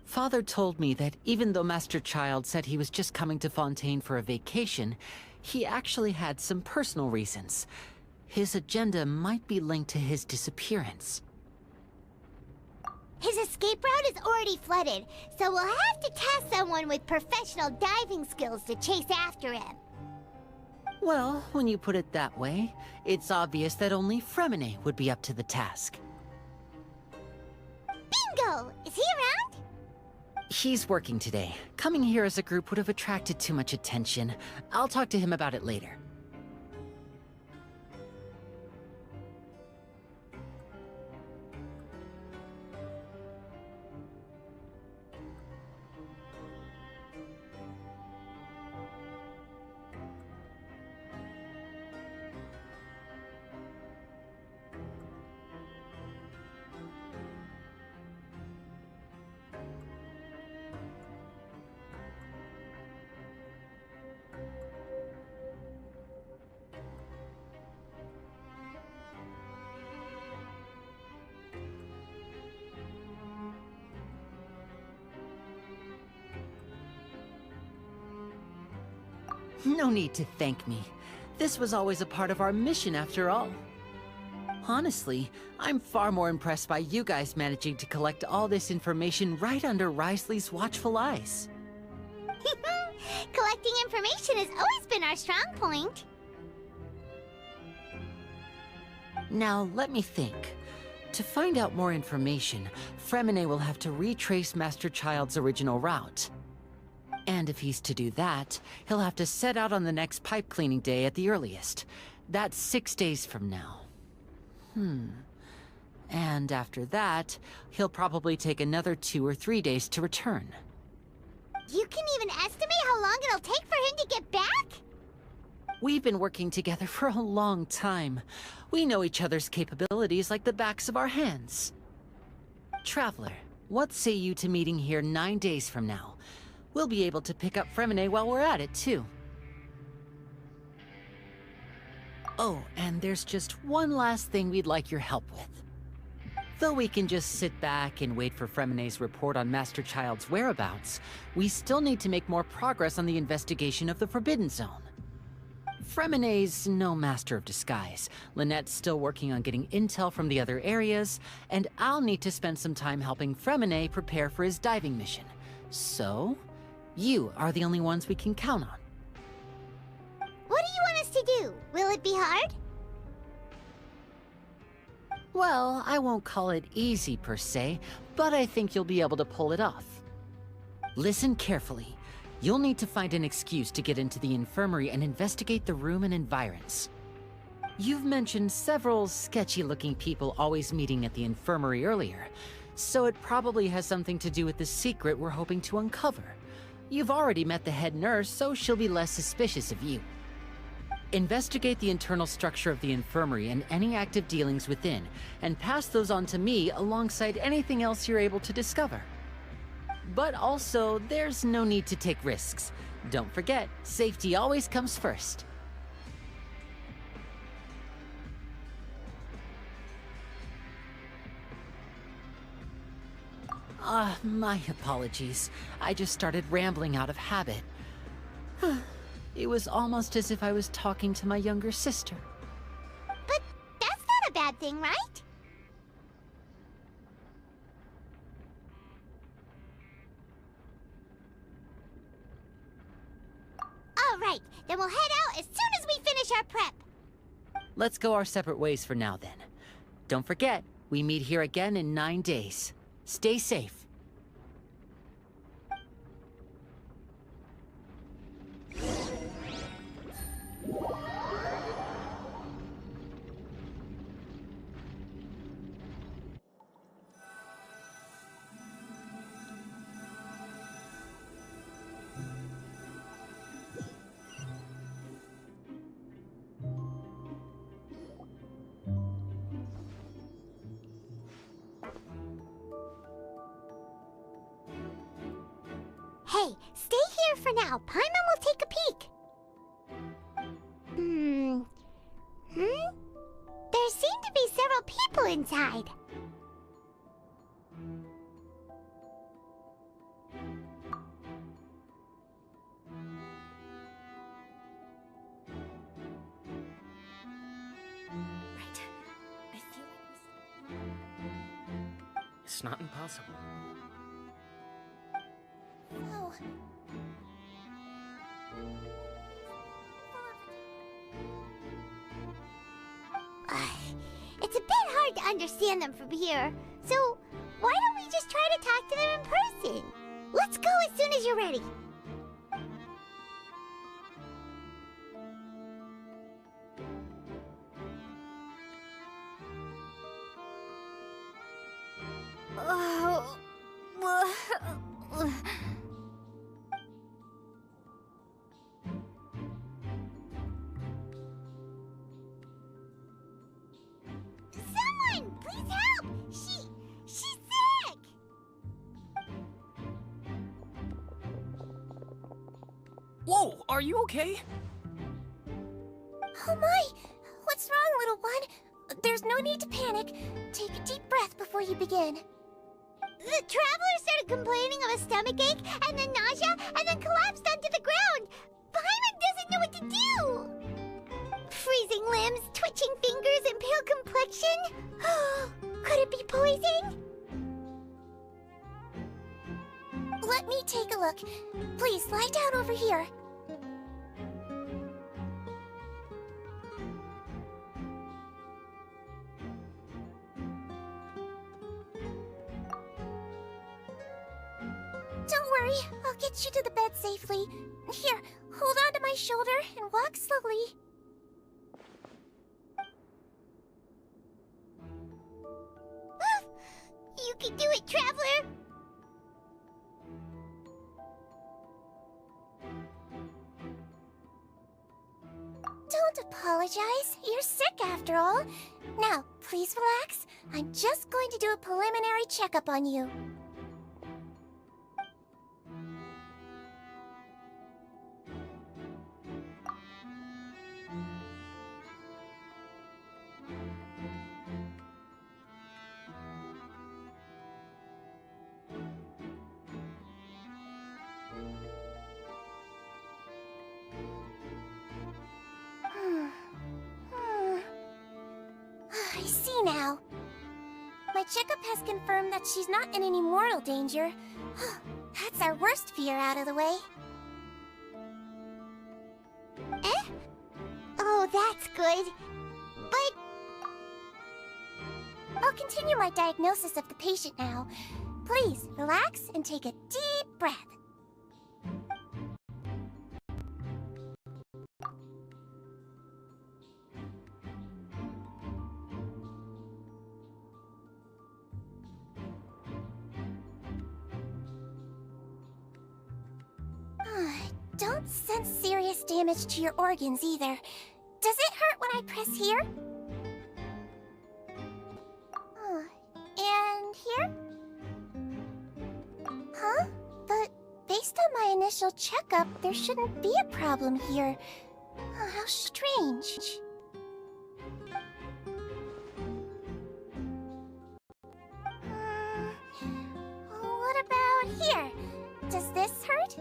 Father told me that even though Master Child said he was just coming to Fontaine for a vacation, he actually had some personal reasons. His agenda might be linked to his disappearance. His escape route is already flooded, so we'll have to task someone with professional diving skills to chase after him. Well, when you put it that way, it's obvious that only Fremine would be up to the task. Bingo! Is he around? He's working today. Coming here as a group would have attracted too much attention. I'll talk to him about it later. No need to thank me. This was always a part of our mission after all. Honestly, I'm far more impressed by you guys managing to collect all this information right under Risley's watchful eyes. Collecting information has always been our strong point. Now, let me think. To find out more information, Fremine will have to retrace Master Child's original route. And if he's to do that, he'll have to set out on the next pipe cleaning day at the earliest. That's 6 days from now. And after that, he'll probably take another 2 or 3 days to return. You can even estimate how long it'll take for him to get back? We've been working together for a long time. We know each other's capabilities like the backs of our hands. Traveler, what say you to meeting here 9 days from now? We'll be able to pick up Fremine while we're at it, too. Oh, and there's just one last thing we'd like your help with. Though we can just sit back and wait for Fremine's report on Master Child's whereabouts, we still need to make more progress on the investigation of the Forbidden Zone. Fremine's no master of disguise. Lynette's still working on getting intel from the other areas, and I'll need to spend some time helping Fremine prepare for his diving mission. So, you are the only ones we can count on. What do you want us to do? Will it be hard? Well, I won't call it easy per se, but I think you'll be able to pull it off. Listen carefully. You'll need to find an excuse to get into the infirmary and investigate the room and environs. You've mentioned several sketchy-looking people always meeting at the infirmary earlier, so it probably has something to do with the secret we're hoping to uncover. You've already met the head nurse, so she'll be less suspicious of you. Investigate the internal structure of the infirmary and any active dealings within, and pass those on to me alongside anything else you're able to discover. But also, there's no need to take risks. Don't forget, safety always comes first. My apologies. I just started rambling out of habit. It was almost as if I was talking to my younger sister. But that's not a bad thing, right? All right, then we'll head out as soon as we finish our prep. Let's go our separate ways for now, then. Don't forget, we meet here again in 9 days. Stay safe. Stay here for now. Paimon will take a peek. There seem to be several people inside. It's not impossible. Oh. It's a bit hard to understand them from here, so why don't we just try to talk to them in person? Let's go as soon as you're ready. Someone, please help! She's sick! Whoa, are you okay? Oh my! What's wrong, little one? There's no need to panic. Take a deep breath before you begin. The traveler started complaining of a stomachache, and then nausea, and then collapsed onto the ground. Paimon doesn't know what to do. Freezing limbs, twitching fingers, and pale complexion. Could it be poison? Let me take a look. Please lie down over here. Don't worry, I'll get you to the bed safely. Here, hold on to my shoulder and walk slowly. You can do it, traveler! Don't apologize. You're sick after all. Now, please relax. I'm just going to do a preliminary checkup on you. I see now. My checkup has confirmed that she's not in any mortal danger. That's our worst fear out of the way. Eh? Oh, that's good. But I'll continue my diagnosis of the patient now. Please, relax and take a deep breath. Don't sense serious damage to your organs either. Does it hurt when I press here? And here? Huh? But based on my initial checkup, there shouldn't be a problem here. How strange. What about here? Does this hurt?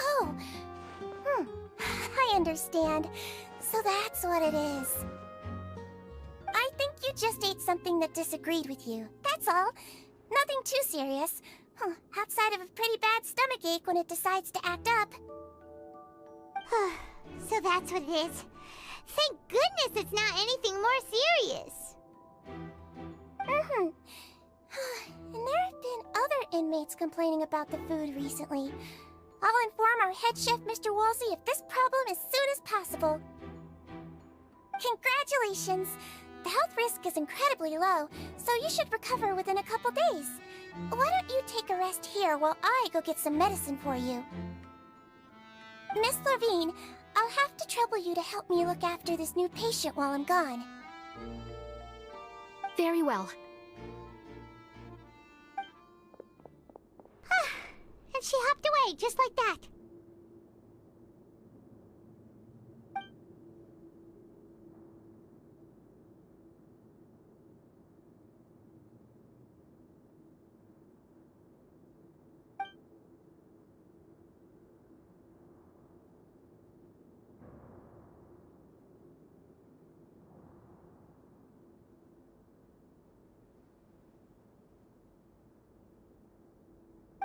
Oh, I understand. So that's what it is. I think you just ate something that disagreed with you. That's all. Nothing too serious. Outside of a pretty bad stomachache when it decides to act up. So that's what it is. Thank goodness it's not anything more serious. And there have been other inmates complaining about the food recently. I'll inform our head chef, Mr. Wolsey, of this problem as soon as possible. Congratulations! The health risk is incredibly low, so you should recover within a couple days. Why don't you take a rest here while I go get some medicine for you? Miss Levine, I'll have to trouble you to help me look after this new patient while I'm gone. Very well. And she hopped away, just like that.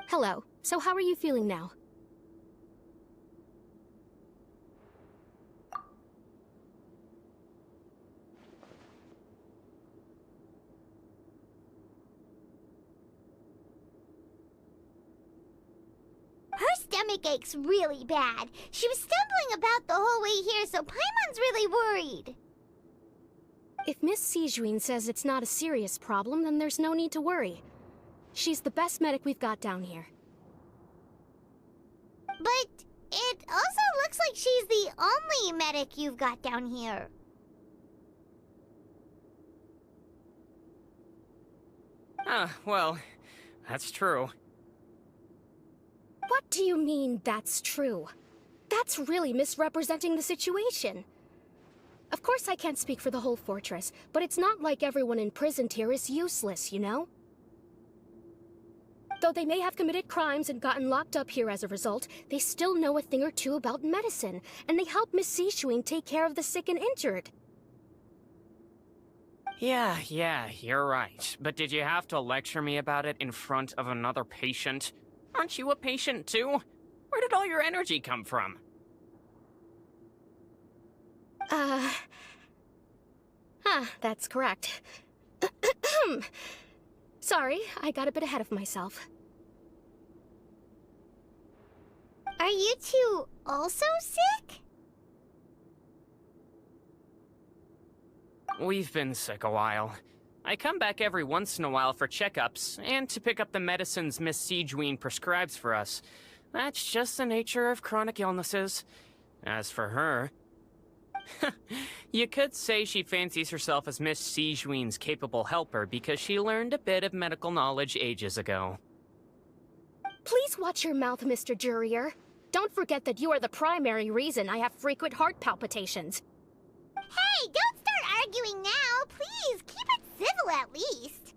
Hello. So how are you feeling now? Her stomach aches really bad. She was stumbling about the whole way here, so Paimon's really worried. If Miss Sijuin says it's not a serious problem, then there's no need to worry. She's the best medic we've got down here. But it also looks like she's the only medic you've got down here. Well, that's true. What do you mean, that's true? That's really misrepresenting the situation. Of course I can't speak for the whole fortress, but it's not like everyone imprisoned here is useless, you know? Though they may have committed crimes and gotten locked up here as a result, they still know a thing or two about medicine, and they help Miss Sijuin take care of the sick and injured. Yeah, you're right. But did you have to lecture me about it in front of another patient? Aren't you a patient too? Where did all your energy come from? That's correct. Sorry, I got a bit ahead of myself. Are you two also sick? We've been sick a while. I come back every once in a while for checkups, and to pick up the medicines Miss Sijuin prescribes for us. That's just the nature of chronic illnesses. As for her... you could say she fancies herself as Miss Sijuin's capable helper because she learned a bit of medical knowledge ages ago. Please watch your mouth, Mr. Jurier. Don't forget that you are the primary reason I have frequent heart palpitations. Hey, don't start arguing now! Please, keep it civil at least!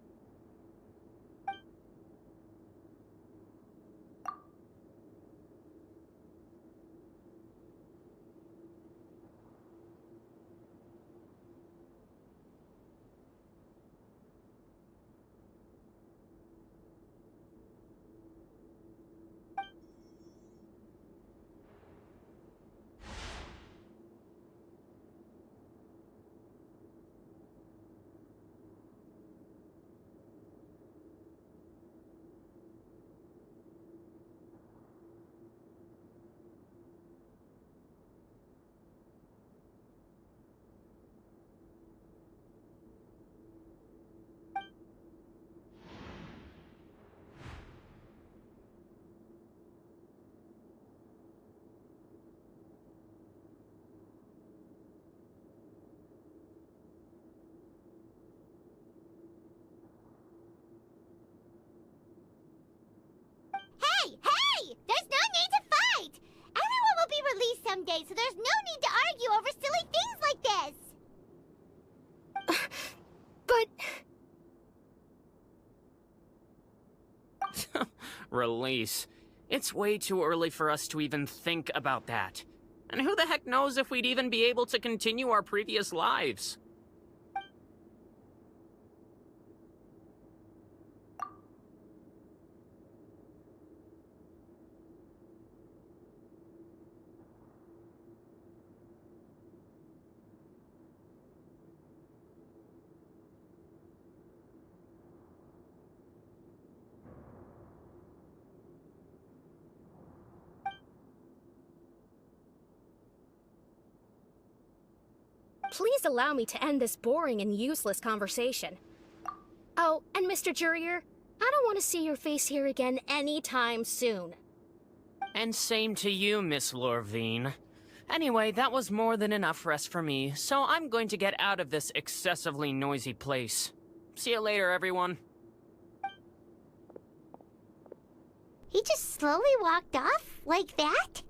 Hey! There's no need to fight! Everyone will be released someday, so there's no need to argue over silly things like this! But... Release. It's way too early for us to even think about that. And who the heck knows if we'd even be able to continue our previous lives? Please allow me to end this boring and useless conversation. Oh, and Mr. Jurier, I don't want to see your face here again anytime soon. And same to you, Miss Lorvine. Anyway, that was more than enough rest for me, so I'm going to get out of this excessively noisy place. See you later, everyone. He just slowly walked off like that?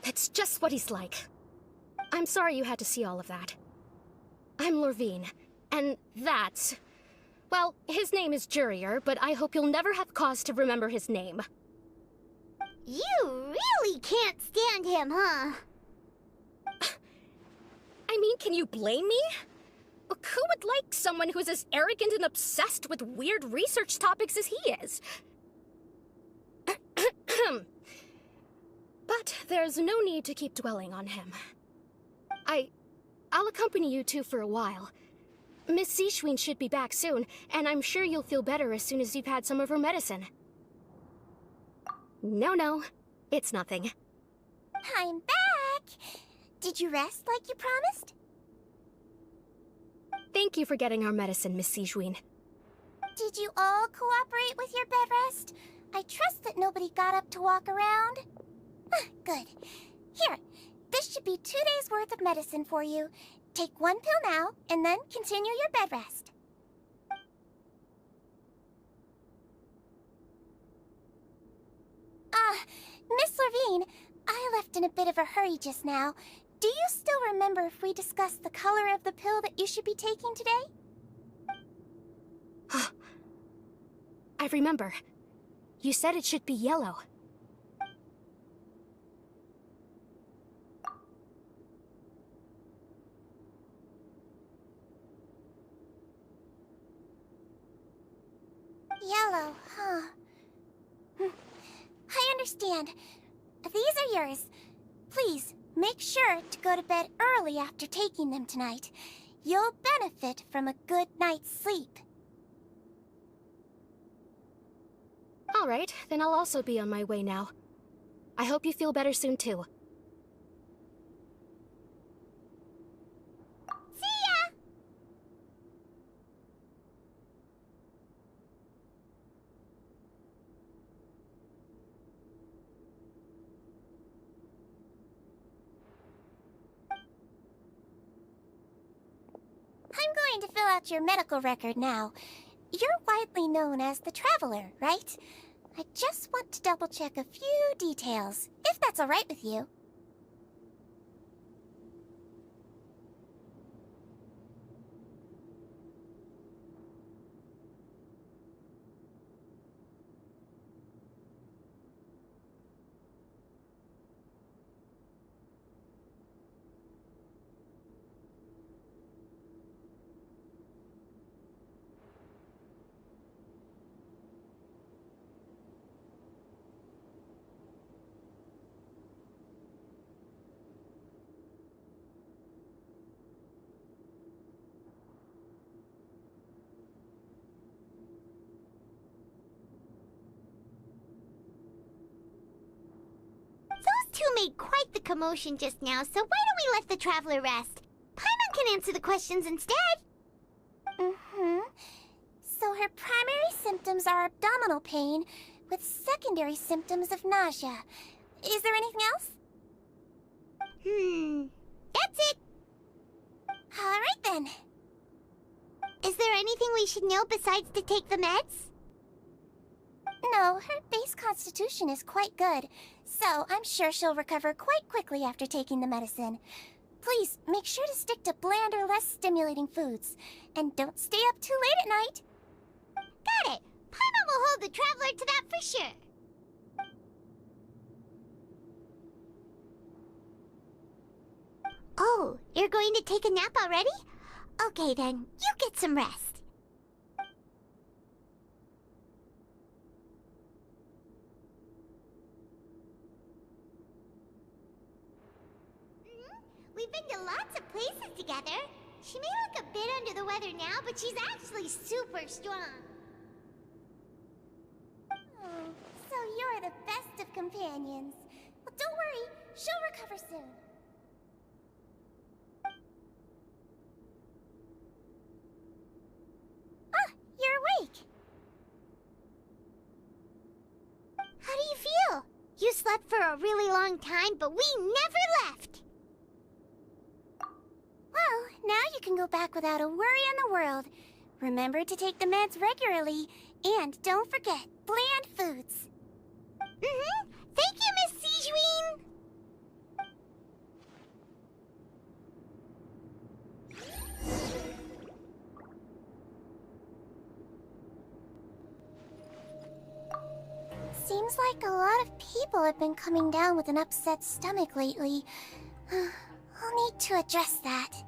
That's just what he's like. I'm sorry you had to see all of that. I'm Lorvine, and that's... Well, his name is Jurier, but I hope you'll never have cause to remember his name. You really can't stand him, huh? I mean, can you blame me? Who would like someone who's as arrogant and obsessed with weird research topics as he is? But there's no need to keep dwelling on him. I'll accompany you two for a while. Miss Seashween should be back soon, and I'm sure you'll feel better as soon as you've had some of her medicine. No, it's nothing. I'm back! Did you rest like you promised? Thank you for getting our medicine, Miss Seashween. Did you all cooperate with your bed rest? I trust that nobody got up to walk around. Good. Here, this should be 2 days' worth of medicine for you. Take 1 pill now, and then continue your bed rest. Miss Lorvine, I left in a bit of a hurry just now. Do you still remember if we discussed the color of the pill that you should be taking today? I remember. You said it should be yellow. Yellow, huh? I understand. These are yours. Please, make sure to go to bed early after taking them tonight. You'll benefit from a good night's sleep. All right, then I'll also be on my way now. I hope you feel better soon, too. See ya! I'm going to fill out your medical record now. You're widely known as the Traveler, right? I just want to double-check a few details, if that's all right with you. Those two made quite the commotion just now, so why don't we let the Traveler rest? Paimon can answer the questions instead. So her primary symptoms are abdominal pain, with secondary symptoms of nausea. Is there anything else? That's it. All right then. Is there anything we should know besides to take the meds? No, her base constitution is quite good, so I'm sure she'll recover quite quickly after taking the medicine. Please, make sure to stick to bland or less stimulating foods, and don't stay up too late at night. Got it! Paimon will hold the Traveler to that for sure. Oh, you're going to take a nap already? Okay then, you get some rest. We've been to lots of places together. She may look a bit under the weather now, but she's actually super strong. Oh, so you're the best of companions. Well, don't worry, she'll recover soon. You're awake. How do you feel? You slept for a really long time, but we never left. Well, now you can go back without a worry in the world. Remember to take the meds regularly, and don't forget, bland foods. Thank you, Miss Sijween! Seems like a lot of people have been coming down with an upset stomach lately. I'll need to address that.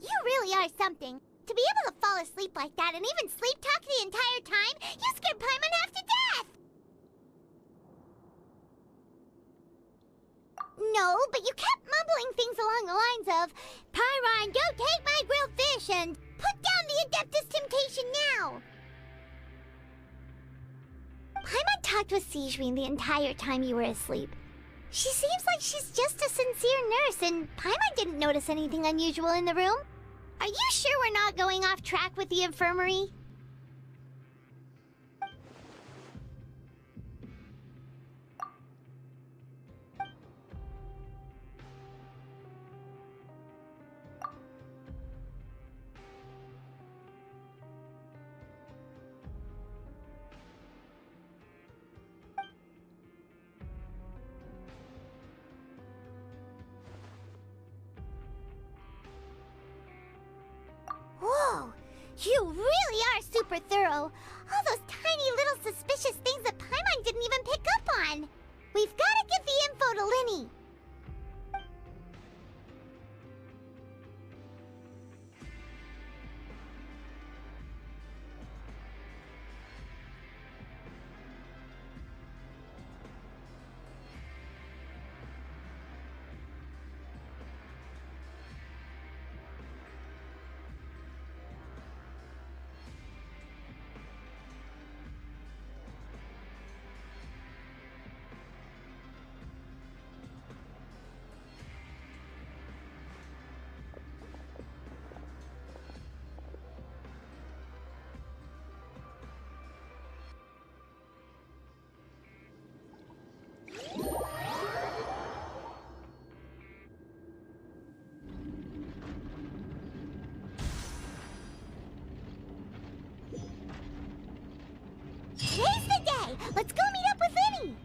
You really are something. To be able to fall asleep like that and even sleep talk the entire time, you scared Paimon half to death! No, but you kept mumbling things along the lines of, Pyron, don't take my grilled fish, and put down the Adeptus Temptation now! Paimon talked with Sijween the entire time you were asleep. She seems like she's just a sincere nurse, and Paimon didn't notice anything unusual in the room. Are you sure we're not going off track with the infirmary? Whoa! You really are super thorough! All those tiny little suspicious things that Paimon didn't even pick up on! We've gotta give the info to Linny! Today's the day! Let's go meet up with Linny!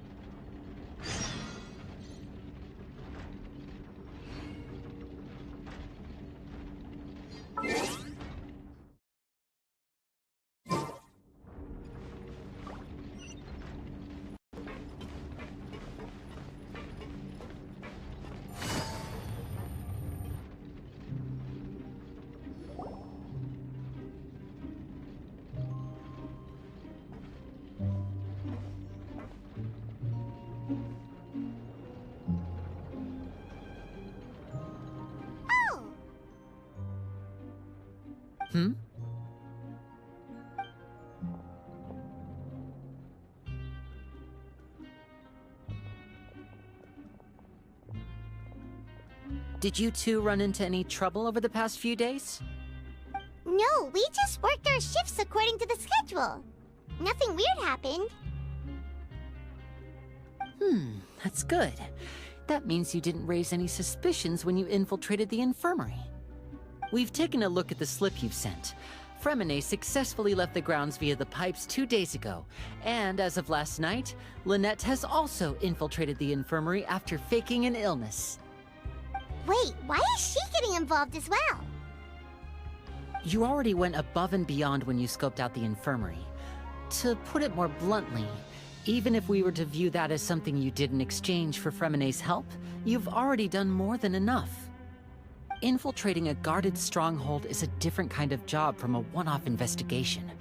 Hmm? Did you two run into any trouble over the past few days? No, we just worked our shifts according to the schedule. Nothing weird happened. That's good. That means you didn't raise any suspicions when you infiltrated the infirmary. We've taken a look at the slip you've sent. Fremine successfully left the grounds via the pipes 2 days ago, and as of last night, Lynette has also infiltrated the infirmary after faking an illness. Wait, why is she getting involved as well? You already went above and beyond when you scoped out the infirmary. To put it more bluntly, even if we were to view that as something you did in exchange for Fremine's help, you've already done more than enough. Infiltrating a guarded stronghold is a different kind of job from a one-off investigation.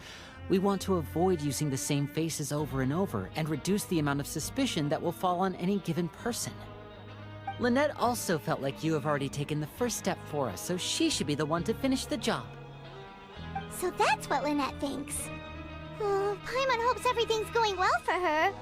We want to avoid using the same faces over and over and reduce the amount of suspicion that will fall on any given person. Lynette also felt like you have already taken the first step for us, so she should be the one to finish the job. So that's what Lynette thinks. Oh, Paimon hopes everything's going well for her.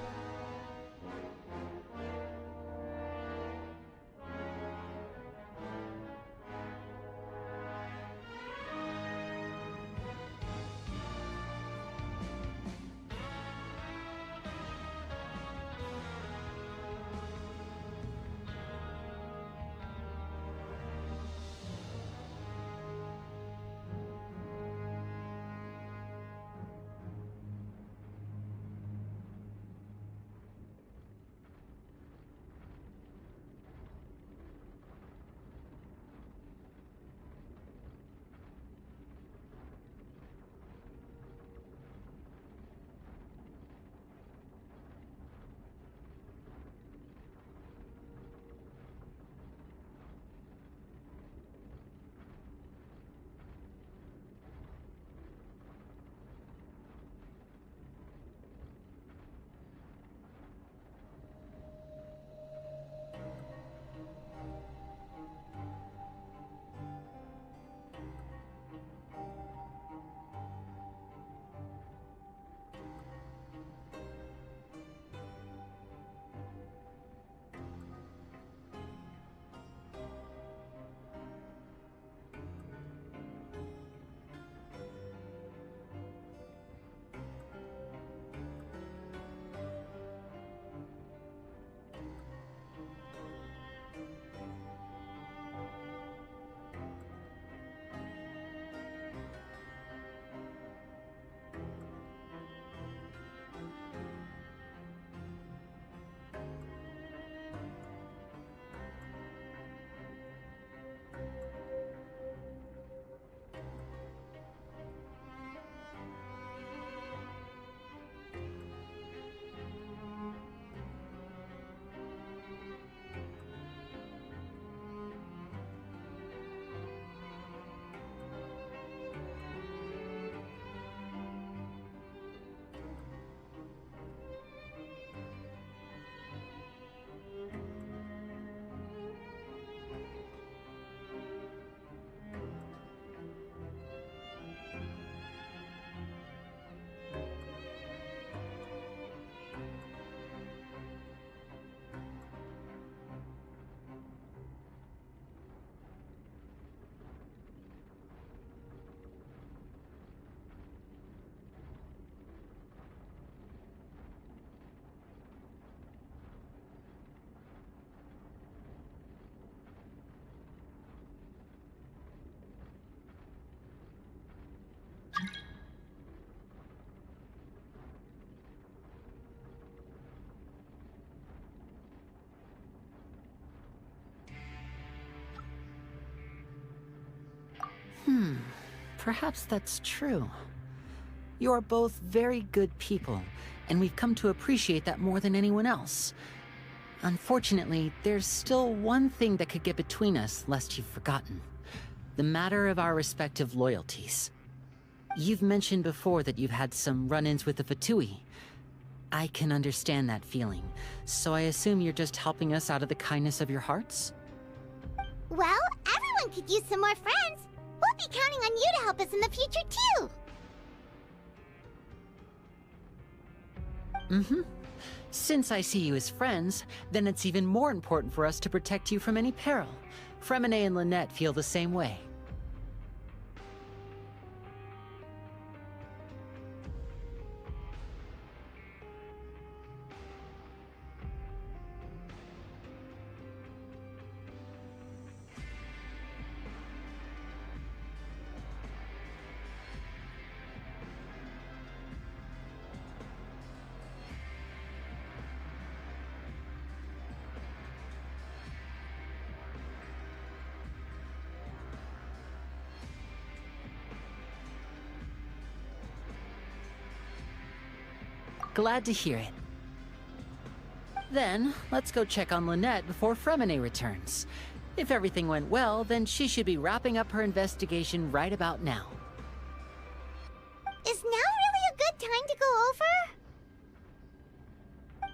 Perhaps that's true. You're both very good people, and we've come to appreciate that more than anyone else. Unfortunately, there's still one thing that could get between us, lest you've forgotten. The matter of our respective loyalties. You've mentioned before that you've had some run-ins with the Fatui. I can understand that feeling, so I assume you're just helping us out of the kindness of your hearts? Well, everyone could use some more friends. We'll be counting on you to help us in the future, too. Since I see you as friends, then it's even more important for us to protect you from any peril. Fremine and Lynette feel the same way. Glad to hear it. Then, let's go check on Lynette before Fremine returns. If everything went well, then she should be wrapping up her investigation right about now. Is now really a good time to go over?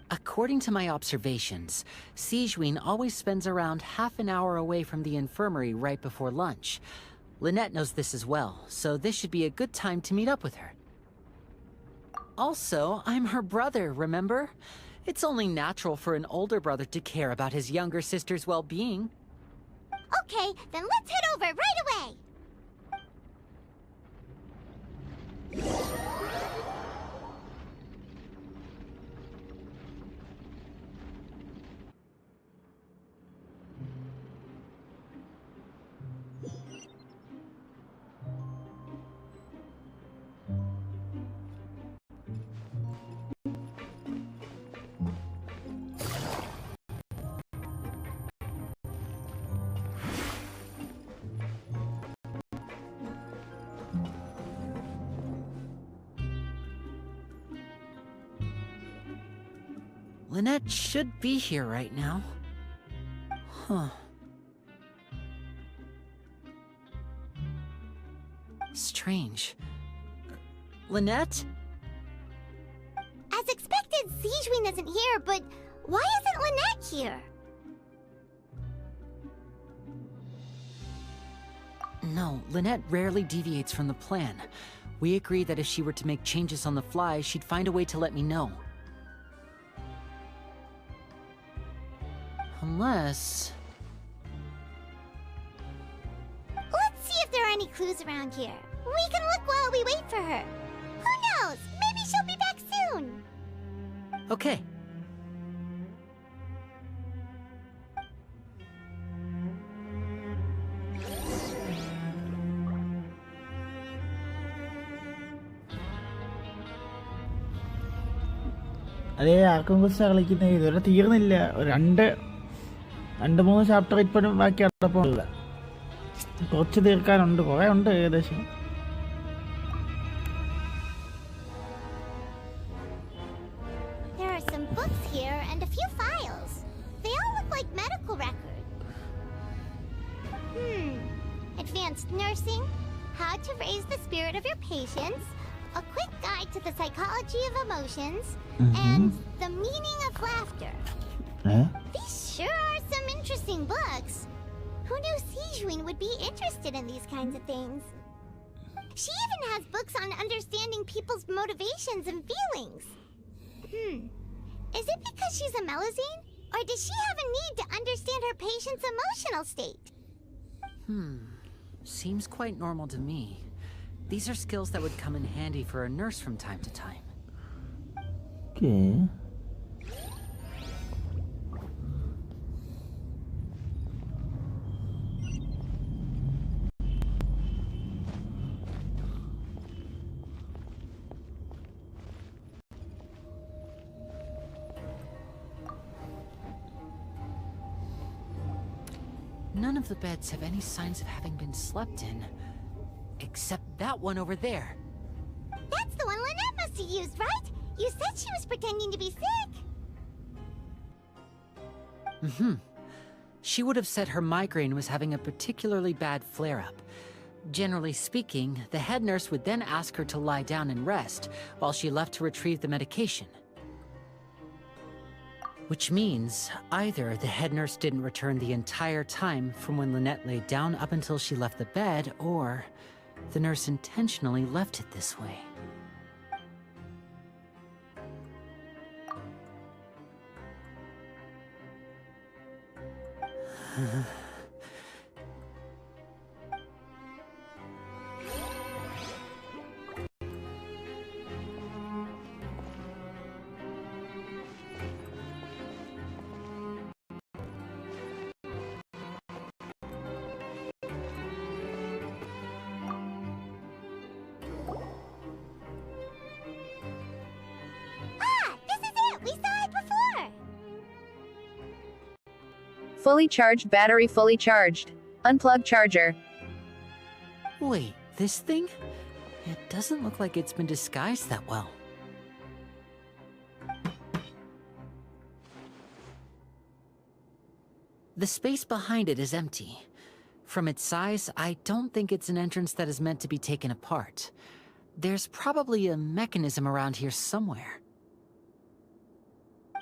According to my observations, JIBIN always spends around half an hour away from the infirmary right before lunch. Lynette knows this as well, so this should be a good time to meet up with her. Also, I'm her brother, remember? It's only natural for an older brother to care about his younger sister's well-being. Okay, then let's head over right away! Lynette should be here right now. Huh. Strange. Lynette? As expected, JIBIN isn't here, but why isn't Lynette here? No, Lynette rarely deviates from the plan. We agreed that if she were to make changes on the fly, she'd find a way to let me know. Unless... Let's see if there are any clues around here. We can look while we wait for her. Who knows? Maybe she'll be back soon. Okay. അതേ ആർക്കും കുറിച്ച് കളിക്കുന്നത് ഇതുവരെ തീർന്നില്ല. രണ്ട് മൂന്ന് chapter ഇപ്പോഴും ബാക്കി അടപ്പമുള്ള കുറച്ച് തീർക്കാനുണ്ട്, കുറേ ഉണ്ട് ഏകദേശം. There are some books here and a few files. They all look like medical records. Advanced nursing, how to raise the spirit of your patients, a quick guide to the psychology of emotions, and the meaning of laughter. These sure are some interesting books. Who knew JIBIN would be interested in these kinds of things? She even has books on understanding people's motivations and feelings. Is it because she's a Melusine? Or does she have a need to understand her patient's emotional state? Seems quite normal to me. These are skills that would come in handy for a nurse from time to time. Okay. None of the beds have any signs of having been slept in. Except that one over there. That's the one Lynette must have used, right? You said she was pretending to be sick. She would have said her migraine was having a particularly bad flare-up. Generally speaking, the head nurse would then ask her to lie down and rest while she left to retrieve the medication. Which means either the head nurse didn't return the entire time from when Lynette laid down up until she left the bed, or the nurse intentionally left it this way. This is it! We saw it before! Fully charged battery fully charged. Unplug charger. Wait, this thing? It doesn't look like it's been disguised that well. The space behind it is empty. From its size, I don't think it's an entrance that is meant to be taken apart. There's probably a mechanism around here somewhere.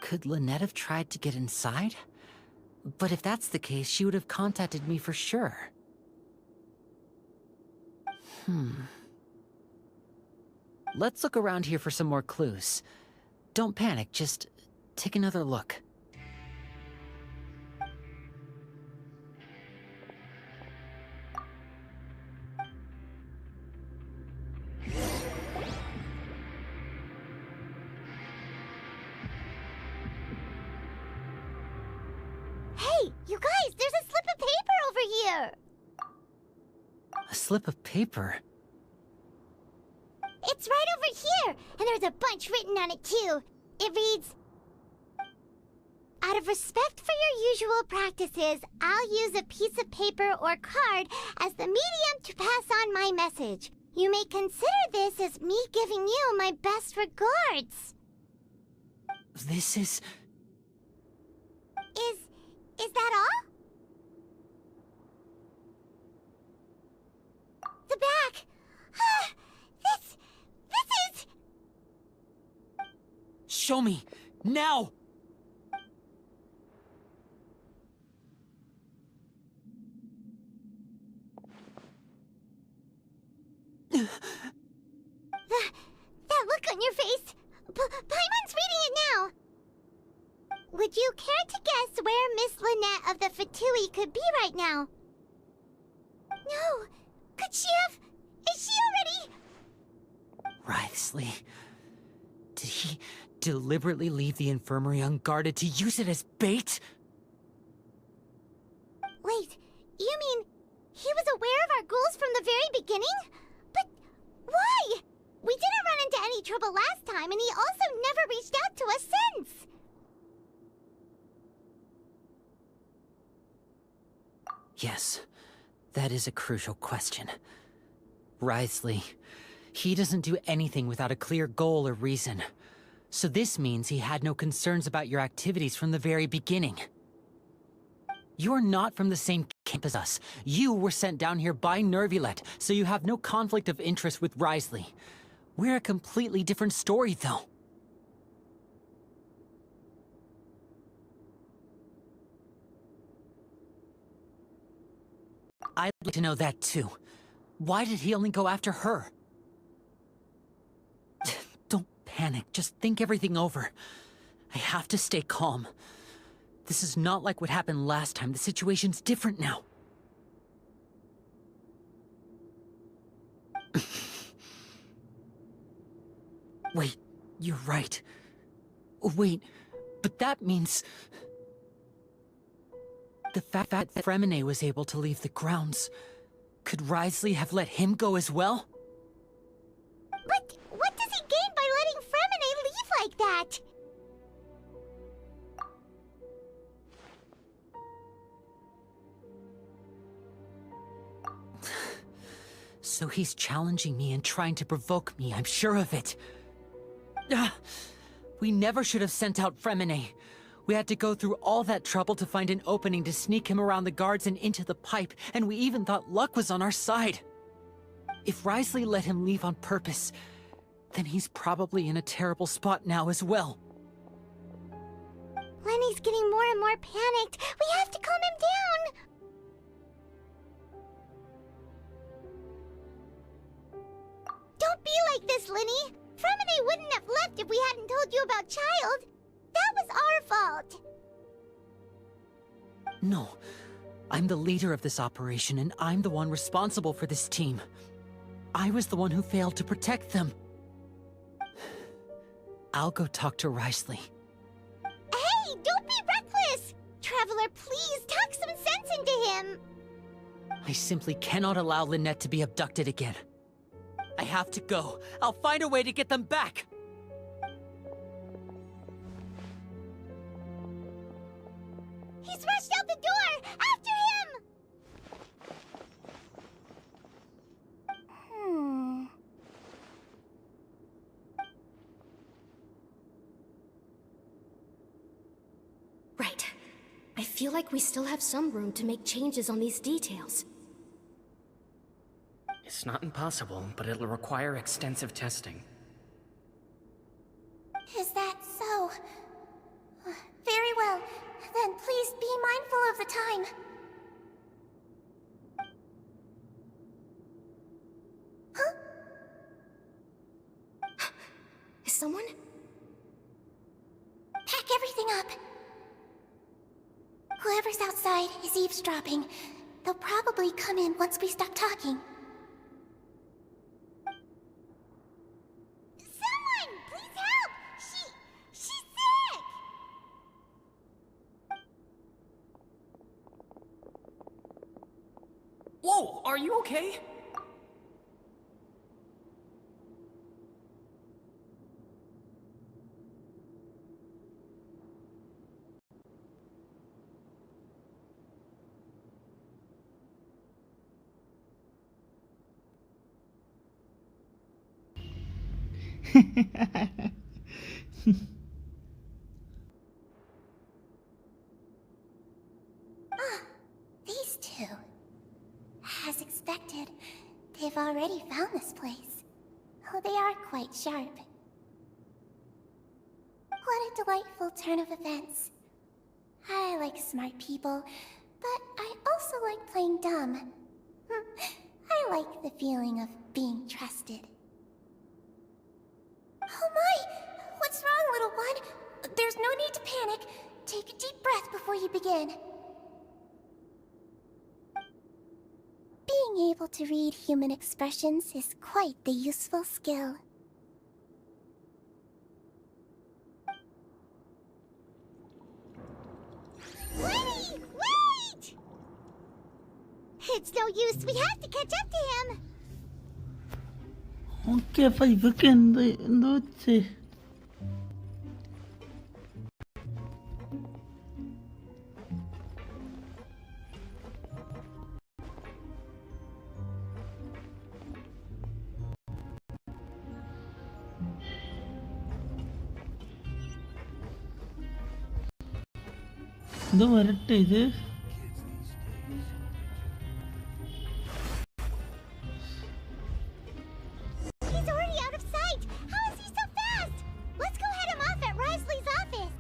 Could Lynette have tried to get inside? But if that's the case, she would have contacted me for sure. Let's look around here for some more clues. Don't panic, just take another look. Hey, you guys, there's a slip of paper over here! A slip of paper? It's right over here, and there's a bunch written on it too. It reads, "Out of respect for your usual practices, I'll use a piece of paper or card as the medium to pass on my message. You may consider this as me giving you my best regards." This is... Is that all? The back! This is... Show me! Now! That look on your face! Paimon's reading it now! Would you care to guess where Miss Lynette of the Fatui could be right now? No! Could she have... Is she already... Wriothesley. Did he deliberately leave the infirmary unguarded to use it as bait? Wait, you mean he was aware of our goals from the very beginning? But why? We didn't run into any trouble last time, and he also never reached out to us since! Yes, that is a crucial question. Wriothesley, he doesn't do anything without a clear goal or reason. So this means he had no concerns about your activities from the very beginning. You're not from the same camp as us. You were sent down here by Nervulet, so you have no conflict of interest with Wriothesley. We're a completely different story, though. I'd like to know that, too. Why did he only go after her? Don't panic, just think everything over. I have to stay calm. This is not like what happened last time. The situation's different now. Wait, you're right. Wait, but that means... The fact that Fremine was able to leave the grounds, could Wriothesley have let him go as well? But what does he gain by letting Fremine leave like that? So he's challenging me and trying to provoke me, I'm sure of it. We never should have sent out Fremine. We had to go through all that trouble to find an opening to sneak him around the guards and into the pipe, and we even thought luck was on our side. If Wriothesley let him leave on purpose, then he's probably in a terrible spot now as well. Lenny's getting more and more panicked. We have to calm him down! Don't be like this, Lenny! Fremine wouldn't have left if we hadn't told you about Child. That was our fault. No, I'm the leader of this operation, and I'm the one responsible for this team. I was the one who failed to protect them. I'll go talk to Risley. Hey, don't be reckless! Traveler, please talk some sense into him! I simply cannot allow Lynette to be abducted again. I have to go. I'll find a way to get them back! He's rushed out the door! After him! Right. I feel like we still have some room to make changes on these details. It's not impossible, but it'll require extensive testing. Is that so? Very well. Then please be mindful of the time. Huh? Is someone? Pack everything up. Whoever's outside is eavesdropping. They'll probably come in once we stop talking. Someone! Please help! She's sick! Whoa, are you okay? These two. As expected, they've already found this place. Oh, they are quite sharp. What a delightful turn of events. I like smart people, but I also like playing dumb. I like the feeling of being trusted. Oh my! What's wrong, little one? There's no need to panic. Take a deep breath before you begin. Being able to read human expressions is quite the useful skill. Lenny! Wait! It's no use. We have to catch up to him. Okay, അപ്പൊ ഇവക്ക് എന്തോ വെച്ചേ? ഇത് വരട്ടെ ഇത്. He's already out of sight! How is he so fast? Let's go head him off at Risley's office!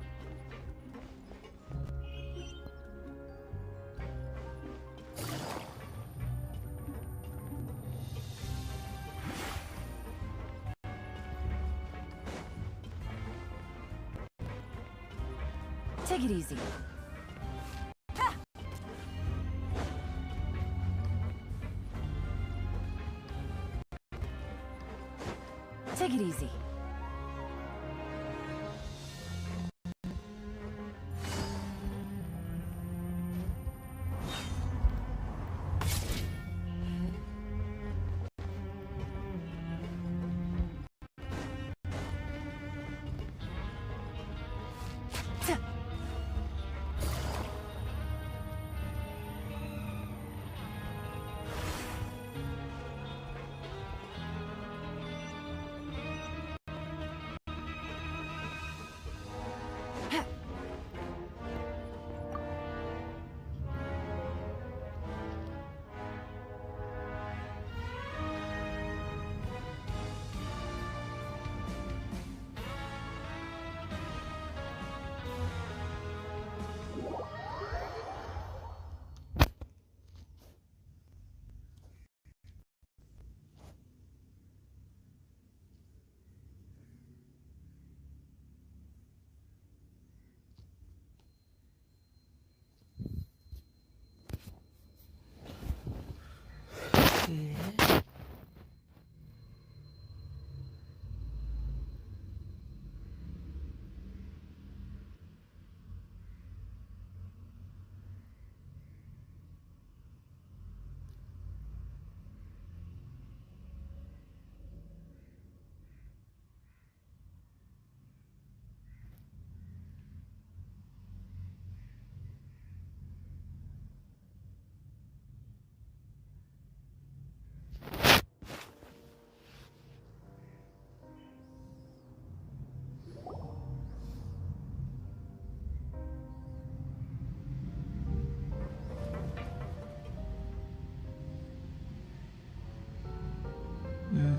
Take it easy. Take it easy.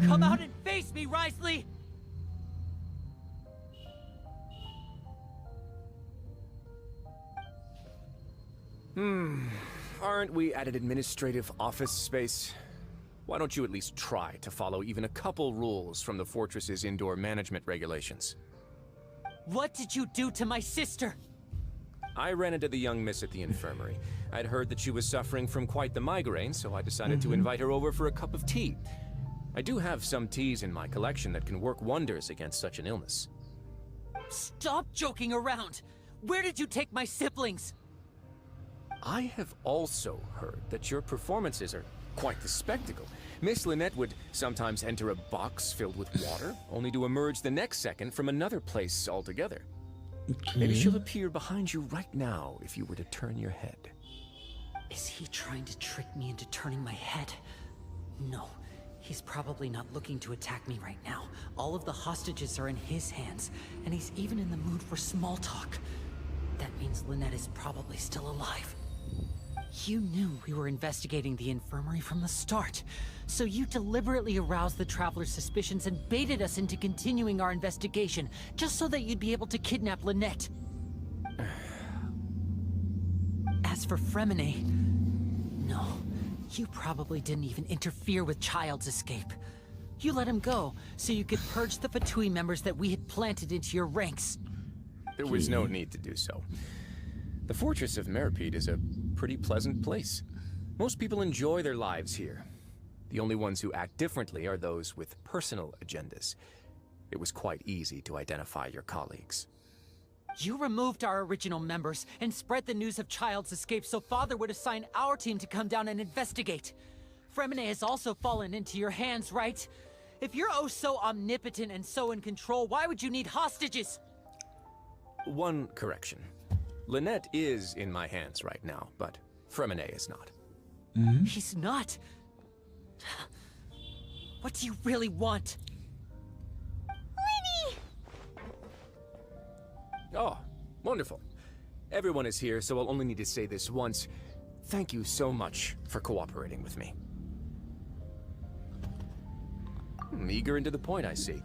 Come out and face me, Risley! Aren't we at an administrative office space? Why don't you at least try to follow even a couple rules from the fortress's indoor management regulations? What did you do to my sister? I ran into the young miss at the infirmary. I'd heard that she was suffering from quite the migraine, so I decided to invite her over for a cup of tea. I do have some teas in my collection that can work wonders against such an illness. Stop joking around! Where did you take my siblings? I have also heard that your performances are quite the spectacle. Miss Lynette would sometimes enter a box filled with water, only to emerge the next second from another place altogether. Maybe she'll appear behind you right now if you were to turn your head. Is he trying to trick me into turning my head? No. He's probably not looking to attack me right now. All of the hostages are in his hands, and he's even in the mood for small talk. That means Lynette is probably still alive. You knew we were investigating the infirmary from the start, so you deliberately aroused the Traveler's suspicions and baited us into continuing our investigation, just so that you'd be able to kidnap Lynette. As for Fremine, no. You probably didn't even interfere with Child's escape. You let him go, so you could purge the Fatui members that we had planted into your ranks. There was no need to do so. The Fortress of Meripede is a pretty pleasant place. Most people enjoy their lives here. The only ones who act differently are those with personal agendas. It was quite easy to identify your colleagues. You removed our original members and spread the news of Child's escape so Father would assign our team to come down and investigate. Fremine has also fallen into your hands, right? If you're oh so omnipotent and so in control, why would you need hostages? One correction. Lynette is in my hands right now, but Fremine is not. He's not. What do you really want? Oh, wonderful. Everyone is here, so I'll only need to say this once. Thank you so much for cooperating with me. Eager and to the point, I see.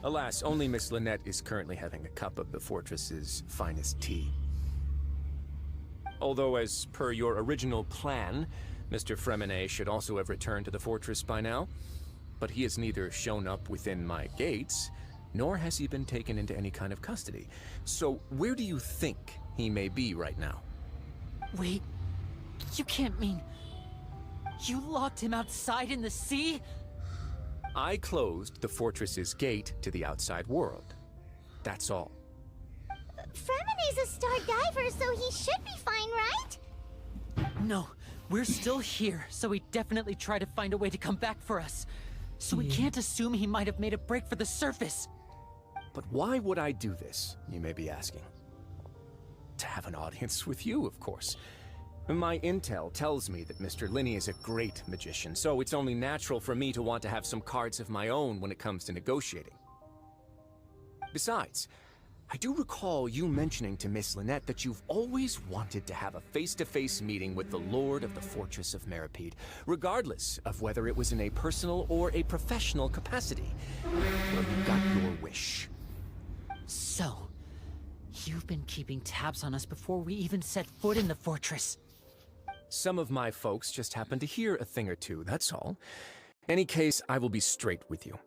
Alas, only Miss Lynette is currently having a cup of the fortress's finest tea. Although, as per your original plan, Mr. Fremine should also have returned to the fortress by now. But he has neither shown up within my gates, nor has he been taken into any kind of custody. So, where do you think he may be right now? Wait, you can't mean... You locked him outside in the sea? I closed the fortress's gate to the outside world. That's all. Fremine's a star diver, so he should be fine, right? No, we're still here, so he definitely tried to find a way to come back for us. So we can't assume he might have made a break for the surface. But why would I do this, you may be asking? To have an audience with you, of course. My intel tells me that Mr. Linney is a great magician, so it's only natural for me to want to have some cards of my own when it comes to negotiating. Besides, I do recall you mentioning to Miss Lynette that you've always wanted to have a face-to-face meeting with the Lord of the Fortress of Meripede, regardless of whether it was in a personal or a professional capacity. Well, you got your wish. So, you've been keeping tabs on us before we even set foot in the fortress. Some of my folks just happened to hear a thing or two, that's all. Any case, I will be straight with you.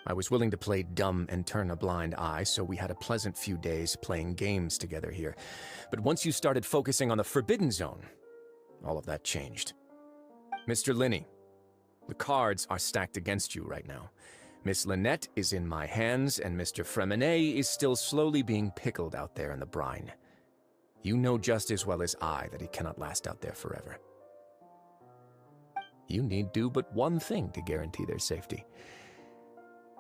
I was willing to play dumb and turn a blind eye, so we had a pleasant few days playing games together here. But once you started focusing on the Forbidden Zone, all of that changed. Mr. Linney, the cards are stacked against you right now. Miss Lynette is in my hands, and Mr. Fremenet is still slowly being pickled out there in the brine. You know just as well as I that he cannot last out there forever. You need do but one thing to guarantee their safety.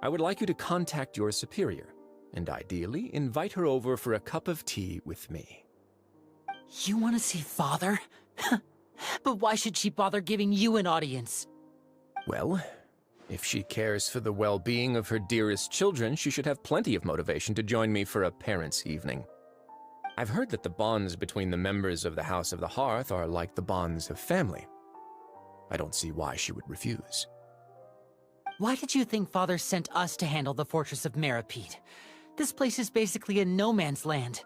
I would like you to contact your superior, and ideally invite her over for a cup of tea with me. You want to see Father? But why should she bother giving you an audience? Well, if she cares for the well-being of her dearest children, she should have plenty of motivation to join me for a parents' evening. I've heard that the bonds between the members of the House of the Hearth are like the bonds of family. I don't see why she would refuse. Why did you think Father sent us to handle the Fortress of Meripede? This place is basically a no-man's land.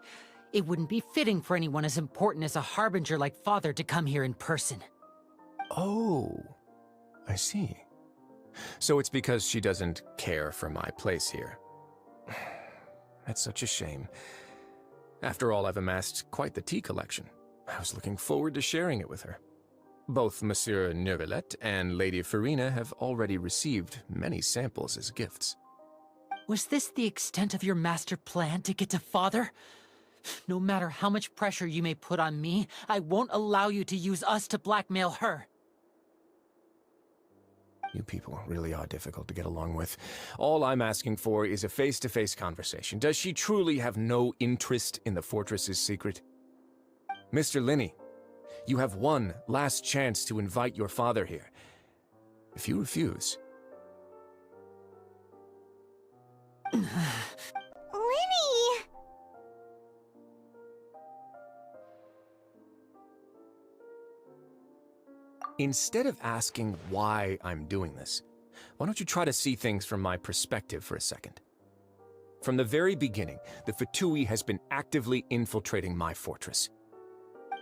It wouldn't be fitting for anyone as important as a Harbinger like Father to come here in person. Oh, I see. So it's because she doesn't care for my place here. That's such a shame. After all, I've amassed quite the tea collection. I was looking forward to sharing it with her. Both Monsieur Neuvillette and Lady Farina have already received many samples as gifts. Was this the extent of your master plan to get to Father? No matter how much pressure you may put on me, I won't allow you to use us to blackmail her. You people really are difficult to get along with. All I'm asking for is a face-to-face conversation. Does she truly have no interest in the fortress's secret? Mr. Linney, you have one last chance to invite your father here. If you refuse... Linny! Instead of asking why I'm doing this, why don't you try to see things from my perspective for a second? From the very beginning, the Fatui has been actively infiltrating my fortress.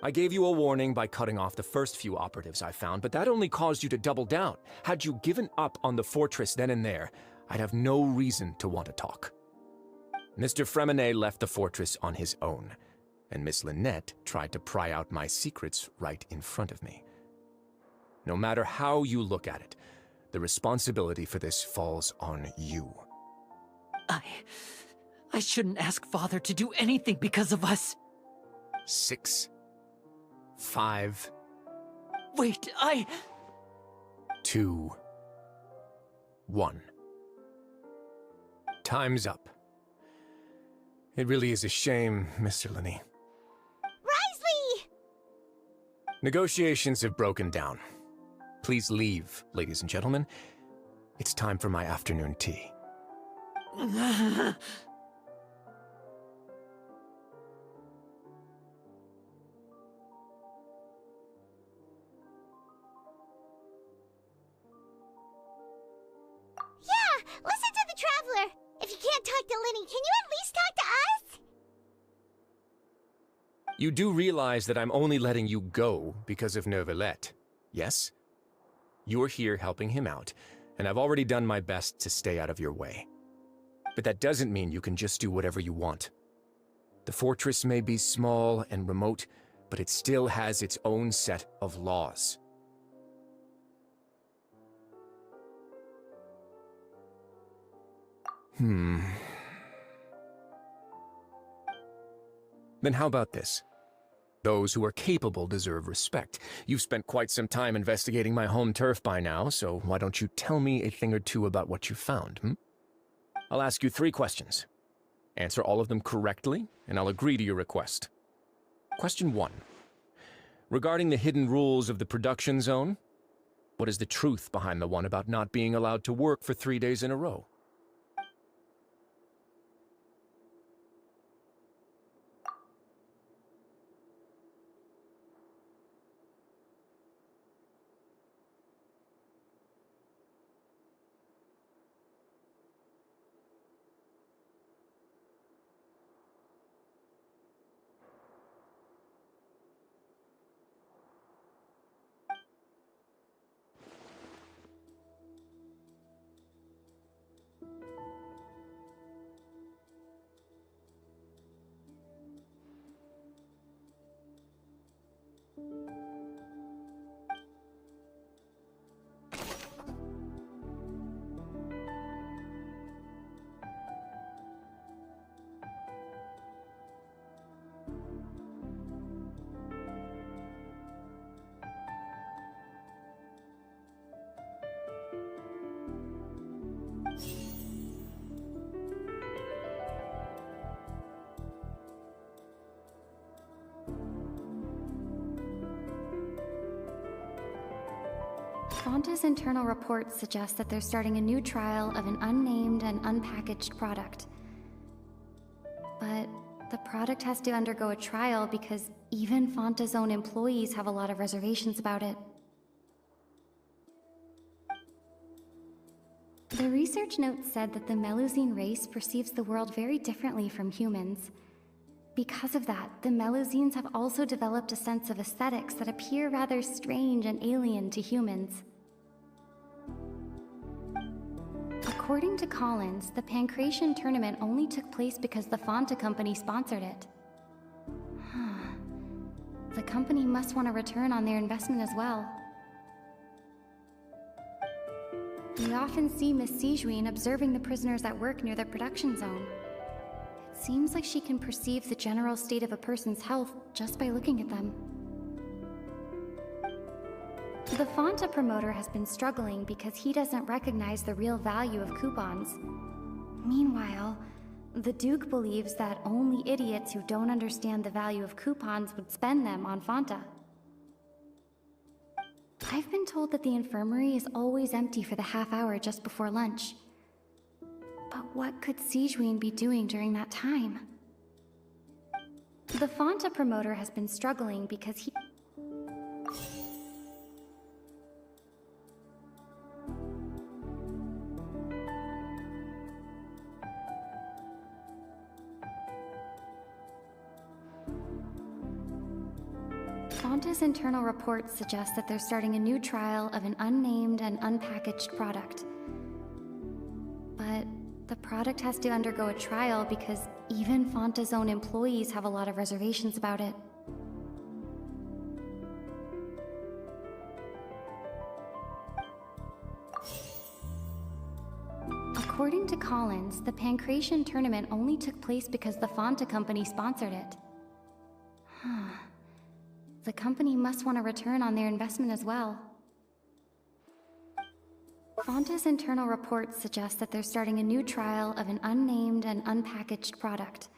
I gave you a warning by cutting off the first few operatives I found, but that only caused you to double down. Had you given up on the fortress then and there, I'd have no reason to want to talk. Mr. Fremenet left the fortress on his own, and Miss Lynette tried to pry out my secrets right in front of me. No matter how you look at it, the responsibility for this falls on you. I shouldn't ask Father to do anything because of us. 6, 5... Wait, 2, 1. Time's up. It really is a shame, Mr. Linney. Risley! Negotiations have broken down. Please leave, ladies and gentlemen. It's time for my afternoon tea. Listen to the Traveler! If you can't talk to Linny, can you at least talk to us? You do realize that I'm only letting you go because of Neuvillette, yes? You're here helping him out, and I've already done my best to stay out of your way. But that doesn't mean you can just do whatever you want. The fortress may be small and remote, but it still has its own set of laws. Then how about this? Those who are capable deserve respect. You've spent quite some time investigating my home turf by now, so why don't you tell me a thing or two about what you found, I'll ask you 3 questions. Answer all of them correctly, and I'll agree to your request. Question 1. Regarding the hidden rules of the production zone, what is the truth behind the one about not being allowed to work for 3 days in a row? Fonta's internal reports suggest that they're starting a new trial of an unnamed and unpackaged product. But the product has to undergo a trial because even Fonta's own employees have a lot of reservations about it. The research notes said that the Melusine race perceives the world very differently from humans. Because of that, the Melusines have also developed a sense of aesthetics that appear rather strange and alien to humans. According to Collins, the Pancration tournament only took place because the Fonta company sponsored it. The company must want a return on their investment as well. We often see Miss Sijuin observing the prisoners at work near the production zone. It seems like she can perceive the general state of a person's health just by looking at them. The Fonta promoter has been struggling because he doesn't recognize the real value of coupons. Meanwhile, the Duke believes that only idiots who don't understand the value of coupons would spend them on Fonta. I've been told that the infirmary is always empty for the half hour just before lunch. But what could Sijuin be doing during that time? The Fonta promoter has been struggling because he... Fonta's internal reports suggest that they're starting a new trial of an unnamed and unpackaged product. But the product has to undergo a trial because even Fonta's own employees have a lot of reservations about it. According to Collins, the Pancration tournament only took place because the Fonta company sponsored it. The company must want a return on their investment as well. Fonta's internal reports suggest that they're starting a new trial of an unnamed and unpackaged product.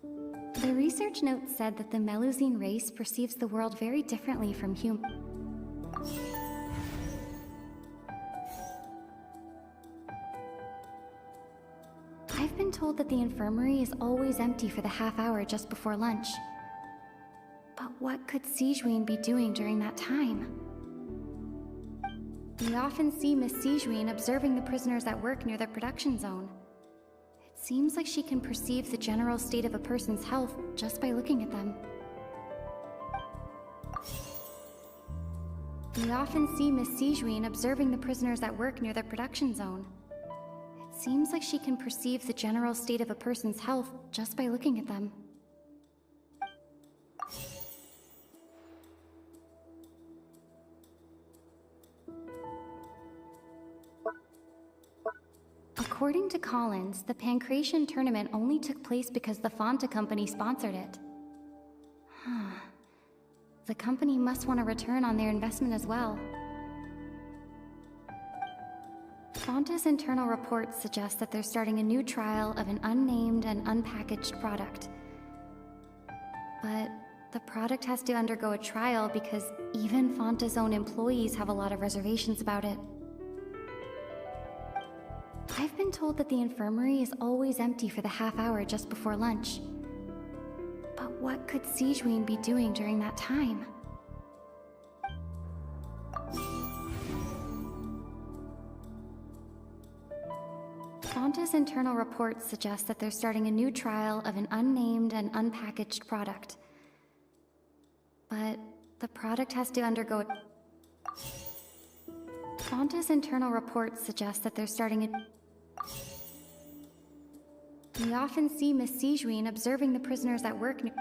The research notes said that the Melusine race perceives the world very differently from humans. I've been told that the infirmary is always empty for the half hour just before lunch. But what could Sijuin be doing during that time? We often see Miss Sijuin observing the prisoners at work near the production zone. It seems like she can perceive the general state of a person's health just by looking at them. We often see Miss Sijuin observing the prisoners at work near the production zone. It seems like she can perceive the general state of a person's health just by looking at them. According to Collins, the Pancration tournament only took place because the Fonta company sponsored it. The company must want a return on their investment as well. Fonta's internal reports suggest that they're starting a new trial of an unnamed and unpackaged product. But the product has to undergo a trial because even Fonta's own employees have a lot of reservations about it. I've been told that the infirmary is always empty for the half hour just before lunch. But what could Sijuin be doing during that time? Fonta's internal reports suggest that they're starting a new trial of an unnamed and unpackaged product. But the product has to undergo... Fonta's internal reports suggest that they're starting a... We often see Miss Sijuin observing the prisoners at work near...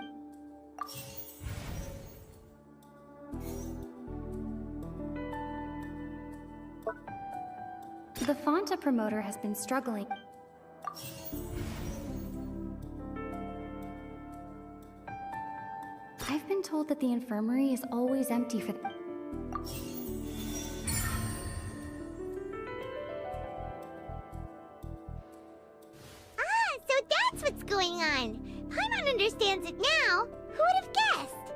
The Fonta promoter has been struggling. I've been told that the infirmary is always empty for... So that's what's going on. Paimon understands it now. Who would have guessed?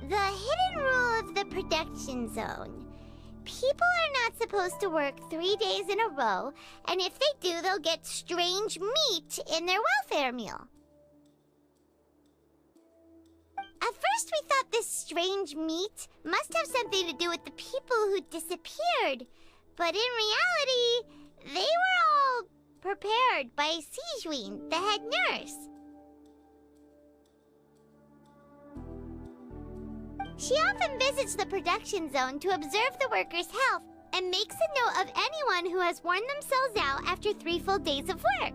The hidden rule of the production zone. People are not supposed to work 3 days in a row, and if they do, they'll get strange meat in their welfare meal. At first we thought this strange meat must have something to do with the people who disappeared, but in reality, they were all prepared by Sijwin, the head nurse. She often visits the production zone to observe the workers' health and makes a note of anyone who has worn themselves out after 3 full days of work.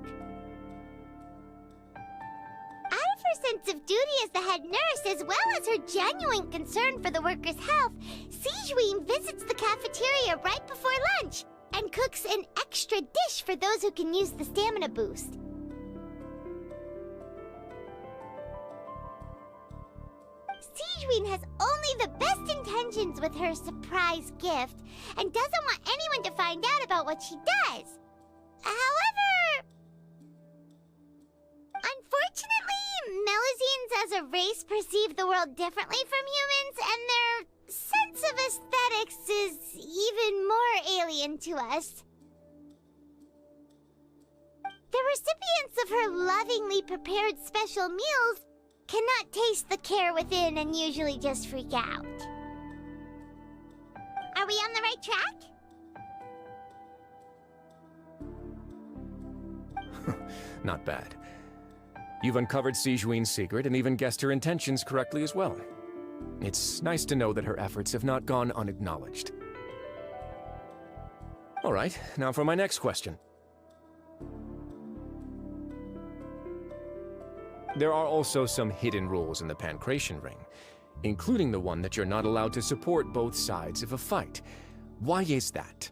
Out of her sense of duty as the head nurse, as well as her genuine concern for the workers' health, Sijwin visits the cafeteria right before lunch and cooks an extra dish for those who can use the stamina boost. Sijwin has only the best intentions with her surprise gift and doesn't want anyone to find out about what she does. However, unfortunately, Melusines as a race perceive the world differently from humans, and their sense of aesthetics is even more alien to us. The recipients of her lovingly prepared special meals cannot taste the care within and usually just freak out. Are we on the right track? Not bad. You've uncovered Sijwin's secret and even guessed her intentions correctly as well. It's nice to know that her efforts have not gone unacknowledged. All right, now for my next question. There are also some hidden rules in the Pancration Ring, including the one that you're not allowed to support both sides of a fight. Why is that?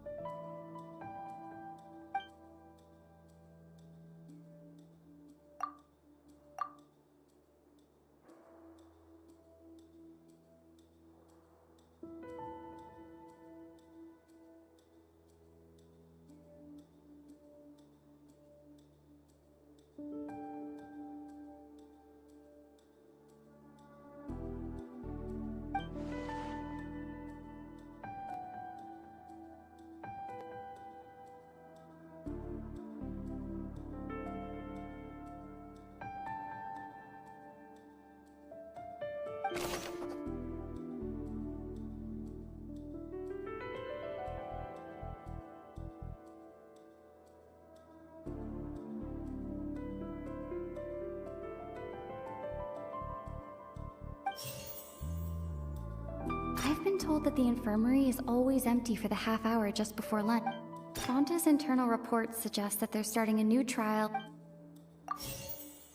I've been told that the infirmary is always empty for the half hour just before lunch. Fonta's internal reports suggest that they're starting a new trial.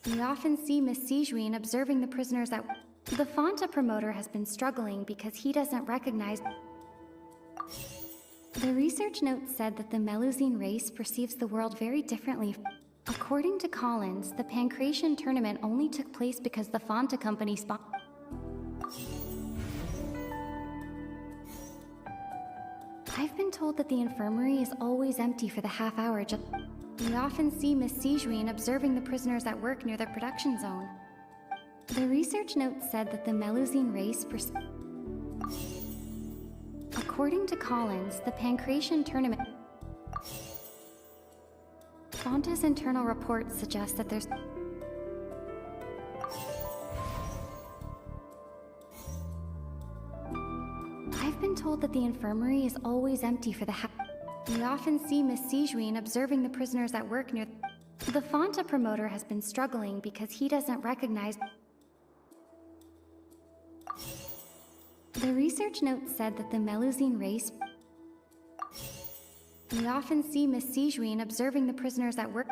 We often see Miss Sijwin observing the prisoners at... The Fonta promoter has been struggling because he doesn't recognize... The research note said that the Melusine race perceives the world very differently. According to Collins, the Pancration tournament only took place because the Fonta company I've been told that the infirmary is always empty for the half hour just... We often see Miss Sijwin observing the prisoners at work near the production zone. The research note said that the Melusine race According to Collins, the Pancration tournament... Fonta's internal reports suggest that there's... I've been told that the infirmary is always empty for the We often see Miss Sijwin observing the prisoners at work near... The Fonta promoter has been struggling because he doesn't recognize... The research note said that the Melusine race... We often see Miss Sijwin observing the prisoners at work...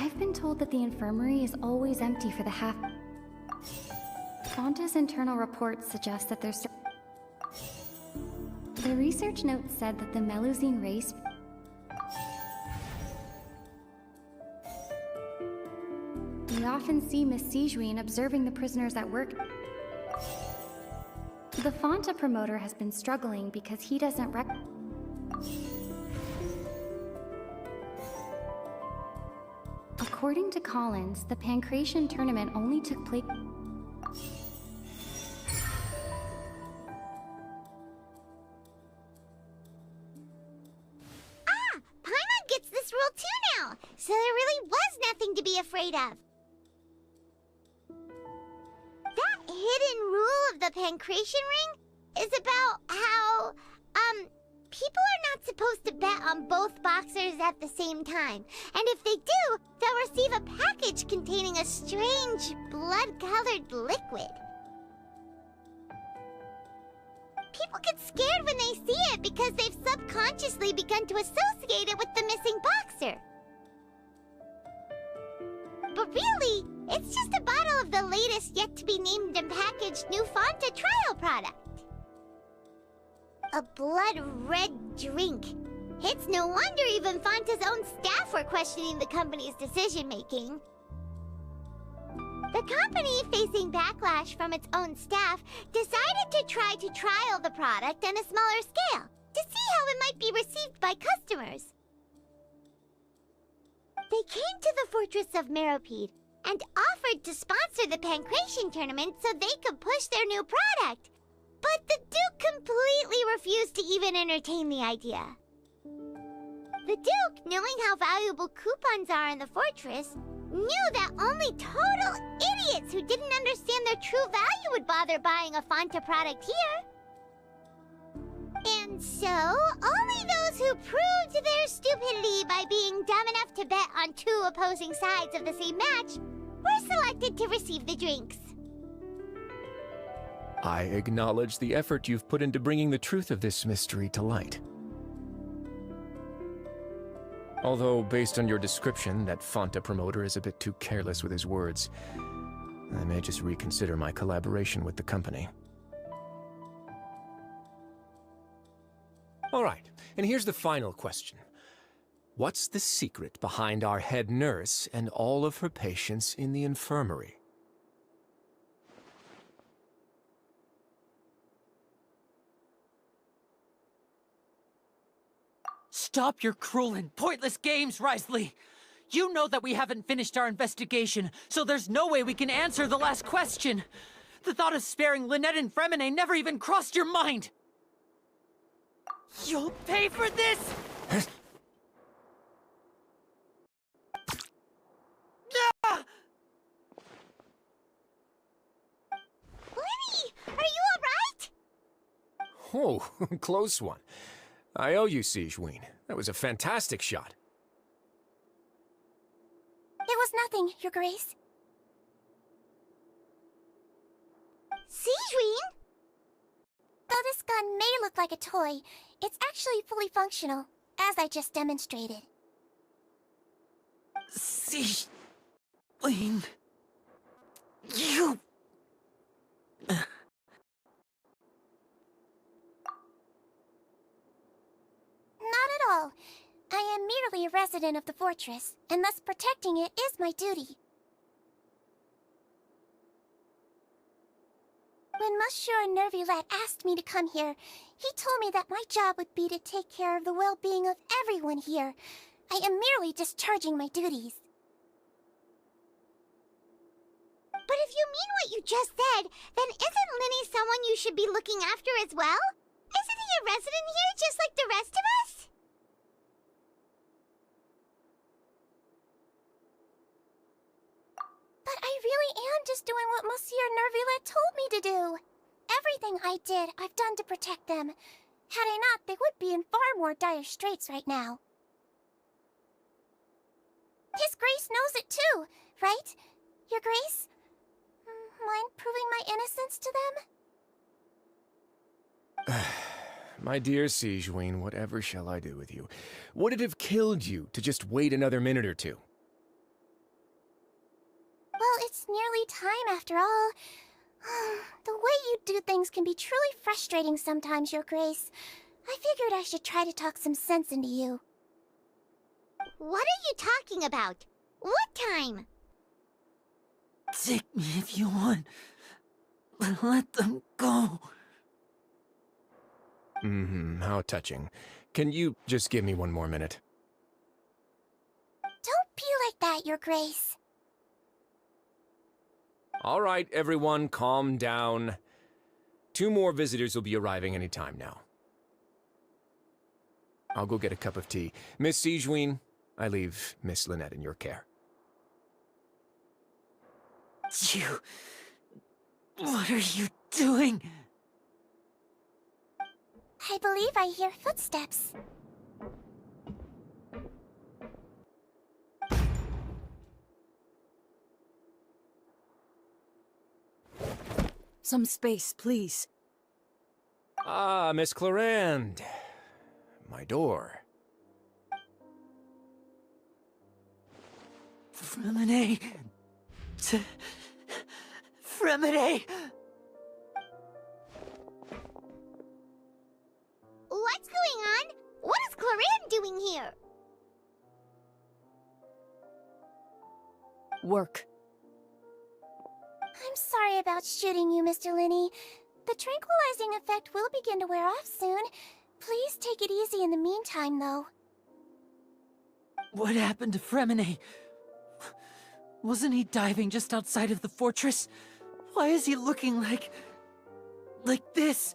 I've been told that the infirmary is always empty for the half... Fonta's internal reports suggest that there's... The research note said that the Melusine race... We often see Miss Sijwin observing the prisoners at work... The Fonta promoter has been struggling because he doesn't According to Collins, the Pancration tournament only took place. Paimon gets this rule too now, so there really was nothing to be afraid of. That hidden rule of the Pancration ring is about how, people are not supposed to bet on both boxers at the same time. And if they do, they'll receive a package containing a strange, blood-colored liquid. People get scared when they see it because they've subconsciously begun to associate it with the missing boxer. But really, it's just a bottle of the latest yet-to-be-named and packaged new Fanta trial product. A blood-red drink. It's no wonder even Fanta's own staff were questioning the company's decision-making. The company, facing backlash from its own staff, decided to try to trial the product on a smaller scale to see how it might be received by customers. They came to the fortress of Meropide and offered to sponsor the Pancration tournament so they could push their new product. But the Duke completely refused to even entertain the idea. The Duke, knowing how valuable coupons are in the fortress, knew that only total idiots who didn't understand their true value would bother buying a Fanta product here. And so, only those who proved their stupidity by being dumb enough to bet on two opposing sides of the same match were selected to receive the drinks. I acknowledge the effort you've put into bringing the truth of this mystery to light. Although, based on your description, that Fanta promoter is a bit too careless with his words, I may just reconsider my collaboration with the company. All right, and here's the final question. What's the secret behind our head nurse and all of her patients in the infirmary? Stop your cruel and pointless games, Risley! You know that we haven't finished our investigation, so there's no way we can answer the last question! The thought of sparing Lynette and Fremine never even crossed your mind! You'll pay for this! Ah! Lenny, are you alright? Oh, close one. I owe you, Sigewinne. That was a fantastic shot. It was nothing, Your Grace. Sigewinne? Though this gun may look like a toy, it's actually fully functional, as I just demonstrated. Sigewinne... You... Not at all. I am merely a resident of the fortress, and thus protecting it is my duty. When Monsieur Nervulette asked me to come here, he told me that my job would be to take care of the well-being of everyone here. I am merely discharging my duties. But if you mean what you just said, then isn't Linny someone you should be looking after as well? Isn't he a resident here just like the rest of us? But I really am just doing what Monsieur Nervulette told me to do. Everything I did, I've done to protect them. Had I not, they would be in far more dire straits right now. His Grace knows it too, right? Your Grace? Mind proving my innocence to them? My dear Sigewinne, whatever shall I do with you? Would it have killed you to just wait another minute or two? Well, it's nearly time after all. The way you do things can be truly frustrating sometimes, Your Grace. I figured I should try to talk some sense into you. What are you talking about? What time? Take me if you want, but let them go. How touching. Can you just give me one more minute? Don't be like that, Your Grace. All right, everyone, calm down. 2 more visitors will be arriving any time now. I'll go get a cup of tea. Miss Sigewinne, I leave Miss Lynette in your care. You... What are you doing? I believe I hear footsteps. Some space, please. Ah, Miss Clarande. My door. Fremine... Fremine... What's going on? What is Clarande doing here? Work. I'm sorry about shooting you, Mr. Linney. The tranquilizing effect will begin to wear off soon. Please take it easy in the meantime, though. What happened to Fremine? Wasn't he diving just outside of the fortress? Why is he looking like this?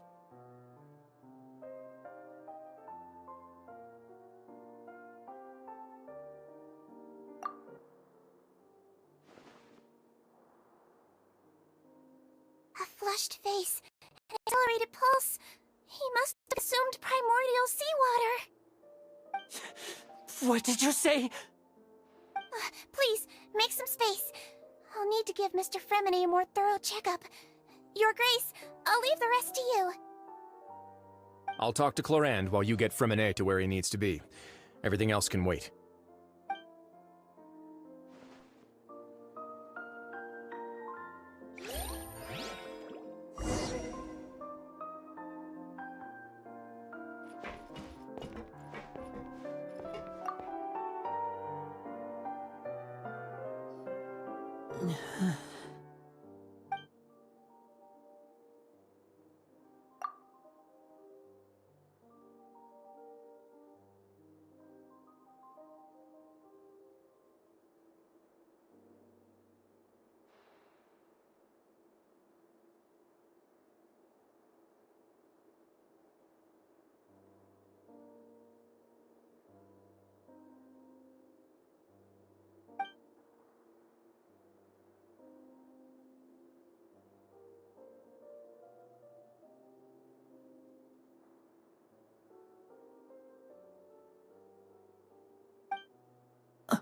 A flushed face, an accelerated pulse. He must have assumed primordial seawater. What did you say? Please, make some space. I'll need to give Mr. Fremine a more thorough checkup. Your Grace, I'll leave the rest to you. I'll talk to Clarande while you get Fremine to where he needs to be. Everything else can wait.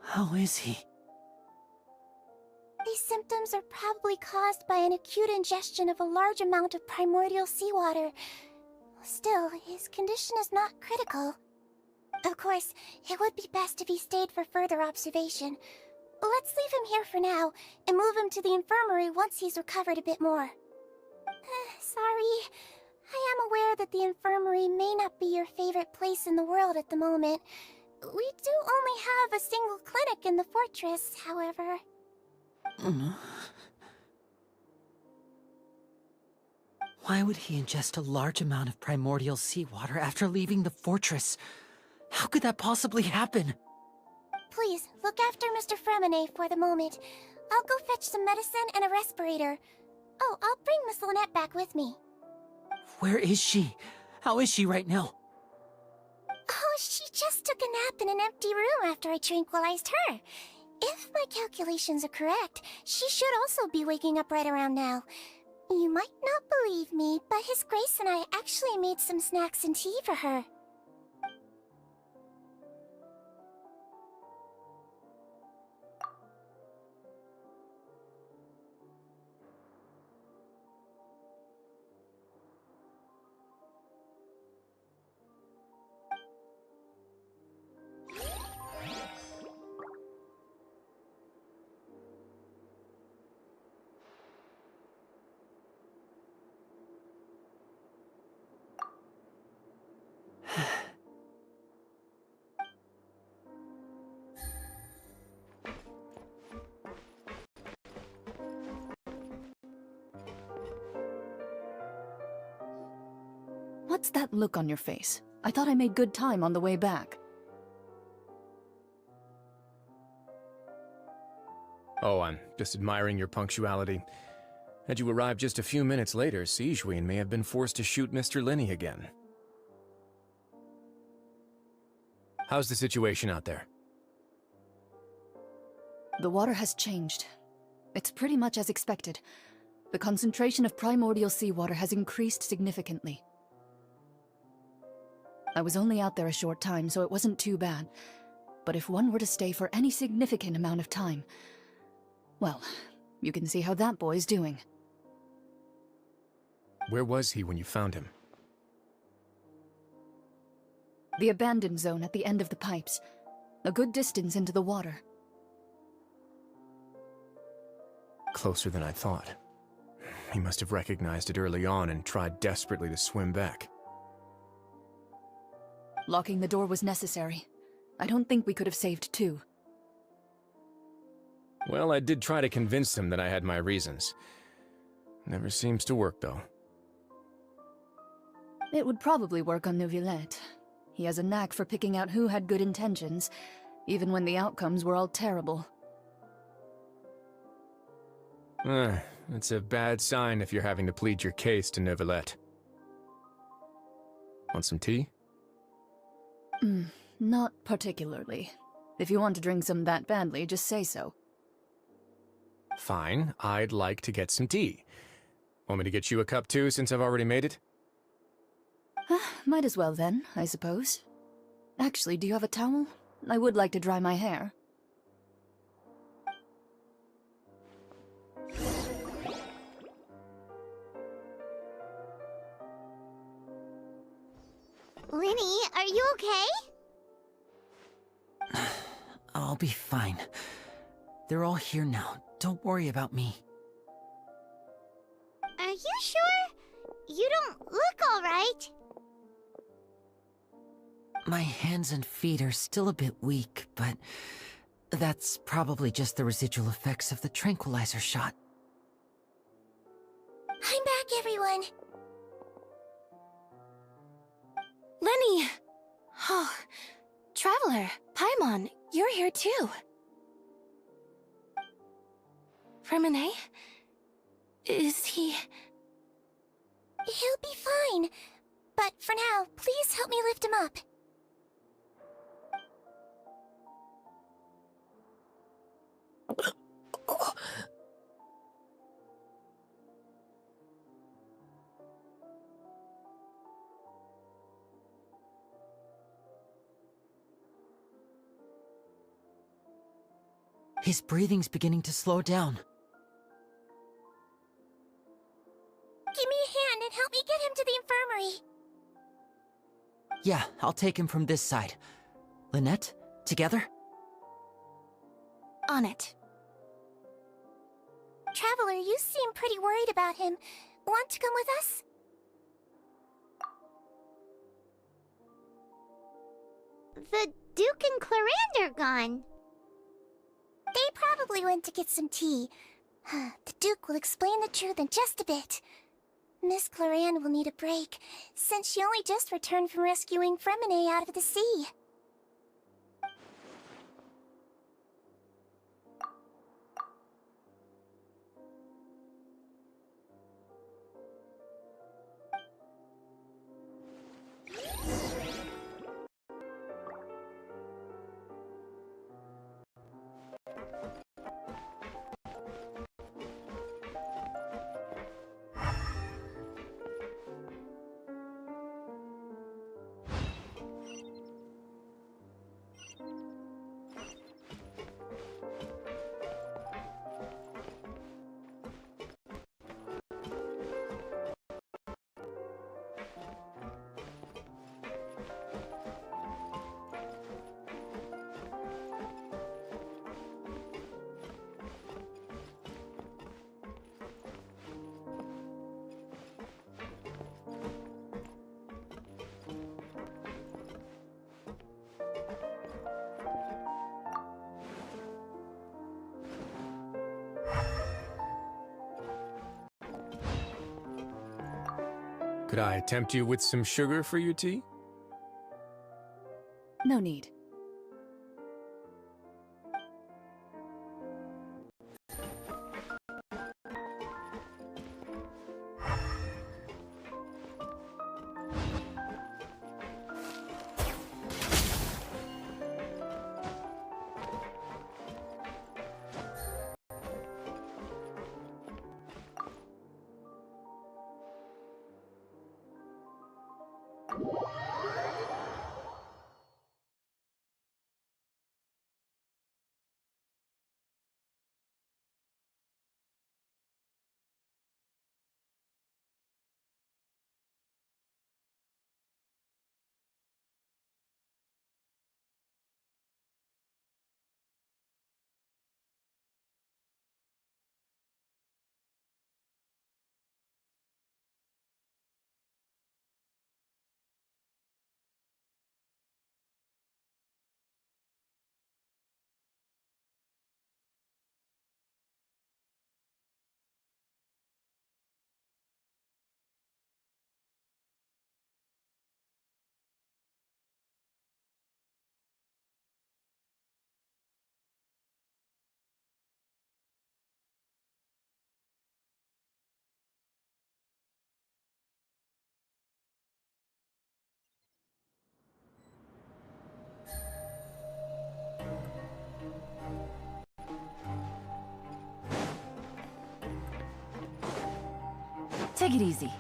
How is he? These symptoms are probably caused by an acute ingestion of a large amount of primordial seawater. Still, his condition is not critical. Of course, it would be best if he stayed for further observation. Let's leave him here for now, and move him to the infirmary once he's recovered a bit more. Sorry. I am aware that the infirmary may not be your favorite place in the world at the moment. We do only have a single clinic in the fortress, however. Why would he ingest a large amount of primordial seawater after leaving the fortress? How could that possibly happen? Please, look after Mr. Fremine for the moment. I'll go fetch some medicine and a respirator. Oh, I'll bring Miss Lynette back with me. Where is she? How is she right now? Oh, she just took a nap in an empty room after I tranquilized her. If my calculations are correct, she should also be waking up right around now. You might not believe me, but His Grace and I actually made some snacks and tea for her. What's that look on your face? I thought I made good time on the way back. Oh, I'm just admiring your punctuality. Had you arrived just a few minutes later, Sijuin may have been forced to shoot Mr. Lenny again. How's the situation out there? The water has changed. It's pretty much as expected. The concentration of primordial seawater has increased significantly. I was only out there a short time, so it wasn't too bad. But if one were to stay for any significant amount of time, well, you can see how that boy's doing. Where was he when you found him? The abandoned zone at the end of the pipes. A good distance into the water. Closer than I thought. He must have recognized it early on and tried desperately to swim back. Locking the door was necessary. I don't think we could have saved two. Well, I did try to convince him that I had my reasons. Never seems to work, though. It would probably work on Neuvillette. He has a knack for picking out who had good intentions, even when the outcomes were all terrible. It's a bad sign if you're having to plead your case to Neuvillette. Want some tea? Not particularly. If you want to drink some that badly, just say so. Fine, I'd like to get some tea. Want me to get you a cup too, since I've already made it? Might as well then, I suppose. Actually, do you have a towel? I would like to dry my hair. Lenny, are you okay? I'll be fine. They're all here now. Don't worry about me. Are you sure? You don't look alright. My hands and feet are still a bit weak, but that's probably just the residual effects of the tranquilizer shot. I'm back, everyone. Lenny! Oh, Traveler, Paimon, you're here too. Remine? Is he... He'll be fine. But for now, please help me lift him up. His breathing's beginning to slow down. Give me a hand and help me get him to the infirmary. Yeah, I'll take him from this side. Lynette, together? On it. Traveler, you seem pretty worried about him. Want to come with us? The Duke and Clarande are gone. They probably went to get some tea. The Duke will explain the truth in just a bit. Miss Clarande will need a break, since she only just returned from rescuing Fremine out of the sea. Could I tempt you with some sugar for your tea? No need. Take it easy.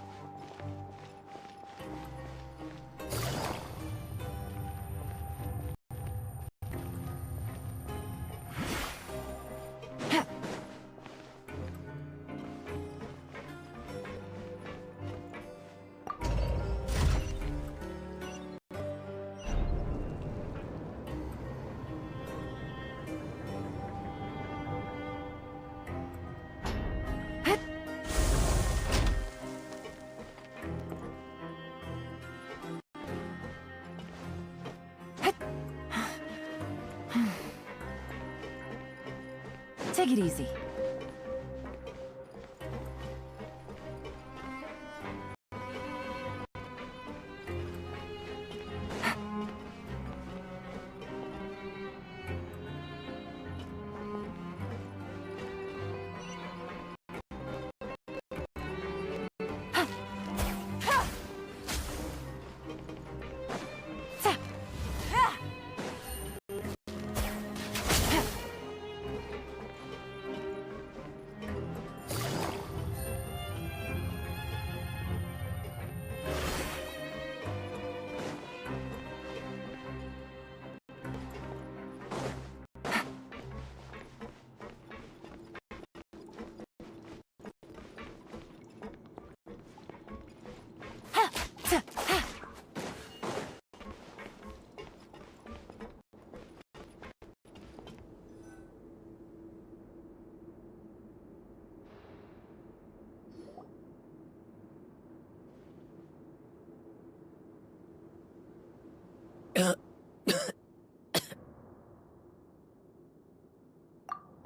Take it easy.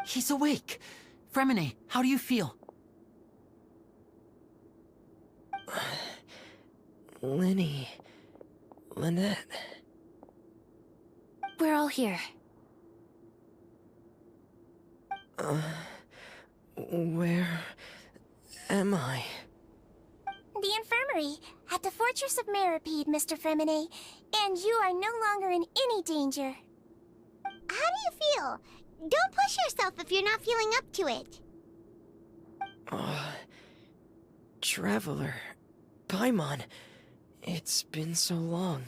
He's awake. Fremine, how do you feel? Lenny. Lynette. We're all here. Where am I? The infirmary, at the Fortress of Meripede, Mr. Fremine, and you are no longer in any danger. How do you feel? Don't push yourself if you're not feeling up to it. Traveler. Paimon. It's been so long.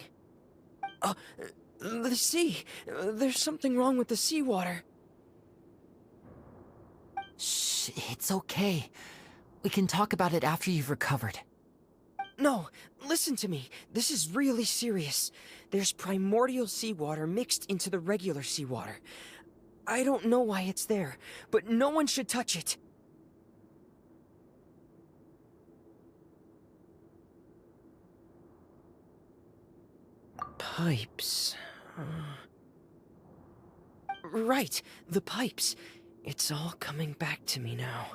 The sea. There's something wrong with the seawater. Shh, it's okay. We can talk about it after you've recovered. No, listen to me. This is really serious. There's primordial seawater mixed into the regular seawater. I don't know why it's there, but no one should touch it. Pipes. Right, the pipes. It's all coming back to me now.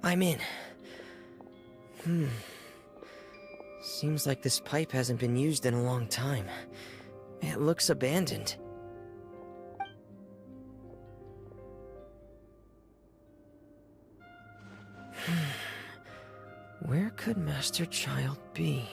I'm in. Seems like this pipe hasn't been used in a long time. It looks abandoned. Where could Master Child be?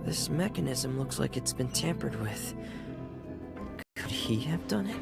This mechanism looks like it's been tampered with. Could he have done it?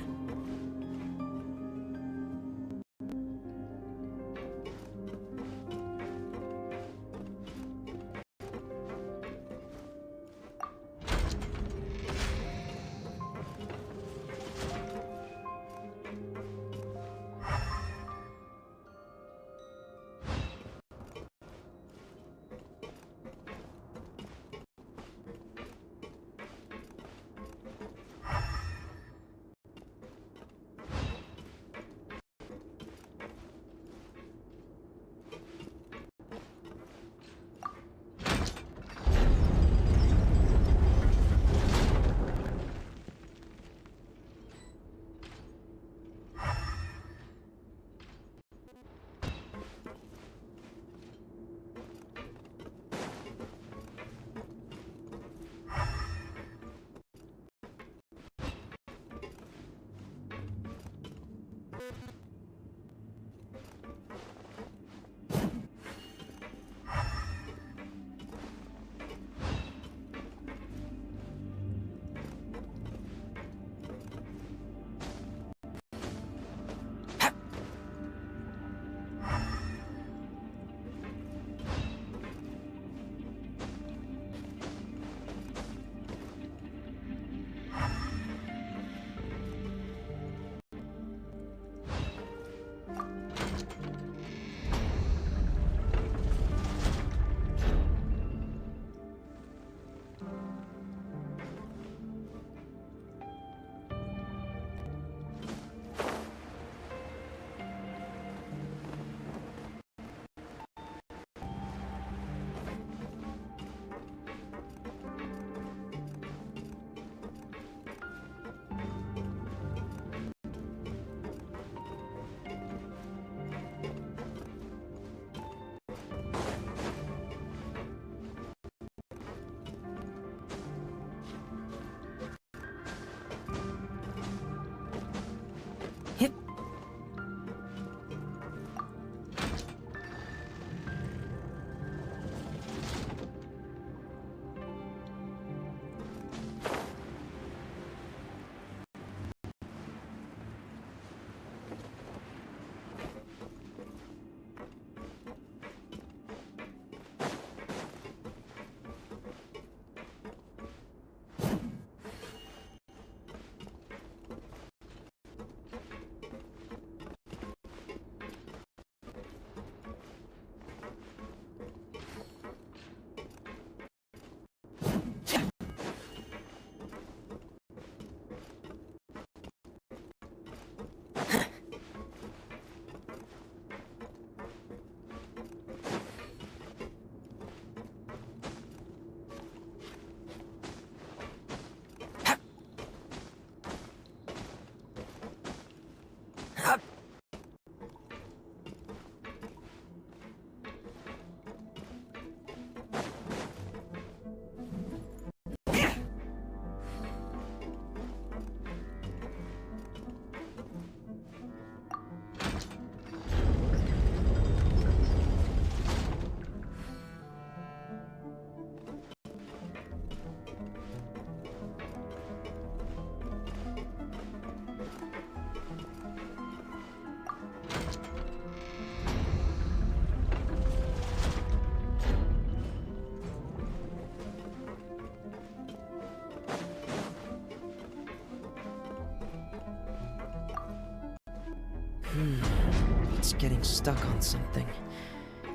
getting stuck on something.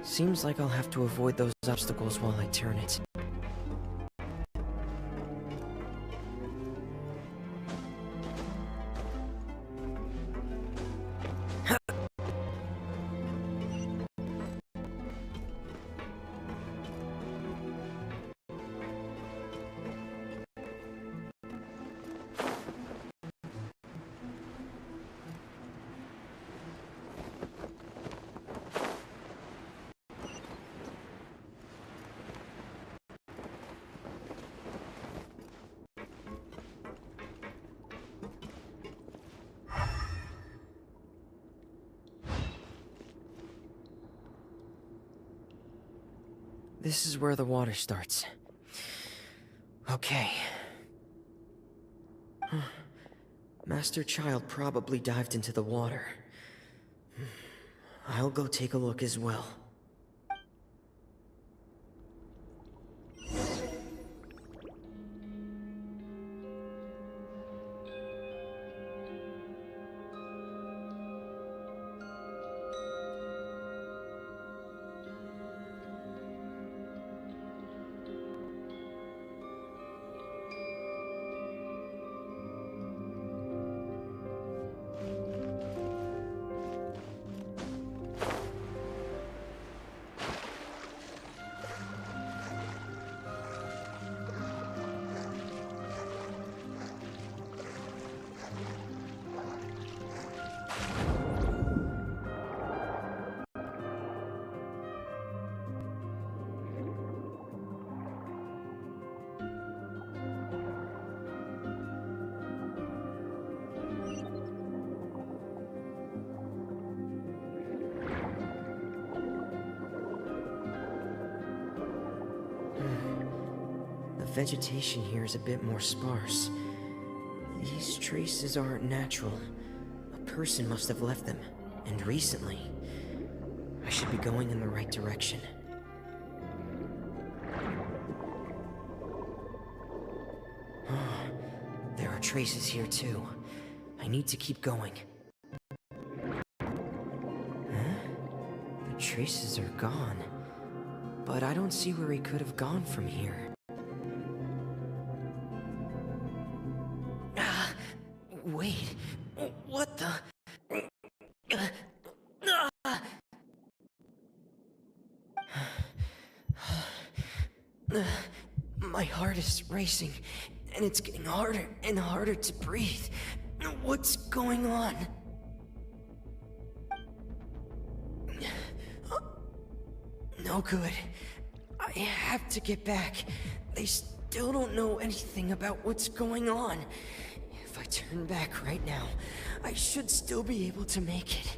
Seems like I'll have to avoid those obstacles while I turn it. This is where the water starts. Okay. Master Child probably dived into the water. I'll go take a look as well. The vegetation here is a bit more sparse. These traces aren't natural. A person must have left them, and recently. I should be going in the right direction. There are traces here too. I need to keep going. Huh? The traces are gone. But I don't see where he could have gone from here. Wait, what the? My heart is racing, and it's getting harder and harder to breathe. What's going on? No good. I have to get back. They still don't know anything about what's going on. If I turn back right now, I should still be able to make it.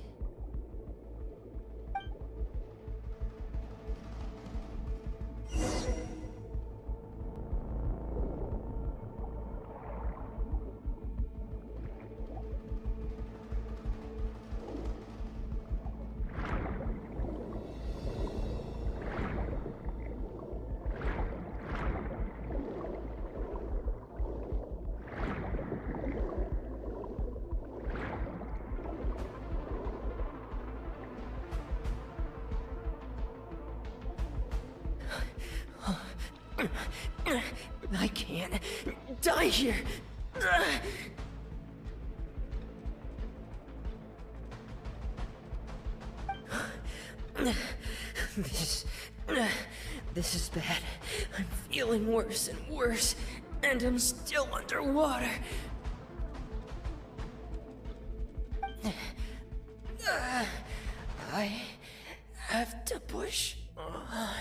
I can't die here. This is bad. I'm feeling worse and worse, and I'm still underwater. I have to push on.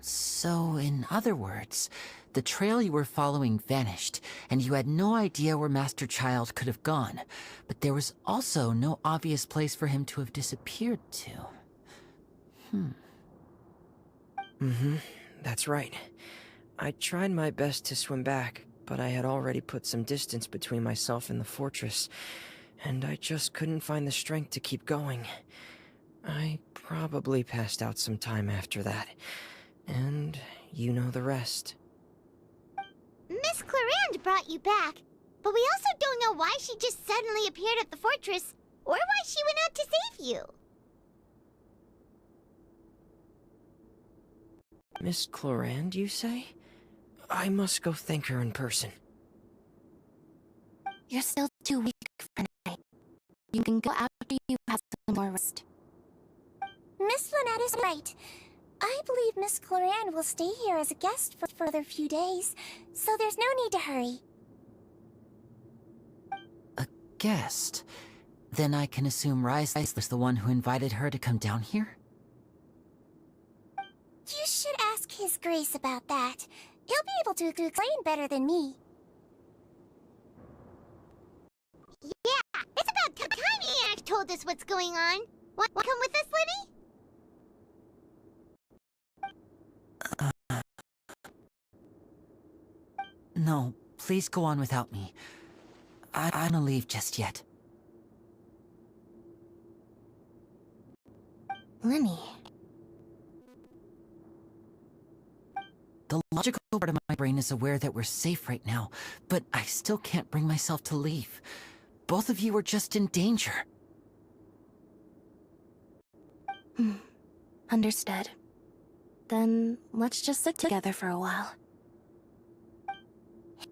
So, in other words, the trail you were following vanished, and you had no idea where Master Child could have gone. But there was also no obvious place for him to have disappeared to. That's right. I tried my best to swim back, but I had already put some distance between myself and the fortress, and I just couldn't find the strength to keep going. I probably passed out some time after that, and you know the rest. Miss Clarande brought you back, but we also don't know why she just suddenly appeared at the fortress, or why she went out to save you. Miss Clarande, you say? I must go thank her in person. You're still too weak for tonight. You can go after you have some more rest. Miss Lynette is right. I believe Miss Clarande will stay here as a guest for further few days, so there's no need to hurry. A guest? Then I can assume Rise was the one who invited her to come down here? You should ask His Grace about that. He'll be able to explain better than me. Yeah, it's about time he told us what's going on. Want to come with us, Lenny? No, please go on without me. I don't wanna leave just yet. Lenny. The logical part of my brain is aware that we're safe right now, but I still can't bring myself to leave. Both of you are just in danger. Understood. Then let's just sit together for a while.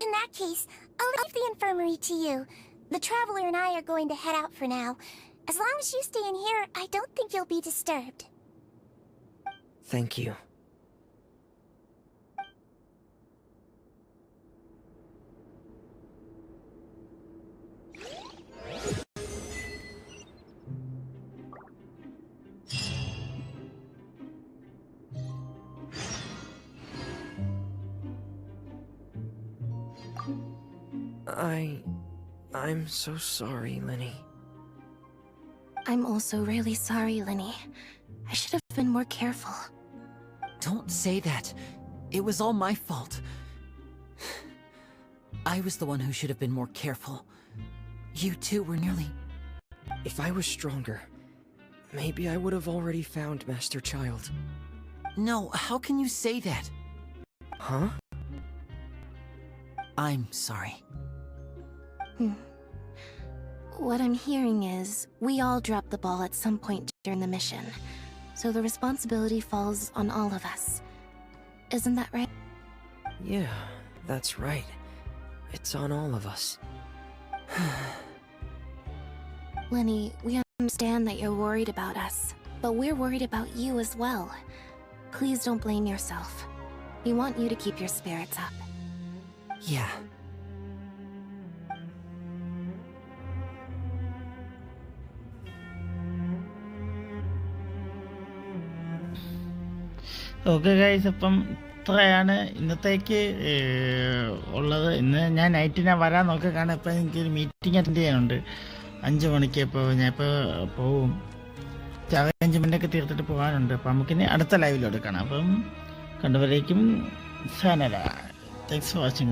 In that case, I'll leave the infirmary to you. The Traveler and I are going to head out for now. As long as you stay in here, I don't think you'll be disturbed. Thank you. I'm so sorry, Lenny. I'm also really sorry, Lenny. I should have been more careful. Don't say that. It was all my fault. I was the one who should have been more careful. You two were nearly... If I was stronger, maybe I would have already found Master Child. No, how can you say that? Huh? I'm sorry. What I'm hearing is, we all dropped the ball at some point during the mission, so the responsibility falls on all of us. Isn't that right? Yeah, that's right. It's on all of us. Lenny, we understand that you're worried about us, but we're worried about you as well. Please don't blame yourself. We want you to keep your spirits up. Yeah. Okay guys, അപ്പം ഇത്രയാണ് ഇന്നത്തേക്ക് ഉള്ളത്. ഇന്ന് ഞാൻ നൈറ്റിനാണ് വരാൻ നോക്കി, കാരണം ഇപ്പം എനിക്കൊരു മീറ്റിംഗ് അറ്റൻഡ് ചെയ്യാനുണ്ട് 5 മണിക്ക്. ഇപ്പോൾ ഞാൻ ഇപ്പോൾ പോവും, അറേഞ്ച്മെൻ്റൊക്കെ തീർത്തിട്ട് പോകാനുണ്ട്. അപ്പം നമുക്കിനി അടുത്ത ലൈവിലോട്ട് കാണാം. അപ്പം കണ്ടുവരേക്കും സനല. Thanks for watching.